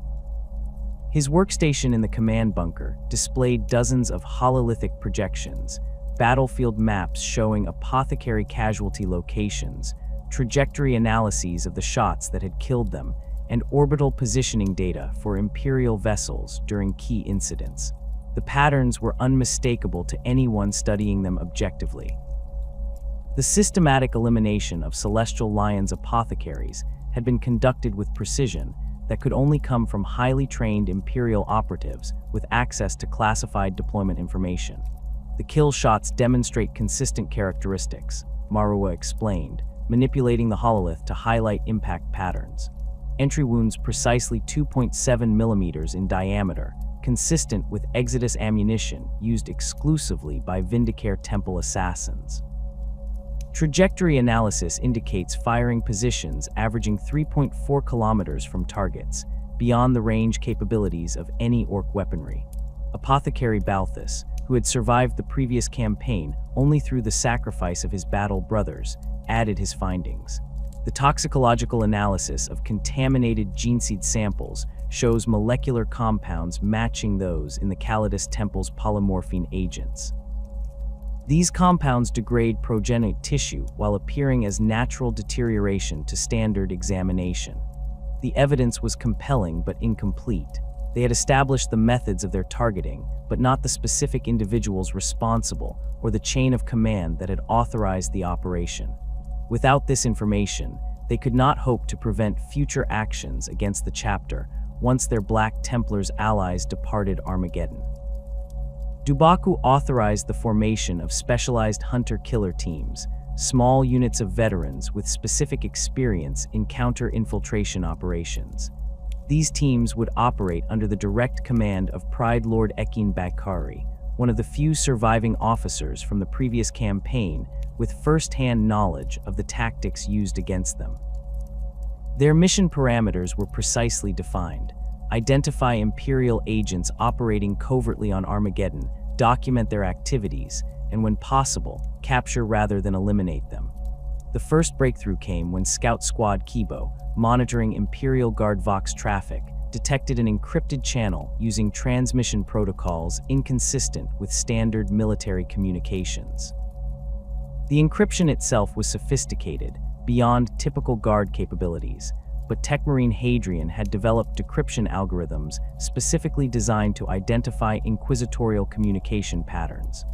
His workstation in the command bunker displayed dozens of hololithic projections, battlefield maps showing apothecary casualty locations, trajectory analyses of the shots that had killed them, and orbital positioning data for Imperial vessels during key incidents. The patterns were unmistakable to anyone studying them objectively. The systematic elimination of Celestial Lions apothecaries had been conducted with precision that could only come from highly trained Imperial operatives with access to classified deployment information. The kill shots demonstrate consistent characteristics, Marua explained, manipulating the hololith to highlight impact patterns. Entry wounds precisely 2.7 millimeters in diameter, consistent with Exodus ammunition used exclusively by Vindicare Temple assassins. Trajectory analysis indicates firing positions averaging 3.4 kilometers from targets, beyond the range capabilities of any Orc weaponry. Apothecary Balthus, who had survived the previous campaign only through the sacrifice of his battle brothers, added his findings. The toxicological analysis of contaminated Geneseed samples shows molecular compounds matching those in the Calidus Temple's polymorphine agents. These compounds degrade progenitor tissue while appearing as natural deterioration to standard examination. The evidence was compelling but incomplete. They had established the methods of their targeting, but not the specific individuals responsible or the chain of command that had authorized the operation. Without this information, they could not hope to prevent future actions against the chapter once their Black Templars' allies departed Armageddon. Dubaku authorized the formation of specialized hunter-killer teams, small units of veterans with specific experience in counter-infiltration operations. These teams would operate under the direct command of Pride Lord Ekin Bakari, one of the few surviving officers from the previous campaign with first-hand knowledge of the tactics used against them. Their mission parameters were precisely defined. Identify Imperial agents operating covertly on Armageddon, document their activities, and when possible, capture rather than eliminate them. The first breakthrough came when Scout Squad Kibo, monitoring Imperial Guard Vox traffic, detected an encrypted channel using transmission protocols inconsistent with standard military communications. The encryption itself was sophisticated, beyond typical Guard capabilities, but Techmarine Hadrian had developed decryption algorithms specifically designed to identify inquisitorial communication patterns.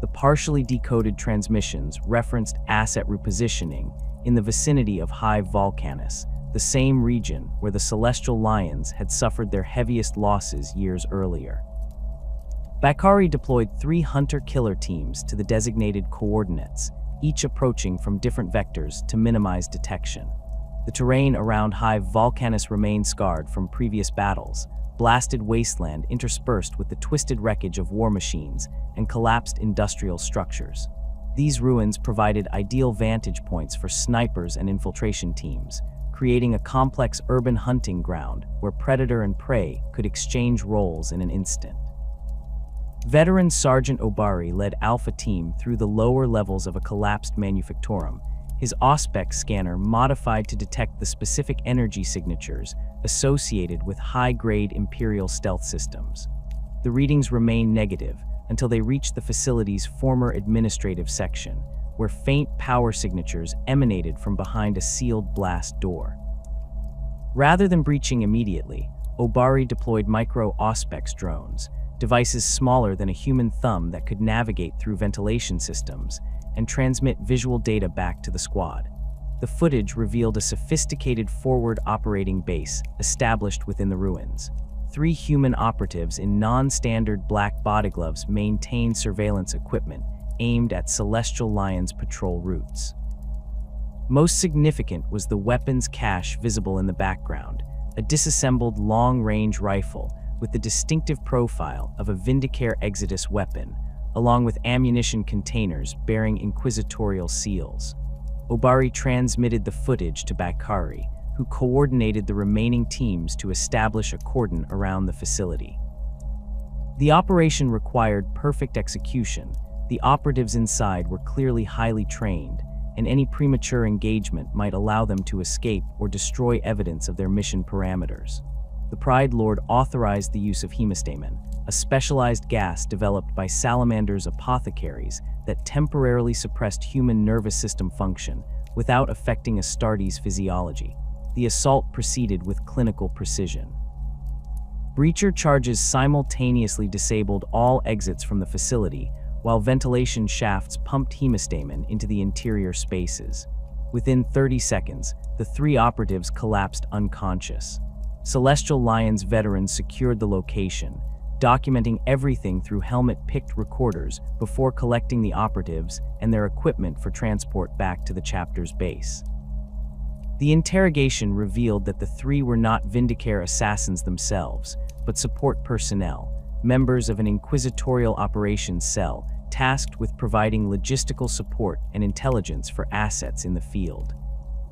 The partially decoded transmissions referenced asset repositioning in the vicinity of Hive Volcanus, the same region where the Celestial Lions had suffered their heaviest losses years earlier. Bakari deployed 3 hunter-killer teams to the designated coordinates, each approaching from different vectors to minimize detection. The terrain around Hive Volcanus remained scarred from previous battles, blasted wasteland interspersed with the twisted wreckage of war machines and collapsed industrial structures. These ruins provided ideal vantage points for snipers and infiltration teams, creating a complex urban hunting ground where predator and prey could exchange roles in an instant. Veteran Sergeant Obari led Alpha Team through the lower levels of a collapsed manufactorum, his Auspex scanner modified to detect the specific energy signatures associated with high-grade Imperial stealth systems. The readings remained negative until they reached the facility's former administrative section, where faint power signatures emanated from behind a sealed blast door. Rather than breaching immediately, Obari deployed micro-Auspex drones, devices smaller than a human thumb that could navigate through ventilation systems and transmit visual data back to the squad. The footage revealed a sophisticated forward operating base established within the ruins. 3 human operatives in non-standard black body gloves maintained surveillance equipment aimed at Celestial Lion's patrol routes. Most significant was the weapons cache visible in the background, a disassembled long-range rifle with the distinctive profile of a Vindicare Exodus weapon, along with ammunition containers bearing inquisitorial seals. Obari transmitted the footage to Bakari, who coordinated the remaining teams to establish a cordon around the facility. The operation required perfect execution. The operatives inside were clearly highly trained, and any premature engagement might allow them to escape or destroy evidence of their mission parameters. The Pride Lord authorized the use of hemastamen, a specialized gas developed by Salamander's Apothecaries that temporarily suppressed human nervous system function without affecting Astartes' physiology. The assault proceeded with clinical precision. Breacher charges simultaneously disabled all exits from the facility, while ventilation shafts pumped hemastamen into the interior spaces. Within 30 seconds, the 3 operatives collapsed unconscious. Celestial Lion's veterans secured the location, documenting everything through helmet-picked recorders before collecting the operatives and their equipment for transport back to the chapter's base. The interrogation revealed that the 3 were not Vindicare assassins themselves, but support personnel, members of an inquisitorial operations cell tasked with providing logistical support and intelligence for assets in the field.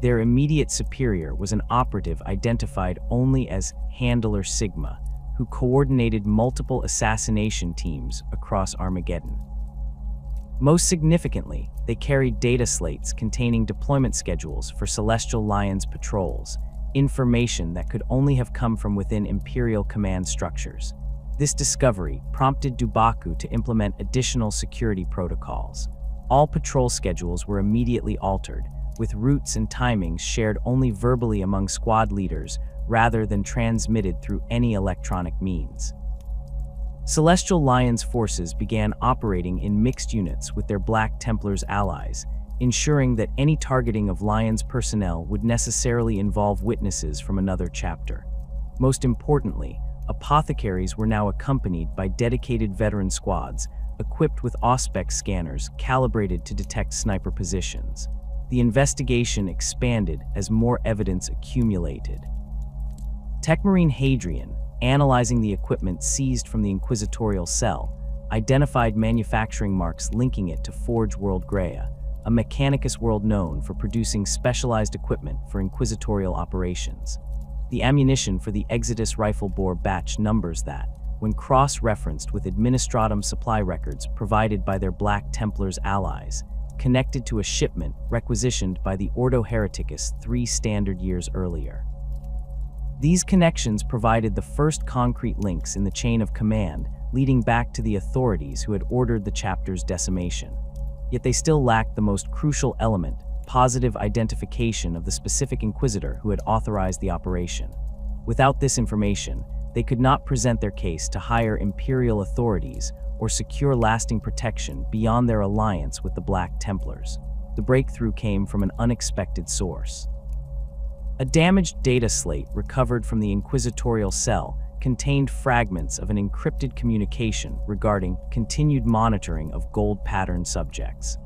Their immediate superior was an operative identified only as Handler Sigma, who coordinated multiple assassination teams across Armageddon. Most significantly, they carried data slates containing deployment schedules for Celestial Lion's patrols, information that could only have come from within Imperial command structures. This discovery prompted Dubaku to implement additional security protocols. All patrol schedules were immediately altered, with routes and timings shared only verbally among squad leaders rather than transmitted through any electronic means. Celestial Lion's forces began operating in mixed units with their Black Templars allies, ensuring that any targeting of Lion's personnel would necessarily involve witnesses from another chapter. Most importantly, Apothecaries were now accompanied by dedicated veteran squads, equipped with Auspex scanners calibrated to detect sniper positions. The investigation expanded as more evidence accumulated. Techmarine Hadrian, analyzing the equipment seized from the inquisitorial cell, identified manufacturing marks linking it to Forge World Graea, a Mechanicus world known for producing specialized equipment for inquisitorial operations. The ammunition for the Exodus rifle bore batch numbers that, when cross-referenced with Administratum supply records provided by their Black Templars allies, connected to a shipment requisitioned by the Ordo Hereticus 3 standard years earlier. These connections provided the first concrete links in the chain of command leading back to the authorities who had ordered the chapter's decimation. Yet they still lacked the most crucial element, positive identification of the specific inquisitor who had authorized the operation. Without this information, they could not present their case to higher Imperial authorities or secure lasting protection beyond their alliance with the Black Templars. The breakthrough came from an unexpected source. A damaged data slate recovered from the inquisitorial cell contained fragments of an encrypted communication regarding continued monitoring of gold pattern subjects.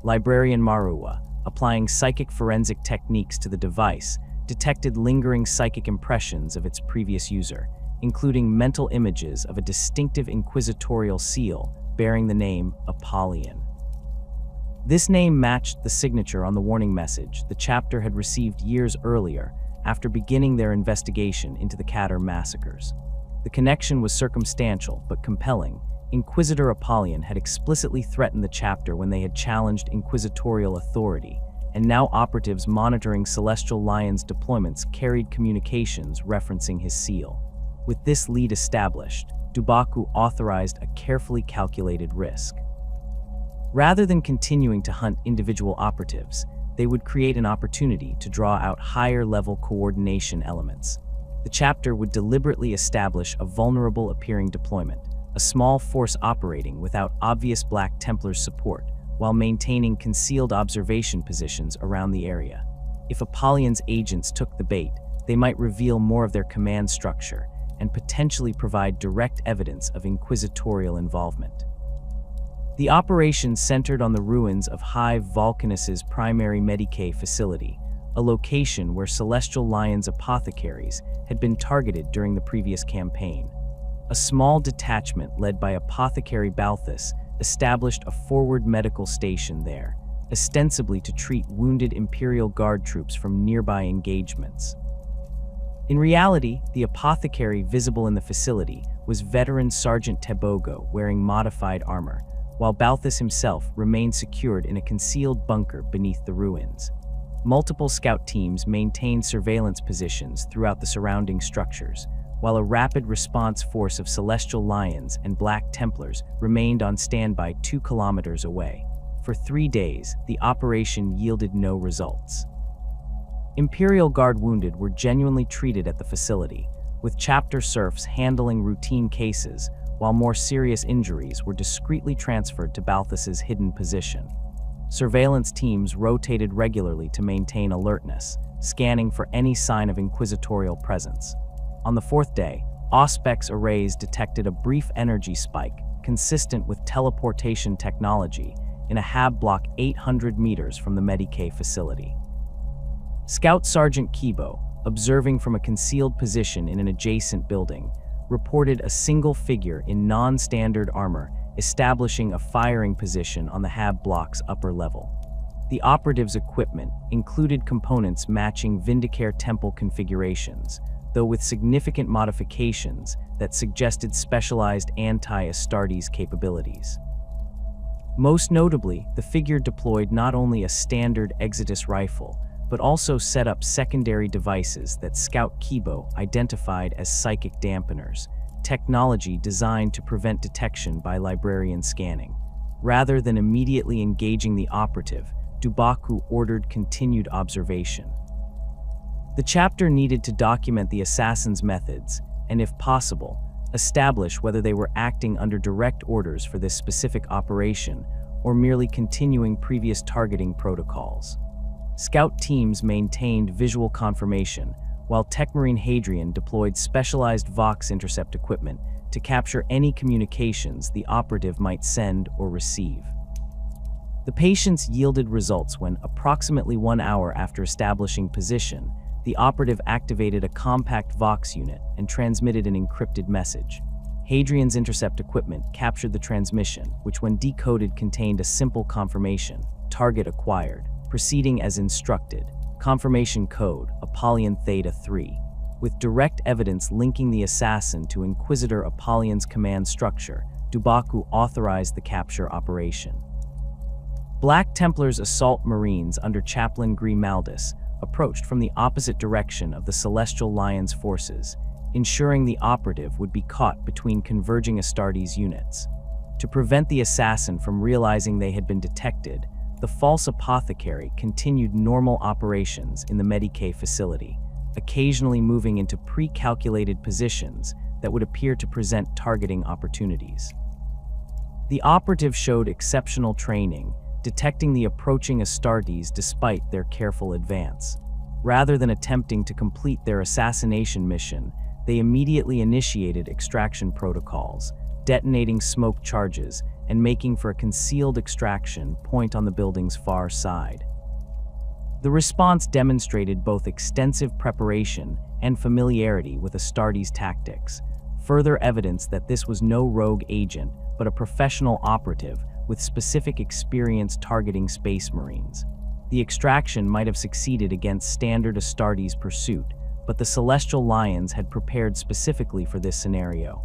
Librarian Marua, applying psychic forensic techniques to the device, detected lingering psychic impressions of its previous user, including mental images of a distinctive inquisitorial seal bearing the name Apollyon. This name matched the signature on the warning message the chapter had received years earlier after beginning their investigation into the Catter massacres. The connection was circumstantial but compelling. Inquisitor Apollyon had explicitly threatened the chapter when they had challenged inquisitorial authority, and now operatives monitoring Celestial Lion's deployments carried communications referencing his seal. With this lead established, Dubaku authorized a carefully calculated risk. Rather than continuing to hunt individual operatives, they would create an opportunity to draw out higher-level coordination elements. The chapter would deliberately establish a vulnerable-appearing deployment, a small force operating without obvious Black Templars support, while maintaining concealed observation positions around the area. If Apollyon's agents took the bait, they might reveal more of their command structure and potentially provide direct evidence of inquisitorial involvement. The operation centered on the ruins of Hive Vulcanus's primary Medicae facility, a location where Celestial Lion's Apothecaries had been targeted during the previous campaign. A small detachment led by Apothecary Balthus established a forward medical station there, ostensibly to treat wounded Imperial Guard troops from nearby engagements. In reality, the apothecary visible in the facility was veteran Sergeant Tebogo wearing modified armor, while Balthus himself remained secured in a concealed bunker beneath the ruins. Multiple scout teams maintained surveillance positions throughout the surrounding structures, while a rapid response force of Celestial Lions and Black Templars remained on standby 2 kilometers away. For 3 days, the operation yielded no results. Imperial Guard wounded were genuinely treated at the facility, with chapter serfs handling routine cases, while more serious injuries were discreetly transferred to Balthus's hidden position. Surveillance teams rotated regularly to maintain alertness, scanning for any sign of inquisitorial presence. On the 4th day, Auspex arrays detected a brief energy spike consistent with teleportation technology in a hab block 800 meters from the Medicae facility. Scout Sergeant Kibo, observing from a concealed position in an adjacent building, reported a single figure in non-standard armor establishing a firing position on the hab block's upper level. The operative's equipment included components matching Vindicare Temple configurations, though with significant modifications that suggested specialized anti-Astartes capabilities. Most notably, the figure deployed not only a standard Exodus rifle, but also set up secondary devices that Scout Kibo identified as psychic dampeners, technology designed to prevent detection by librarian scanning. Rather than immediately engaging the operative, Dubaku ordered continued observation. The chapter needed to document the assassin's methods and, if possible, establish whether they were acting under direct orders for this specific operation or merely continuing previous targeting protocols. Scout teams maintained visual confirmation, while Techmarine Hadrian deployed specialized Vox intercept equipment to capture any communications the operative might send or receive. The patience yielded results when, approximately 1 hour after establishing position, the operative activated a compact Vox unit and transmitted an encrypted message. Hadrian's intercept equipment captured the transmission, which when decoded contained a simple confirmation, target acquired, proceeding as instructed, confirmation code, Apollyon Theta 3, with direct evidence linking the assassin to Inquisitor Apollyon's command structure. Dubaku authorized the capture operation. Black Templars assault Marines under Chaplain Grimaldus approached from the opposite direction of the Celestial Lion's forces, ensuring the operative would be caught between converging Astartes units. To prevent the assassin from realizing they had been detected, the false apothecary continued normal operations in the Medicae facility, occasionally moving into pre-calculated positions that would appear to present targeting opportunities. The operative showed exceptional training, detecting the approaching Astartes despite their careful advance. Rather than attempting to complete their assassination mission, they immediately initiated extraction protocols, detonating smoke charges and making for a concealed extraction point on the building's far side. The response demonstrated both extensive preparation and familiarity with Astartes' tactics, further evidence that this was no rogue agent, but a professional operative with specific experience targeting Space Marines. The extraction might have succeeded against standard Astartes pursuit, but the Celestial Lions had prepared specifically for this scenario.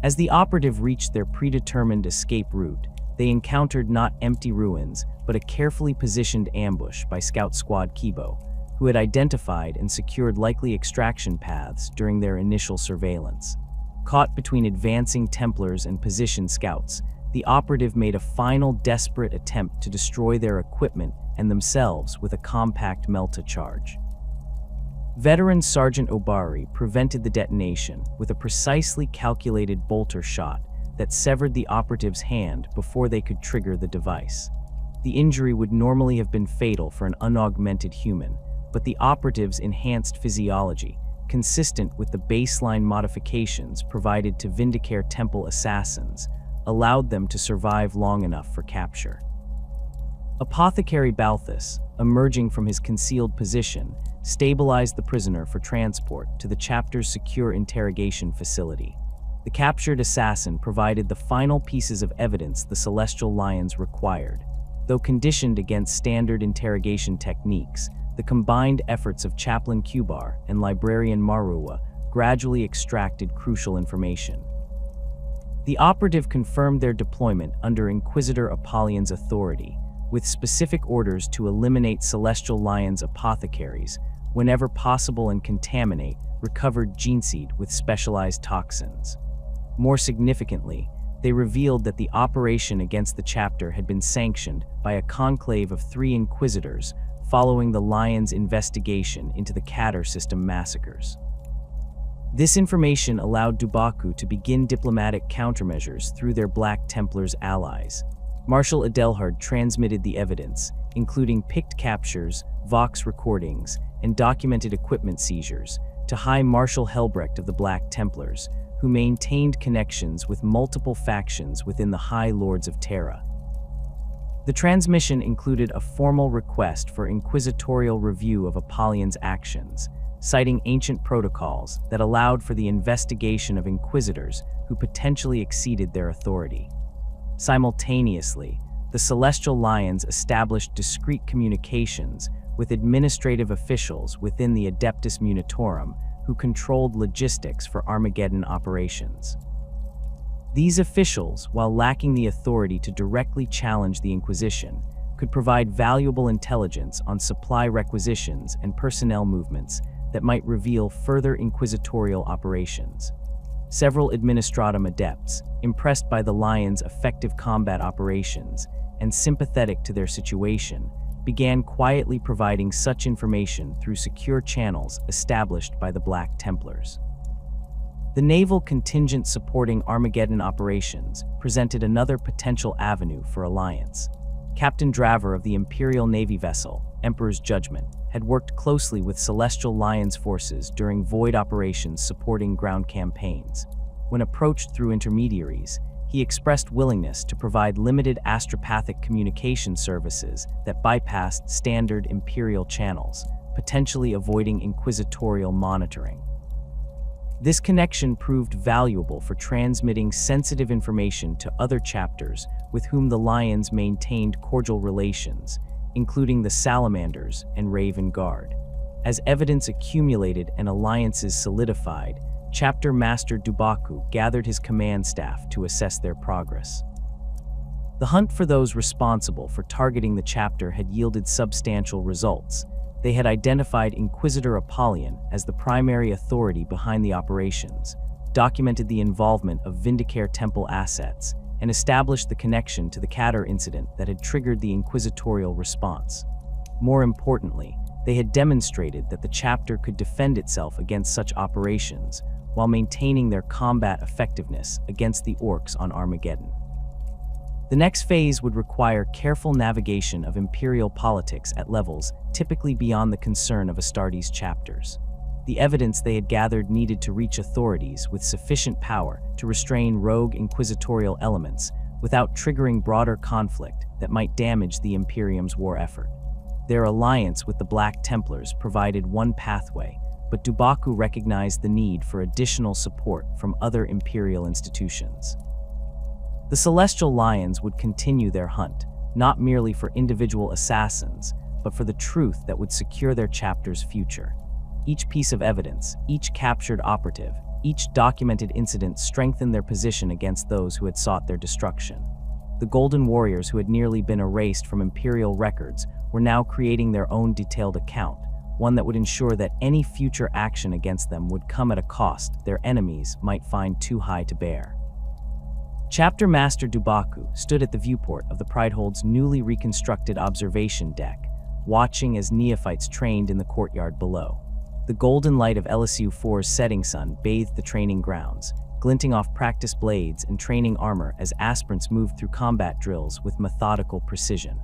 As the operative reached their predetermined escape route, they encountered not empty ruins, but a carefully positioned ambush by Scout Squad Kibo, who had identified and secured likely extraction paths during their initial surveillance. Caught between advancing Templars and positioned scouts, the operative made a final desperate attempt to destroy their equipment and themselves with a compact melta charge. Veteran Sergeant Obari prevented the detonation with a precisely calculated bolter shot that severed the operative's hand before they could trigger the device. The injury would normally have been fatal for an unaugmented human, but the operative's enhanced physiology, consistent with the baseline modifications provided to Vindicare Temple assassins, allowed them to survive long enough for capture. Apothecary Balthus, emerging from his concealed position, stabilized the prisoner for transport to the chapter's secure interrogation facility. The captured assassin provided the final pieces of evidence the Celestial Lions required. Though conditioned against standard interrogation techniques, the combined efforts of Chaplain Kubar and Librarian Marua gradually extracted crucial information. The operative confirmed their deployment under Inquisitor Apollyon's authority, with specific orders to eliminate Celestial Lions apothecaries whenever possible and contaminate recovered gene seed with specialized toxins. More significantly, they revealed that the operation against the chapter had been sanctioned by a conclave of 3 Inquisitors following the Lions' investigation into the Cadder system massacres. This information allowed Dubaku to begin diplomatic countermeasures through their Black Templars allies. Marshal Adelhard transmitted the evidence, including picked captures, Vox recordings, and documented equipment seizures, to High Marshal Helbrecht of the Black Templars, who maintained connections with multiple factions within the High Lords of Terra. The transmission included a formal request for inquisitorial review of Apollyon's actions, citing ancient protocols that allowed for the investigation of inquisitors who potentially exceeded their authority. Simultaneously, the Celestial Lions established discreet communications with administrative officials within the Adeptus Munitorum who controlled logistics for Armageddon operations. These officials, while lacking the authority to directly challenge the Inquisition, could provide valuable intelligence on supply requisitions and personnel movements that might reveal further inquisitorial operations. Several administratum adepts, impressed by the Lions' effective combat operations and sympathetic to their situation, began quietly providing such information through secure channels established by the Black Templars. The naval contingent supporting Armageddon operations presented another potential avenue for alliance. Captain Draver of the Imperial Navy vessel, Emperor's Judgment, had worked closely with Celestial Lions forces during void operations supporting ground campaigns. When approached through intermediaries, he expressed willingness to provide limited astropathic communication services that bypassed standard Imperial channels, potentially avoiding inquisitorial monitoring. This connection proved valuable for transmitting sensitive information to other chapters with whom the Lions maintained cordial relations, including the Salamanders and Raven Guard. As evidence accumulated and alliances solidified, Chapter Master Dubaku gathered his command staff to assess their progress. The hunt for those responsible for targeting the chapter had yielded substantial results. They had identified Inquisitor Apollyon as the primary authority behind the operations, documented the involvement of Vindicare Temple assets, and established the connection to the Cadder incident that had triggered the inquisitorial response. More importantly, they had demonstrated that the chapter could defend itself against such operations while maintaining their combat effectiveness against the orcs on Armageddon. The next phase would require careful navigation of Imperial politics at levels typically beyond the concern of Astartes chapters. The evidence they had gathered needed to reach authorities with sufficient power to restrain rogue inquisitorial elements without triggering broader conflict that might damage the Imperium's war effort. Their alliance with the Black Templars provided one pathway, but Dubaku recognized the need for additional support from other Imperial institutions. The Celestial Lions would continue their hunt, not merely for individual assassins, but for the truth that would secure their chapter's future. Each piece of evidence, each captured operative, each documented incident strengthened their position against those who had sought their destruction. The Golden Warriors, who had nearly been erased from Imperial records, were now creating their own detailed account, one that would ensure that any future action against them would come at a cost their enemies might find too high to bear. Chapter Master Dubaku stood at the viewport of the Pridehold's newly reconstructed observation deck, watching as neophytes trained in the courtyard below. The golden light of Elysion 4's setting sun bathed the training grounds, glinting off practice blades and training armor as aspirants moved through combat drills with methodical precision.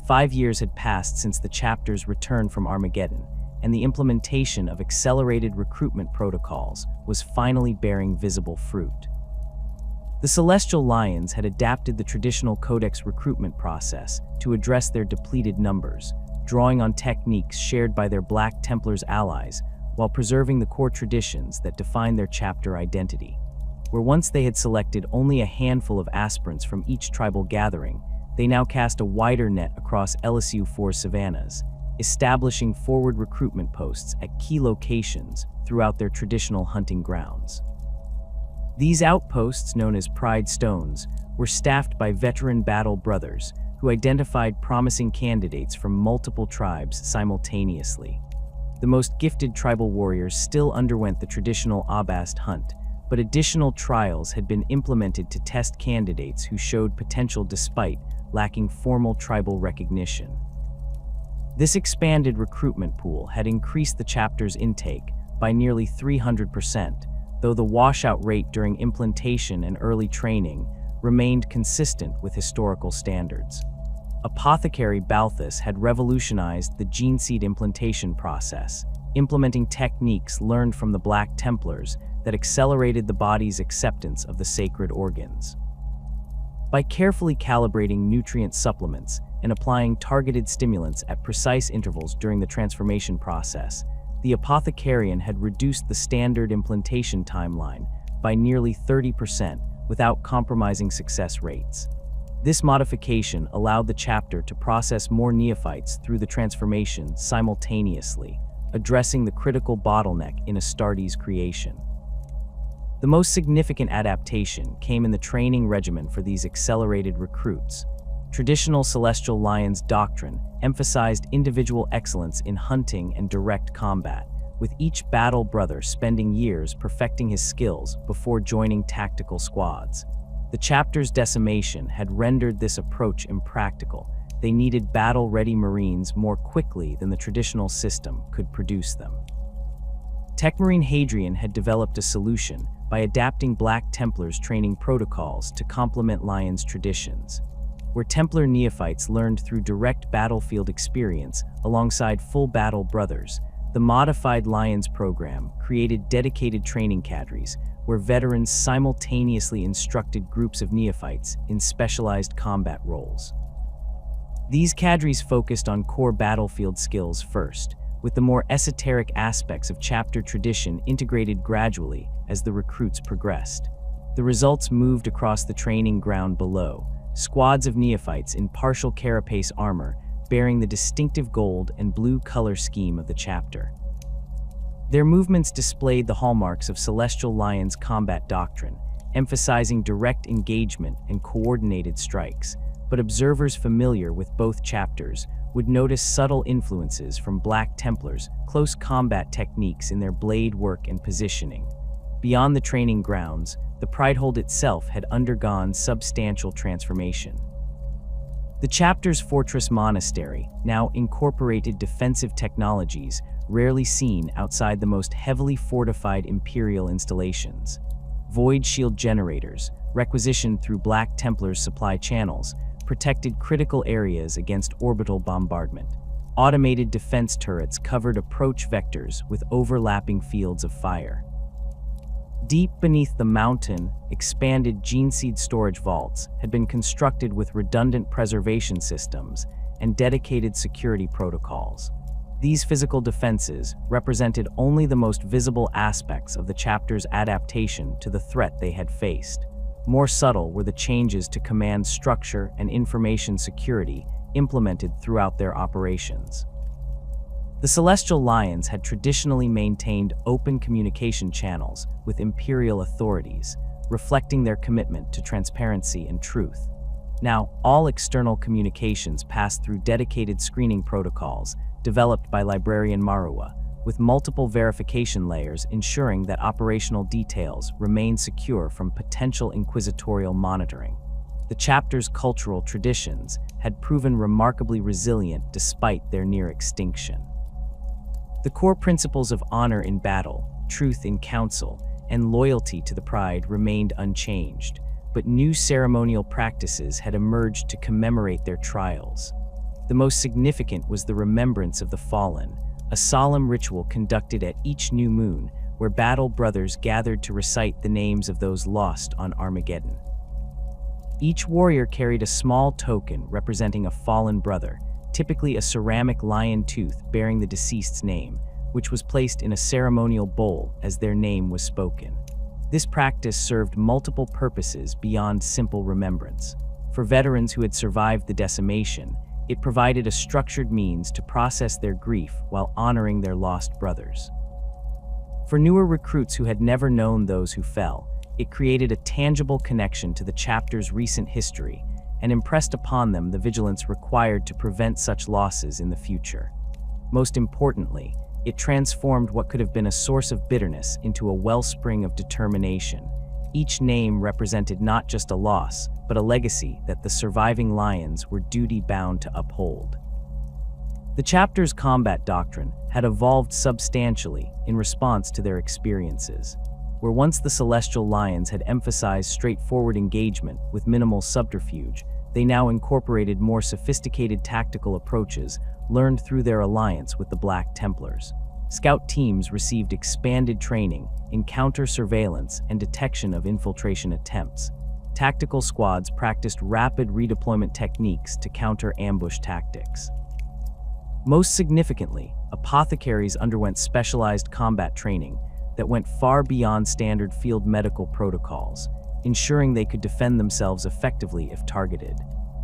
5 years had passed since the chapter's return from Armageddon, and the implementation of accelerated recruitment protocols was finally bearing visible fruit. The Celestial Lions had adapted the traditional Codex recruitment process to address their depleted numbers, drawing on techniques shared by their Black Templars allies while preserving the core traditions that define their chapter identity. Where once they had selected only a handful of aspirants from each tribal gathering, they now cast a wider net across Elysion 4 savannas, establishing forward recruitment posts at key locations throughout their traditional hunting grounds. These outposts, known as Pride Stones, were staffed by veteran battle brothers who identified promising candidates from multiple tribes simultaneously. The most gifted tribal warriors still underwent the traditional Abast hunt, but additional trials had been implemented to test candidates who showed potential despite lacking formal tribal recognition. This expanded recruitment pool had increased the chapter's intake by nearly 300%, though the washout rate during implantation and early training remained consistent with historical standards. Apothecary Balthus had revolutionized the gene seed implantation process, implementing techniques learned from the Black Templars that accelerated the body's acceptance of the sacred organs. By carefully calibrating nutrient supplements and applying targeted stimulants at precise intervals during the transformation process, the Apothecarian had reduced the standard implantation timeline by nearly 30% without compromising success rates. This modification allowed the chapter to process more neophytes through the transformation simultaneously, addressing the critical bottleneck in Astartes' creation. The most significant adaptation came in the training regimen for these accelerated recruits. Traditional Celestial Lions doctrine emphasized individual excellence in hunting and direct combat, with each battle brother spending years perfecting his skills before joining tactical squads. The chapter's decimation had rendered this approach impractical. They needed battle-ready Marines more quickly than the traditional system could produce them. Techmarine Hadrian had developed a solution by adapting Black Templars training protocols to complement Lions' traditions. Where Templar neophytes learned through direct battlefield experience alongside full battle brothers, the modified Lions program created dedicated training cadres where veterans simultaneously instructed groups of neophytes in specialized combat roles. These cadres focused on core battlefield skills first, with the more esoteric aspects of chapter tradition integrated gradually as the recruits progressed. The results moved across the training ground below, squads of neophytes in partial carapace armor bearing the distinctive gold and blue color scheme of the chapter. Their movements displayed the hallmarks of Celestial Lions' combat doctrine, emphasizing direct engagement and coordinated strikes, but observers familiar with both chapters would notice subtle influences from Black Templars' close combat techniques in their blade work and positioning. Beyond the training grounds, the Pridehold itself had undergone substantial transformation. The chapter's fortress monastery now incorporated defensive technologies rarely seen outside the most heavily fortified Imperial installations. Void shield generators, requisitioned through Black Templars' supply channels, protected critical areas against orbital bombardment. Automated defense turrets covered approach vectors with overlapping fields of fire. Deep beneath the mountain, expanded gene seed storage vaults had been constructed with redundant preservation systems and dedicated security protocols. These physical defenses represented only the most visible aspects of the chapter's adaptation to the threat they had faced. More subtle were the changes to command structure and information security implemented throughout their operations. The Celestial Lions had traditionally maintained open communication channels with Imperial authorities, reflecting their commitment to transparency and truth. Now, all external communications passed through dedicated screening protocols developed by librarian Marua, with multiple verification layers ensuring that operational details remain secure from potential inquisitorial monitoring. The chapter's cultural traditions had proven remarkably resilient despite their near extinction. The core principles of honor in battle, truth in council, and loyalty to the pride remained unchanged, but new ceremonial practices had emerged to commemorate their trials. The most significant was the Remembrance of the Fallen, a solemn ritual conducted at each new moon where battle brothers gathered to recite the names of those lost on Armageddon. Each warrior carried a small token representing a fallen brother, typically a ceramic lion tooth bearing the deceased's name, which was placed in a ceremonial bowl as their name was spoken. This practice served multiple purposes beyond simple remembrance. For veterans who had survived the decimation, it provided a structured means to process their grief while honoring their lost brothers. For newer recruits who had never known those who fell, it created a tangible connection to the chapter's recent history and impressed upon them the vigilance required to prevent such losses in the future. Most importantly, it transformed what could have been a source of bitterness into a wellspring of determination. Each name represented not just a loss, but a legacy that the surviving Lions were duty-bound to uphold. The chapter's combat doctrine had evolved substantially in response to their experiences. Where once the Celestial Lions had emphasized straightforward engagement with minimal subterfuge, they now incorporated more sophisticated tactical approaches learned through their alliance with the Black Templars. Scout teams received expanded training in counter-surveillance and detection of infiltration attempts. Tactical squads practiced rapid redeployment techniques to counter ambush tactics. Most significantly, Apothecaries underwent specialized combat training that went far beyond standard field medical protocols, ensuring they could defend themselves effectively if targeted.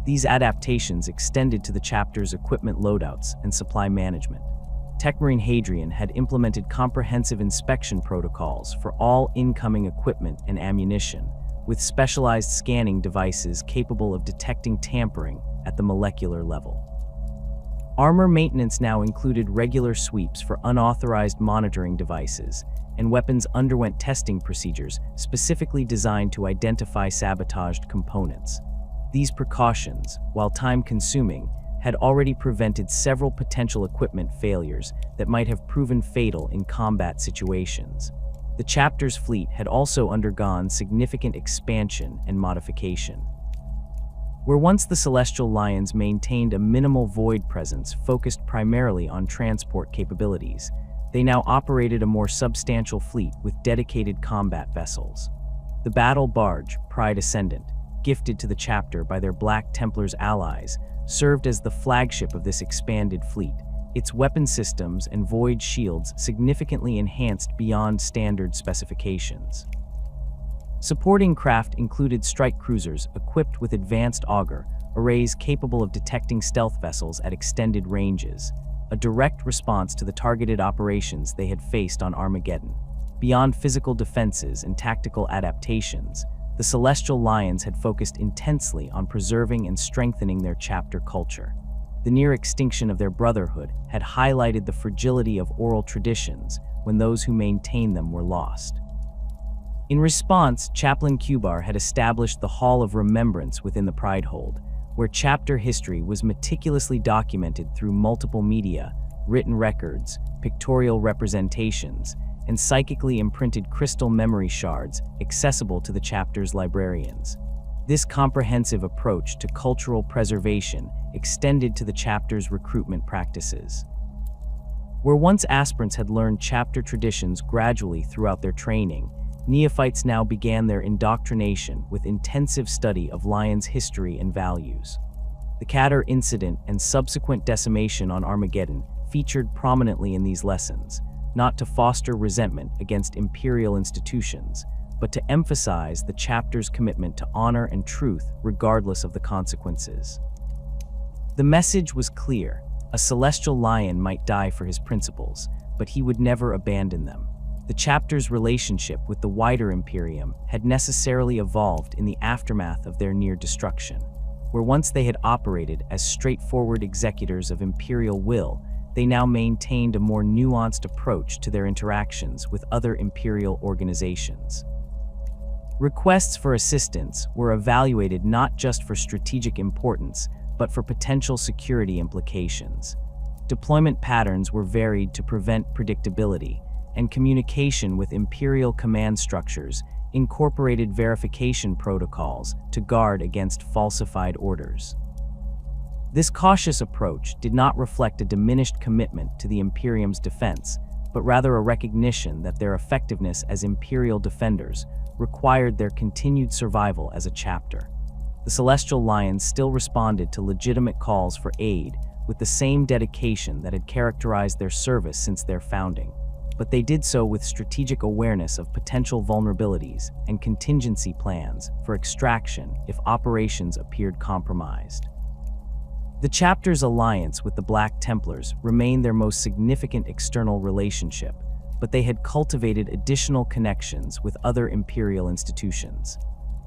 These adaptations extended to the chapter's equipment loadouts and supply management. Techmarine Hadrian had implemented comprehensive inspection protocols for all incoming equipment and ammunition, with specialized scanning devices capable of detecting tampering at the molecular level. Armor maintenance now included regular sweeps for unauthorized monitoring devices, and weapons underwent testing procedures specifically designed to identify sabotaged components. These precautions, while time-consuming, had already prevented several potential equipment failures that might have proven fatal in combat situations. The chapter's fleet had also undergone significant expansion and modification. Where once the Celestial Lions maintained a minimal void presence focused primarily on transport capabilities, they now operated a more substantial fleet with dedicated combat vessels. The battle barge, Pride Ascendant, gifted to the chapter by their Black Templars allies, served as the flagship of this expanded fleet, its weapon systems and void shields significantly enhanced beyond standard specifications. Supporting craft included strike cruisers equipped with advanced auger arrays capable of detecting stealth vessels at extended ranges, a direct response to the targeted operations they had faced on Armageddon. Beyond physical defenses and tactical adaptations, the Celestial Lions had focused intensely on preserving and strengthening their chapter culture. The near extinction of their brotherhood had highlighted the fragility of oral traditions when those who maintained them were lost. In response, Chaplain Kubar had established the Hall of Remembrance within the Pride Hold, where chapter history was meticulously documented through multiple media, written records, pictorial representations, and psychically imprinted crystal memory shards accessible to the chapter's librarians. This comprehensive approach to cultural preservation extended to the chapter's recruitment practices. Where once aspirants had learned chapter traditions gradually throughout their training, neophytes now began their indoctrination with intensive study of Lion's history and values. The Kader incident and subsequent decimation on Armageddon featured prominently in these lessons, not to foster resentment against imperial institutions, but to emphasize the chapter's commitment to honor and truth regardless of the consequences. The message was clear: a celestial lion might die for his principles, but he would never abandon them. The chapter's relationship with the wider Imperium had necessarily evolved in the aftermath of their near destruction, where once they had operated as straightforward executors of imperial will, they now maintained a more nuanced approach to their interactions with other imperial organizations. Requests for assistance were evaluated not just for strategic importance, but for potential security implications. Deployment patterns were varied to prevent predictability, and communication with imperial command structures incorporated verification protocols to guard against falsified orders. This cautious approach did not reflect a diminished commitment to the Imperium's defense, but rather a recognition that their effectiveness as imperial defenders required their continued survival as a chapter. The Celestial Lions still responded to legitimate calls for aid with the same dedication that had characterized their service since their founding, but they did so with strategic awareness of potential vulnerabilities and contingency plans for extraction if operations appeared compromised. The chapter's alliance with the Black Templars remained their most significant external relationship, but they had cultivated additional connections with other imperial institutions.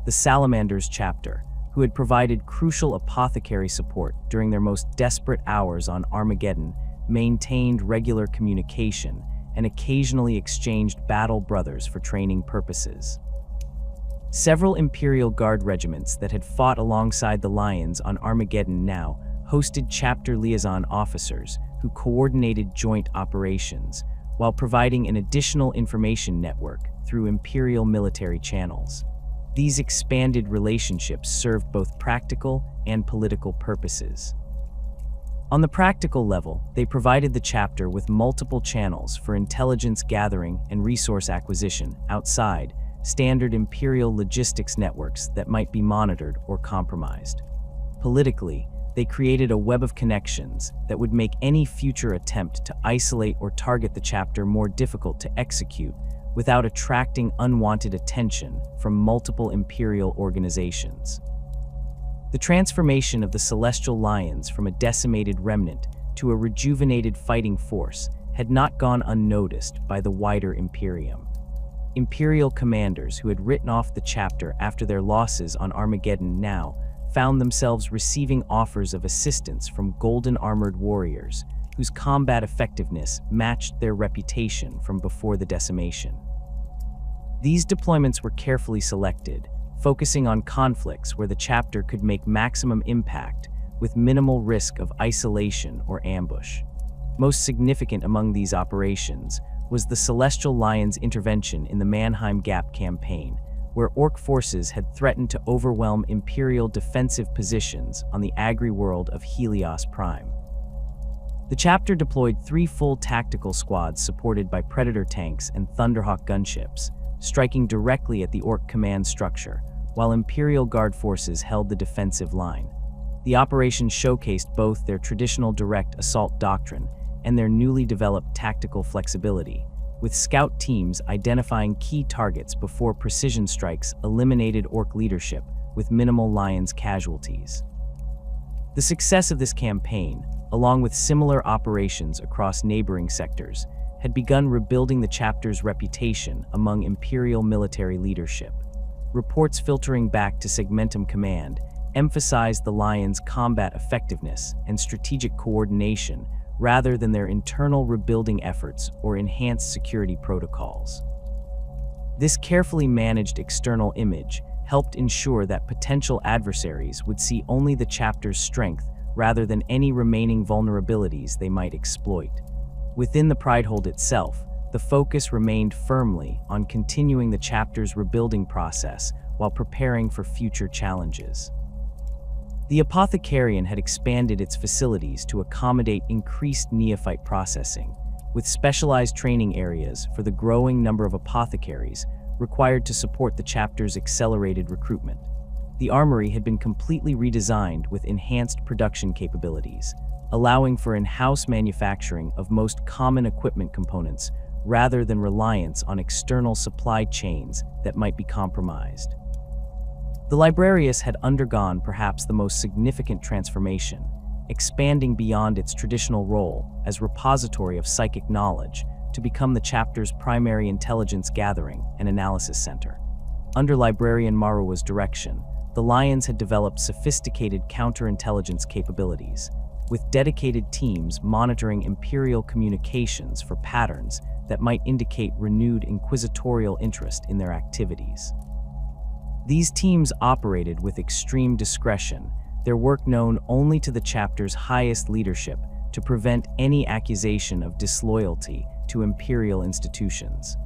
The Salamanders chapter, who had provided crucial apothecary support during their most desperate hours on Armageddon, maintained regular communication and occasionally exchanged battle brothers for training purposes. Several Imperial Guard regiments that had fought alongside the Lions on Armageddon now hosted chapter liaison officers who coordinated joint operations while providing an additional information network through Imperial military channels. These expanded relationships served both practical and political purposes. On the practical level, they provided the chapter with multiple channels for intelligence gathering and resource acquisition outside standard Imperial logistics networks that might be monitored or compromised. Politically, they created a web of connections that would make any future attempt to isolate or target the chapter more difficult to execute without attracting unwanted attention from multiple Imperial organizations. The transformation of the Celestial Lions from a decimated remnant to a rejuvenated fighting force had not gone unnoticed by the wider Imperium. Imperial commanders who had written off the chapter after their losses on Armageddon now found themselves receiving offers of assistance from golden-armored warriors whose combat effectiveness matched their reputation from before the decimation. These deployments were carefully selected, focusing on conflicts where the chapter could make maximum impact with minimal risk of isolation or ambush. Most significant among these operations was the Celestial Lions' intervention in the Mannheim Gap campaign, where Orc forces had threatened to overwhelm Imperial defensive positions on the agri-world of Helios Prime. The chapter deployed 3 full tactical squads supported by Predator tanks and Thunderhawk gunships, striking directly at the Orc command structure, while Imperial Guard forces held the defensive line. The operation showcased both their traditional direct assault doctrine and their newly developed tactical flexibility, with scout teams identifying key targets before precision strikes eliminated Orc leadership with minimal Lions casualties. The success of this campaign, along with similar operations across neighboring sectors, had begun rebuilding the chapter's reputation among Imperial military leadership. Reports filtering back to Segmentum Command emphasized the Lions' combat effectiveness and strategic coordination rather than their internal rebuilding efforts or enhanced security protocols. This carefully managed external image helped ensure that potential adversaries would see only the chapter's strength rather than any remaining vulnerabilities they might exploit. Within the Pridehold itself, the focus remained firmly on continuing the chapter's rebuilding process while preparing for future challenges. The Apothecarian had expanded its facilities to accommodate increased neophyte processing, with specialized training areas for the growing number of apothecaries required to support the chapter's accelerated recruitment. The armory had been completely redesigned with enhanced production capabilities, allowing for in-house manufacturing of most common equipment components rather than reliance on external supply chains that might be compromised. The Librarius had undergone perhaps the most significant transformation, expanding beyond its traditional role as repository of psychic knowledge to become the chapter's primary intelligence gathering and analysis center. Under Librarian Marua's direction, the Lions had developed sophisticated counterintelligence capabilities, with dedicated teams monitoring Imperial communications for patterns that might indicate renewed inquisitorial interest in their activities. These teams operated with extreme discretion, their work known only to the chapter's highest leadership to prevent any accusation of disloyalty to Imperial institutions.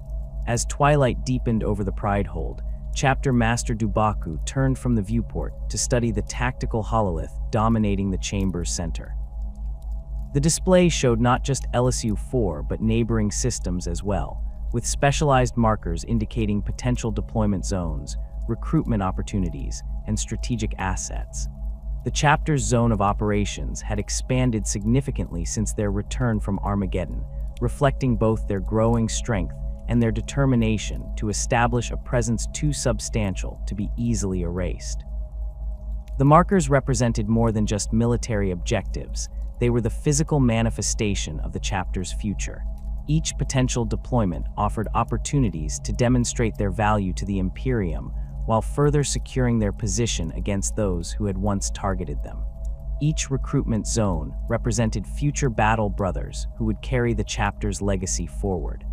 As twilight deepened over the Pridehold, Chapter Master Dubaku turned from the viewport to study the tactical hololith dominating the chamber's center. The display showed not just LSU 4 but neighboring systems as well, with specialized markers indicating potential deployment zones, recruitment opportunities, and strategic assets. The chapter's zone of operations had expanded significantly since their return from Armageddon, reflecting both their growing strength and their determination to establish a presence too substantial to be easily erased. The markers represented more than just military objectives. They were the physical manifestation of the chapter's future. Each potential deployment offered opportunities to demonstrate their value to the Imperium while further securing their position against those who had once targeted them. Each recruitment zone represented future battle brothers who would carry the chapter's legacy forward.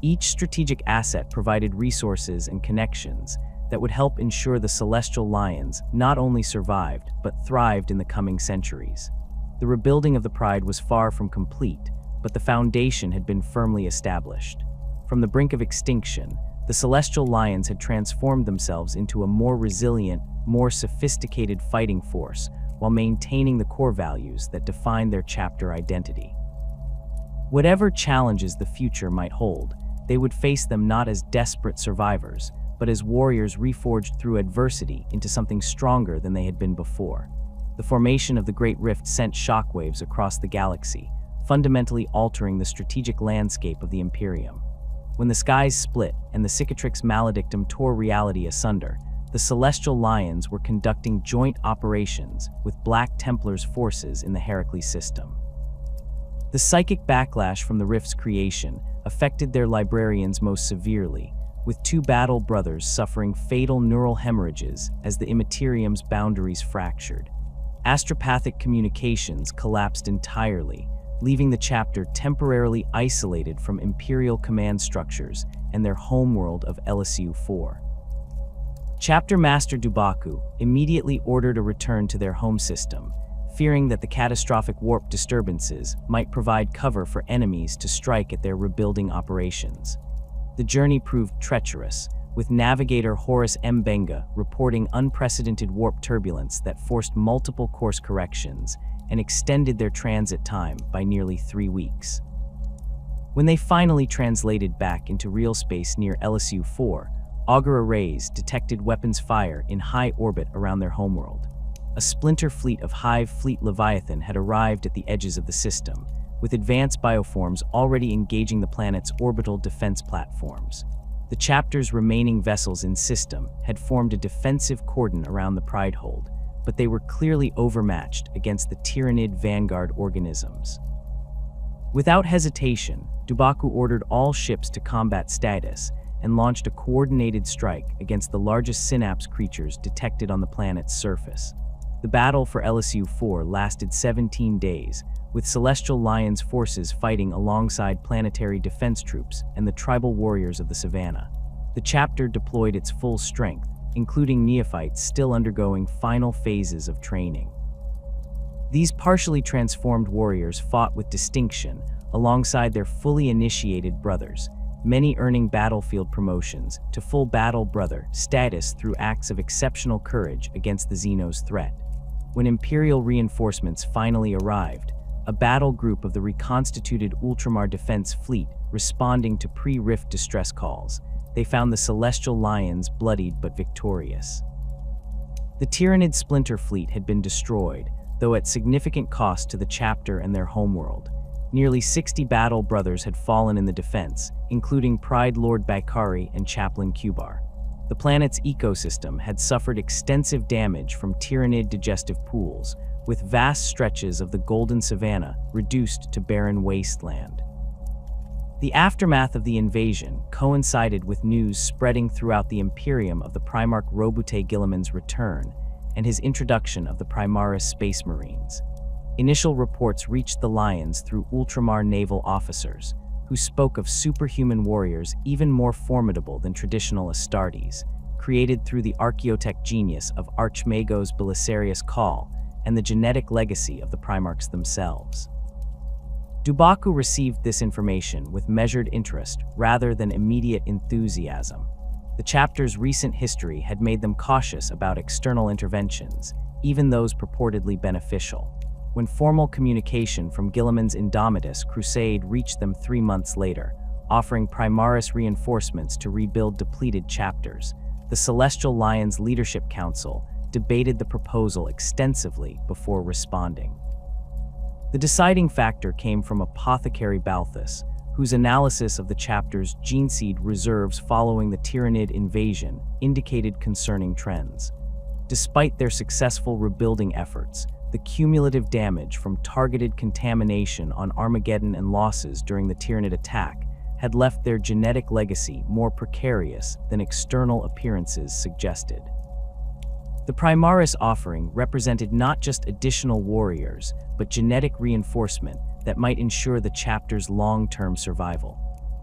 Each strategic asset provided resources and connections that would help ensure the Celestial Lions not only survived, but thrived in the coming centuries. The rebuilding of the Pride was far from complete, but the foundation had been firmly established. From the brink of extinction, the Celestial Lions had transformed themselves into a more resilient, more sophisticated fighting force while maintaining the core values that define their chapter identity. Whatever challenges the future might hold, they would face them not as desperate survivors, but as warriors reforged through adversity into something stronger than they had been before. The formation of the Great Rift sent shockwaves across the galaxy, fundamentally altering the strategic landscape of the Imperium. When the skies split and the Cicatrix Maledictum tore reality asunder, the Celestial Lions were conducting joint operations with Black Templars forces in the Heracles system. The psychic backlash from the Rift's creation affected their librarians most severely, with two battle brothers suffering fatal neural hemorrhages as the Immaterium's boundaries fractured. Astropathic communications collapsed entirely, leaving the chapter temporarily isolated from Imperial command structures and their homeworld of LSU 4. Chapter Master Dubaku immediately ordered a return to their home system, fearing that the catastrophic warp disturbances might provide cover for enemies to strike at their rebuilding operations. The journey proved treacherous, with navigator Horace Mbenga reporting unprecedented warp turbulence that forced multiple course corrections and extended their transit time by nearly 3 weeks. When they finally translated back into real space near LSU 4, Augur arrays detected weapons fire in high orbit around their homeworld. A splinter fleet of Hive Fleet Leviathan had arrived at the edges of the system, with advanced bioforms already engaging the planet's orbital defense platforms. The chapter's remaining vessels in system had formed a defensive cordon around the Pridehold, but they were clearly overmatched against the Tyrannid Vanguard organisms. Without hesitation, Dubaku ordered all ships to combat status and launched a coordinated strike against the largest synapse creatures detected on the planet's surface. The battle for LSU 4 lasted 17 days, with Celestial Lions forces fighting alongside planetary defense troops and the tribal warriors of the savannah. The chapter deployed its full strength, including neophytes still undergoing final phases of training. These partially transformed warriors fought with distinction alongside their fully initiated brothers, many earning battlefield promotions to full battle brother status through acts of exceptional courage against the Xenos threat. When Imperial reinforcements finally arrived, a battle group of the reconstituted Ultramar Defense Fleet responding to pre-Rift distress calls, they found the Celestial Lions bloodied but victorious. The Tyranid splinter fleet had been destroyed, though at significant cost to the chapter and their homeworld. Nearly 60 battle brothers had fallen in the defense, including Pride Lord Bakari and Chaplain Kubar. The planet's ecosystem had suffered extensive damage from Tyranid digestive pools, with vast stretches of the golden savannah reduced to barren wasteland. The aftermath of the invasion coincided with news spreading throughout the Imperium of the Primarch Robute Guilliman's return and his introduction of the Primaris Space Marines. Initial reports reached the Lions through ultramar naval officers, who spoke of superhuman warriors even more formidable than traditional Astartes, created through the archaeotech genius of Archmagos Belisarius Call and the genetic legacy of the Primarchs themselves. Dubaku received this information with measured interest rather than immediate enthusiasm. The chapter's recent history had made them cautious about external interventions, even those purportedly beneficial. When formal communication from Guilliman's Indomitus Crusade reached them 3 months later, offering Primaris reinforcements to rebuild depleted chapters, the Celestial Lions Leadership Council debated the proposal extensively before responding. The deciding factor came from Apothecary Balthus, whose analysis of the chapter's gene seed reserves following the Tyranid invasion indicated concerning trends. Despite their successful rebuilding efforts, the cumulative damage from targeted contamination on Armageddon and losses during the Tyranid attack had left their genetic legacy more precarious than external appearances suggested. The Primaris offering represented not just additional warriors, but genetic reinforcement that might ensure the chapter's long-term survival.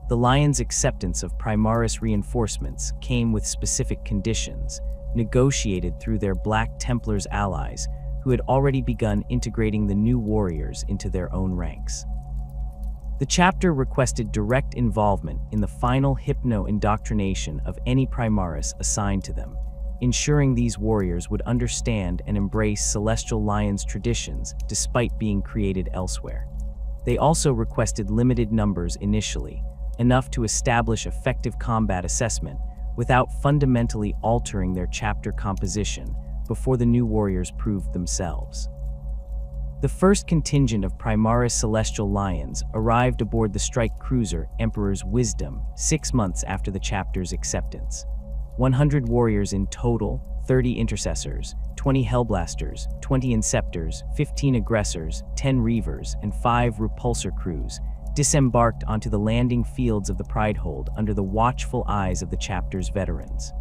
The Lions' acceptance of Primaris reinforcements came with specific conditions, negotiated through their Black Templars allies, who had already begun integrating the new warriors into their own ranks. The chapter requested direct involvement in the final hypno-indoctrination of any Primaris assigned to them, ensuring these warriors would understand and embrace Celestial Lions traditions despite being created elsewhere. They also requested limited numbers initially, enough to establish effective combat assessment without fundamentally altering their chapter composition before the new warriors proved themselves. The first contingent of Primaris Celestial Lions arrived aboard the strike cruiser Emperor's Wisdom 6 months after the chapter's acceptance. 100 warriors in total, 30 intercessors, 20 hellblasters, 20 inceptors, 15 aggressors, 10 reavers, and 5 repulsor crews disembarked onto the landing fields of the Pridehold under the watchful eyes of the chapter's veterans.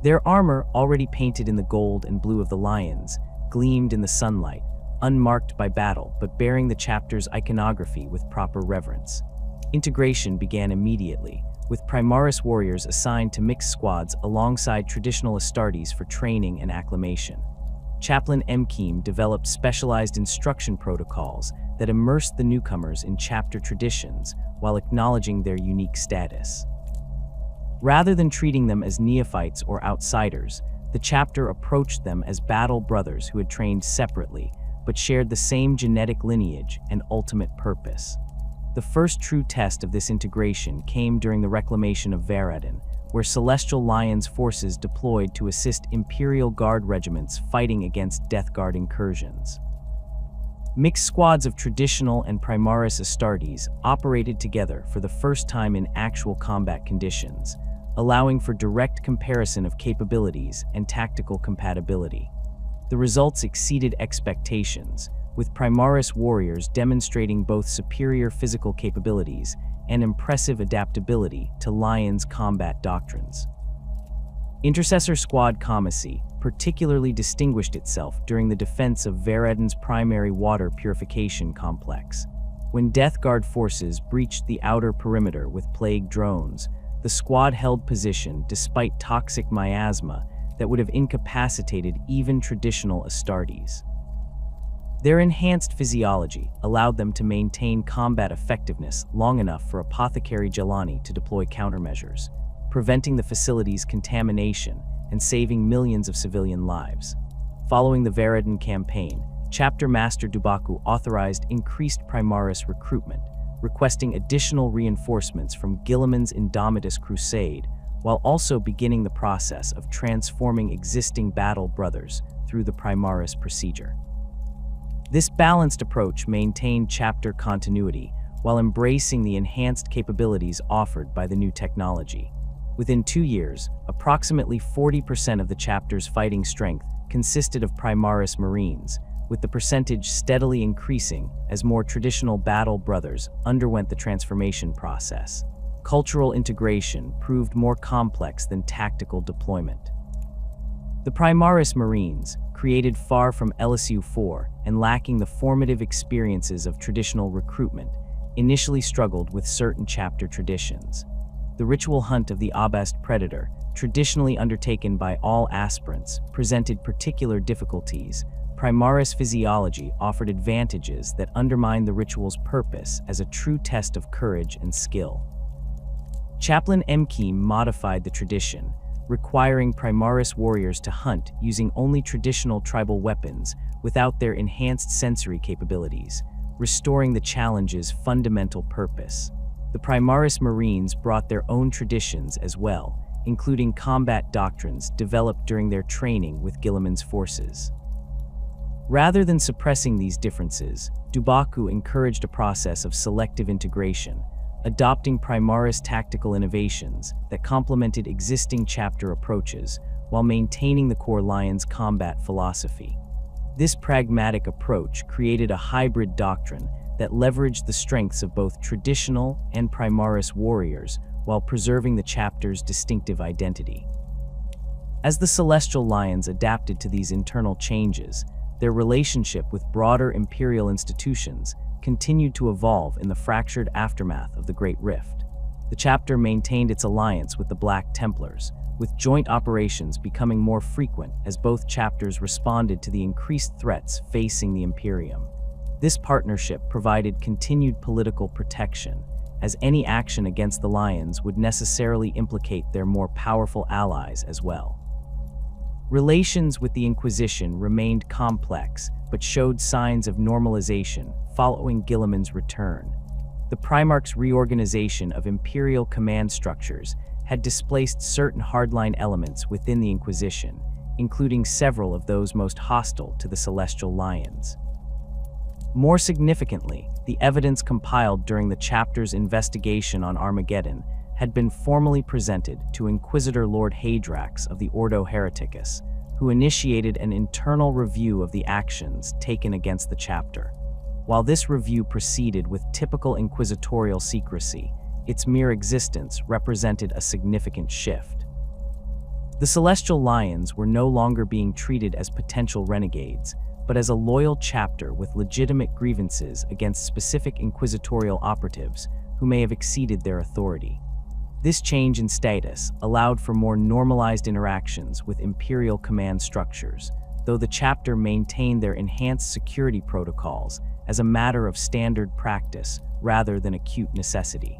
Their armor, already painted in the gold and blue of the Lions, gleamed in the sunlight, unmarked by battle but bearing the chapter's iconography with proper reverence. Integration began immediately, with Primaris warriors assigned to mixed squads alongside traditional Astartes for training and acclimation. Chaplain Mkeem developed specialized instruction protocols that immersed the newcomers in chapter traditions while acknowledging their unique status. Rather than treating them as neophytes or outsiders, the chapter approached them as battle brothers who had trained separately but shared the same genetic lineage and ultimate purpose. The first true test of this integration came during the reclamation of Varadin, where Celestial Lions forces deployed to assist Imperial Guard regiments fighting against Death Guard incursions. Mixed squads of traditional and Primaris Astartes operated together for the first time in actual combat conditions, allowing for direct comparison of capabilities and tactical compatibility. The results exceeded expectations, with Primaris warriors demonstrating both superior physical capabilities and impressive adaptability to Lions' combat doctrines. Intercessor Squad Commissary particularly distinguished itself during the defense of Varadin's primary water purification complex. When Death Guard forces breached the outer perimeter with plague drones, the squad held position despite toxic miasma that would have incapacitated even traditional Astartes. Their enhanced physiology allowed them to maintain combat effectiveness long enough for Apothecary Jelani to deploy countermeasures, preventing the facility's contamination and saving millions of civilian lives. Following the Varadin campaign, Chapter Master Dubaku authorized increased Primaris recruitment, requesting additional reinforcements from Guilliman's Indomitus crusade, while also beginning the process of transforming existing battle brothers through the Primaris procedure. This balanced approach maintained chapter continuity while embracing the enhanced capabilities offered by the new technology. Within 2 years, approximately 40% of the chapter's fighting strength consisted of Primaris Marines, with the percentage steadily increasing as more traditional battle brothers underwent the transformation process. Cultural integration proved more complex than tactical deployment. The Primaris Marines, created far from Elysion 4 and lacking the formative experiences of traditional recruitment, initially struggled with certain chapter traditions. The ritual hunt of the Abast Predator, traditionally undertaken by all aspirants, presented particular difficulties. Primaris physiology offered advantages that undermined the ritual's purpose as a true test of courage and skill. Chaplain Mk modified the tradition, requiring Primaris warriors to hunt using only traditional tribal weapons without their enhanced sensory capabilities, restoring the challenge's fundamental purpose. The Primaris Marines brought their own traditions as well, including combat doctrines developed during their training with Guilliman's forces. Rather than suppressing these differences, Dubaku encouraged a process of selective integration, adopting Primaris tactical innovations that complemented existing chapter approaches while maintaining the core Lion's combat philosophy. This pragmatic approach created a hybrid doctrine that leveraged the strengths of both traditional and Primaris warriors while preserving the chapter's distinctive identity. As the Celestial Lions adapted to these internal changes, their relationship with broader imperial institutions continued to evolve in the fractured aftermath of the Great Rift. The chapter maintained its alliance with the Black Templars, with joint operations becoming more frequent as both chapters responded to the increased threats facing the Imperium. This partnership provided continued political protection, as any action against the Lions would necessarily implicate their more powerful allies as well. Relations with the Inquisition remained complex, but showed signs of normalization following Guilliman's return. The Primarch's reorganization of imperial command structures had displaced certain hardline elements within the Inquisition, including several of those most hostile to the Celestial Lions. More significantly, the evidence compiled during the chapter's investigation on Armageddon had been formally presented to Inquisitor Lord Hadrax of the Ordo Hereticus, who initiated an internal review of the actions taken against the chapter. While this review proceeded with typical inquisitorial secrecy, its mere existence represented a significant shift. The Celestial Lions were no longer being treated as potential renegades, but as a loyal chapter with legitimate grievances against specific inquisitorial operatives who may have exceeded their authority. This change in status allowed for more normalized interactions with imperial command structures, though the chapter maintained their enhanced security protocols as a matter of standard practice rather than acute necessity.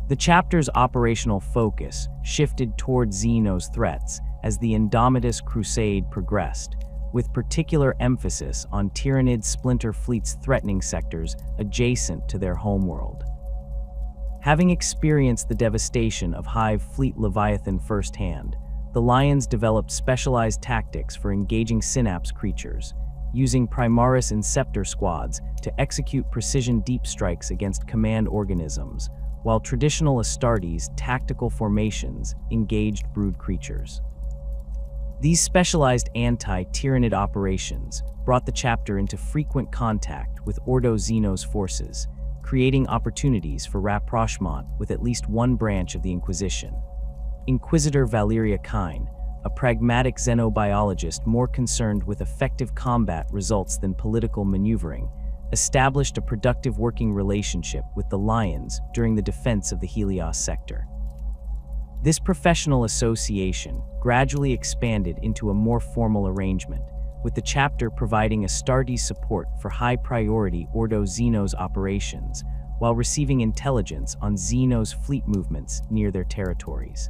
The chapter's operational focus shifted toward Xeno's threats as the Indomitus Crusade progressed, with particular emphasis on Tyrannid splinter fleets threatening sectors adjacent to their homeworld. Having experienced the devastation of Hive Fleet Leviathan firsthand, the Lions developed specialized tactics for engaging Synapse creatures, using Primaris Inceptor squads to execute precision deep strikes against command organisms, while traditional Astartes tactical formations engaged brood creatures. These specialized anti-Tyrannid operations brought the chapter into frequent contact with Ordo Xeno's forces, creating opportunities for rapprochement with at least one branch of the Inquisition. Inquisitor Valeria Kine, a pragmatic xenobiologist more concerned with effective combat results than political maneuvering, established a productive working relationship with the Lions during the defense of the Helios sector. This professional association gradually expanded into a more formal arrangement, with the chapter providing Astartes support for high-priority Ordo Xeno's operations, while receiving intelligence on Xeno's fleet movements near their territories.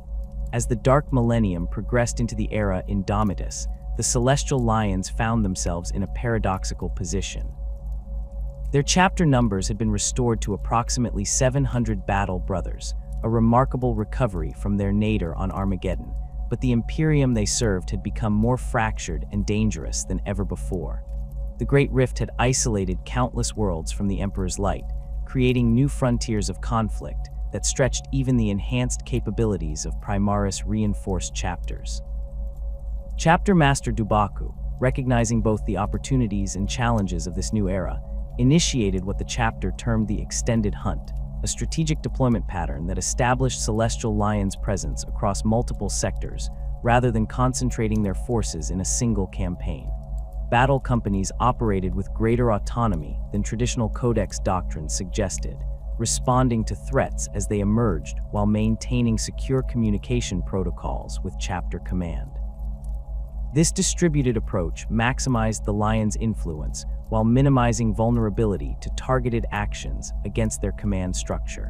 As the Dark Millennium progressed into the era Indomitus, the Celestial Lions found themselves in a paradoxical position. Their chapter numbers had been restored to approximately 700 battle brothers, a remarkable recovery from their nadir on Armageddon, but the Imperium they served had become more fractured and dangerous than ever before. The Great Rift had isolated countless worlds from the Emperor's light, creating new frontiers of conflict that stretched even the enhanced capabilities of Primaris reinforced chapters. Chapter Master Dubaku, recognizing both the opportunities and challenges of this new era, initiated what the chapter termed the Extended Hunt, a strategic deployment pattern that established Celestial Lion's presence across multiple sectors rather than concentrating their forces in a single campaign. Battle companies operated with greater autonomy than traditional Codex doctrines suggested, responding to threats as they emerged while maintaining secure communication protocols with chapter command. This distributed approach maximized the Lion's influence while minimizing vulnerability to targeted actions against their command structure.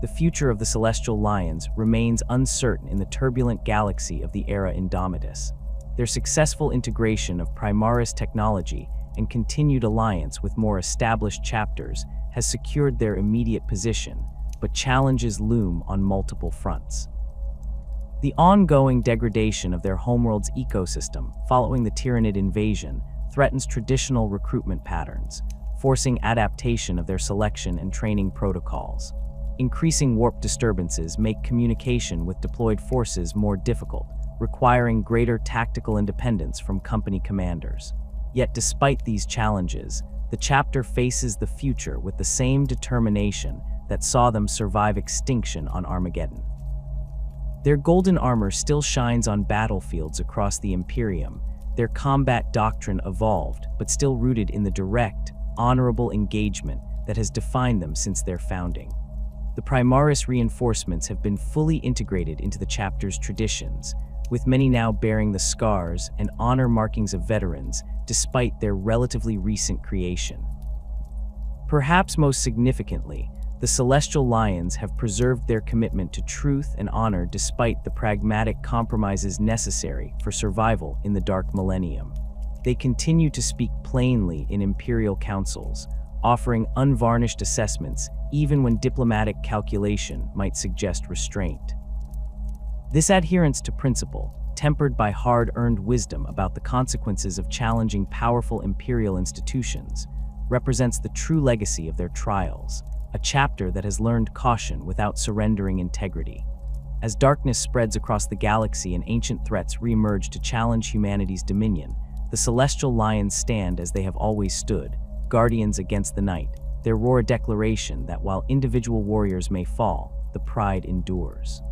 The future of the Celestial Lions remains uncertain in the turbulent galaxy of the Era Indomitus. Their successful integration of Primaris technology and continued alliance with more established chapters has secured their immediate position, but challenges loom on multiple fronts. The ongoing degradation of their homeworld's ecosystem following the Tyrannid invasion threatens traditional recruitment patterns, forcing adaptation of their selection and training protocols. Increasing warp disturbances make communication with deployed forces more difficult, requiring greater tactical independence from company commanders. Yet despite these challenges, the chapter faces the future with the same determination that saw them survive extinction on Armageddon. Their golden armor still shines on battlefields across the Imperium, their combat doctrine evolved, but still rooted in the direct, honorable engagement that has defined them since their founding. The Primaris reinforcements have been fully integrated into the chapter's traditions, with many now bearing the scars and honor markings of veterans despite their relatively recent creation. Perhaps most significantly, the Celestial Lions have preserved their commitment to truth and honor despite the pragmatic compromises necessary for survival in the Dark Millennium. They continue to speak plainly in Imperial councils, offering unvarnished assessments even when diplomatic calculation might suggest restraint. This adherence to principle, tempered by hard-earned wisdom about the consequences of challenging powerful Imperial institutions, represents the true legacy of their trials, a chapter that has learned caution without surrendering integrity. As darkness spreads across the galaxy and ancient threats re-emerge to challenge humanity's dominion, the Celestial Lions stand as they have always stood, guardians against the night, their roar a declaration that while individual warriors may fall, the pride endures.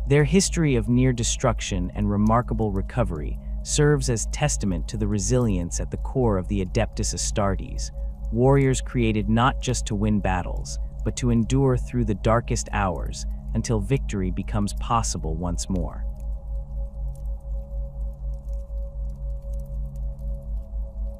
Their history of near destruction and remarkable recovery serves as testament to the resilience at the core of the Adeptus Astartes, warriors created not just to win battles, but to endure through the darkest hours until victory becomes possible once more.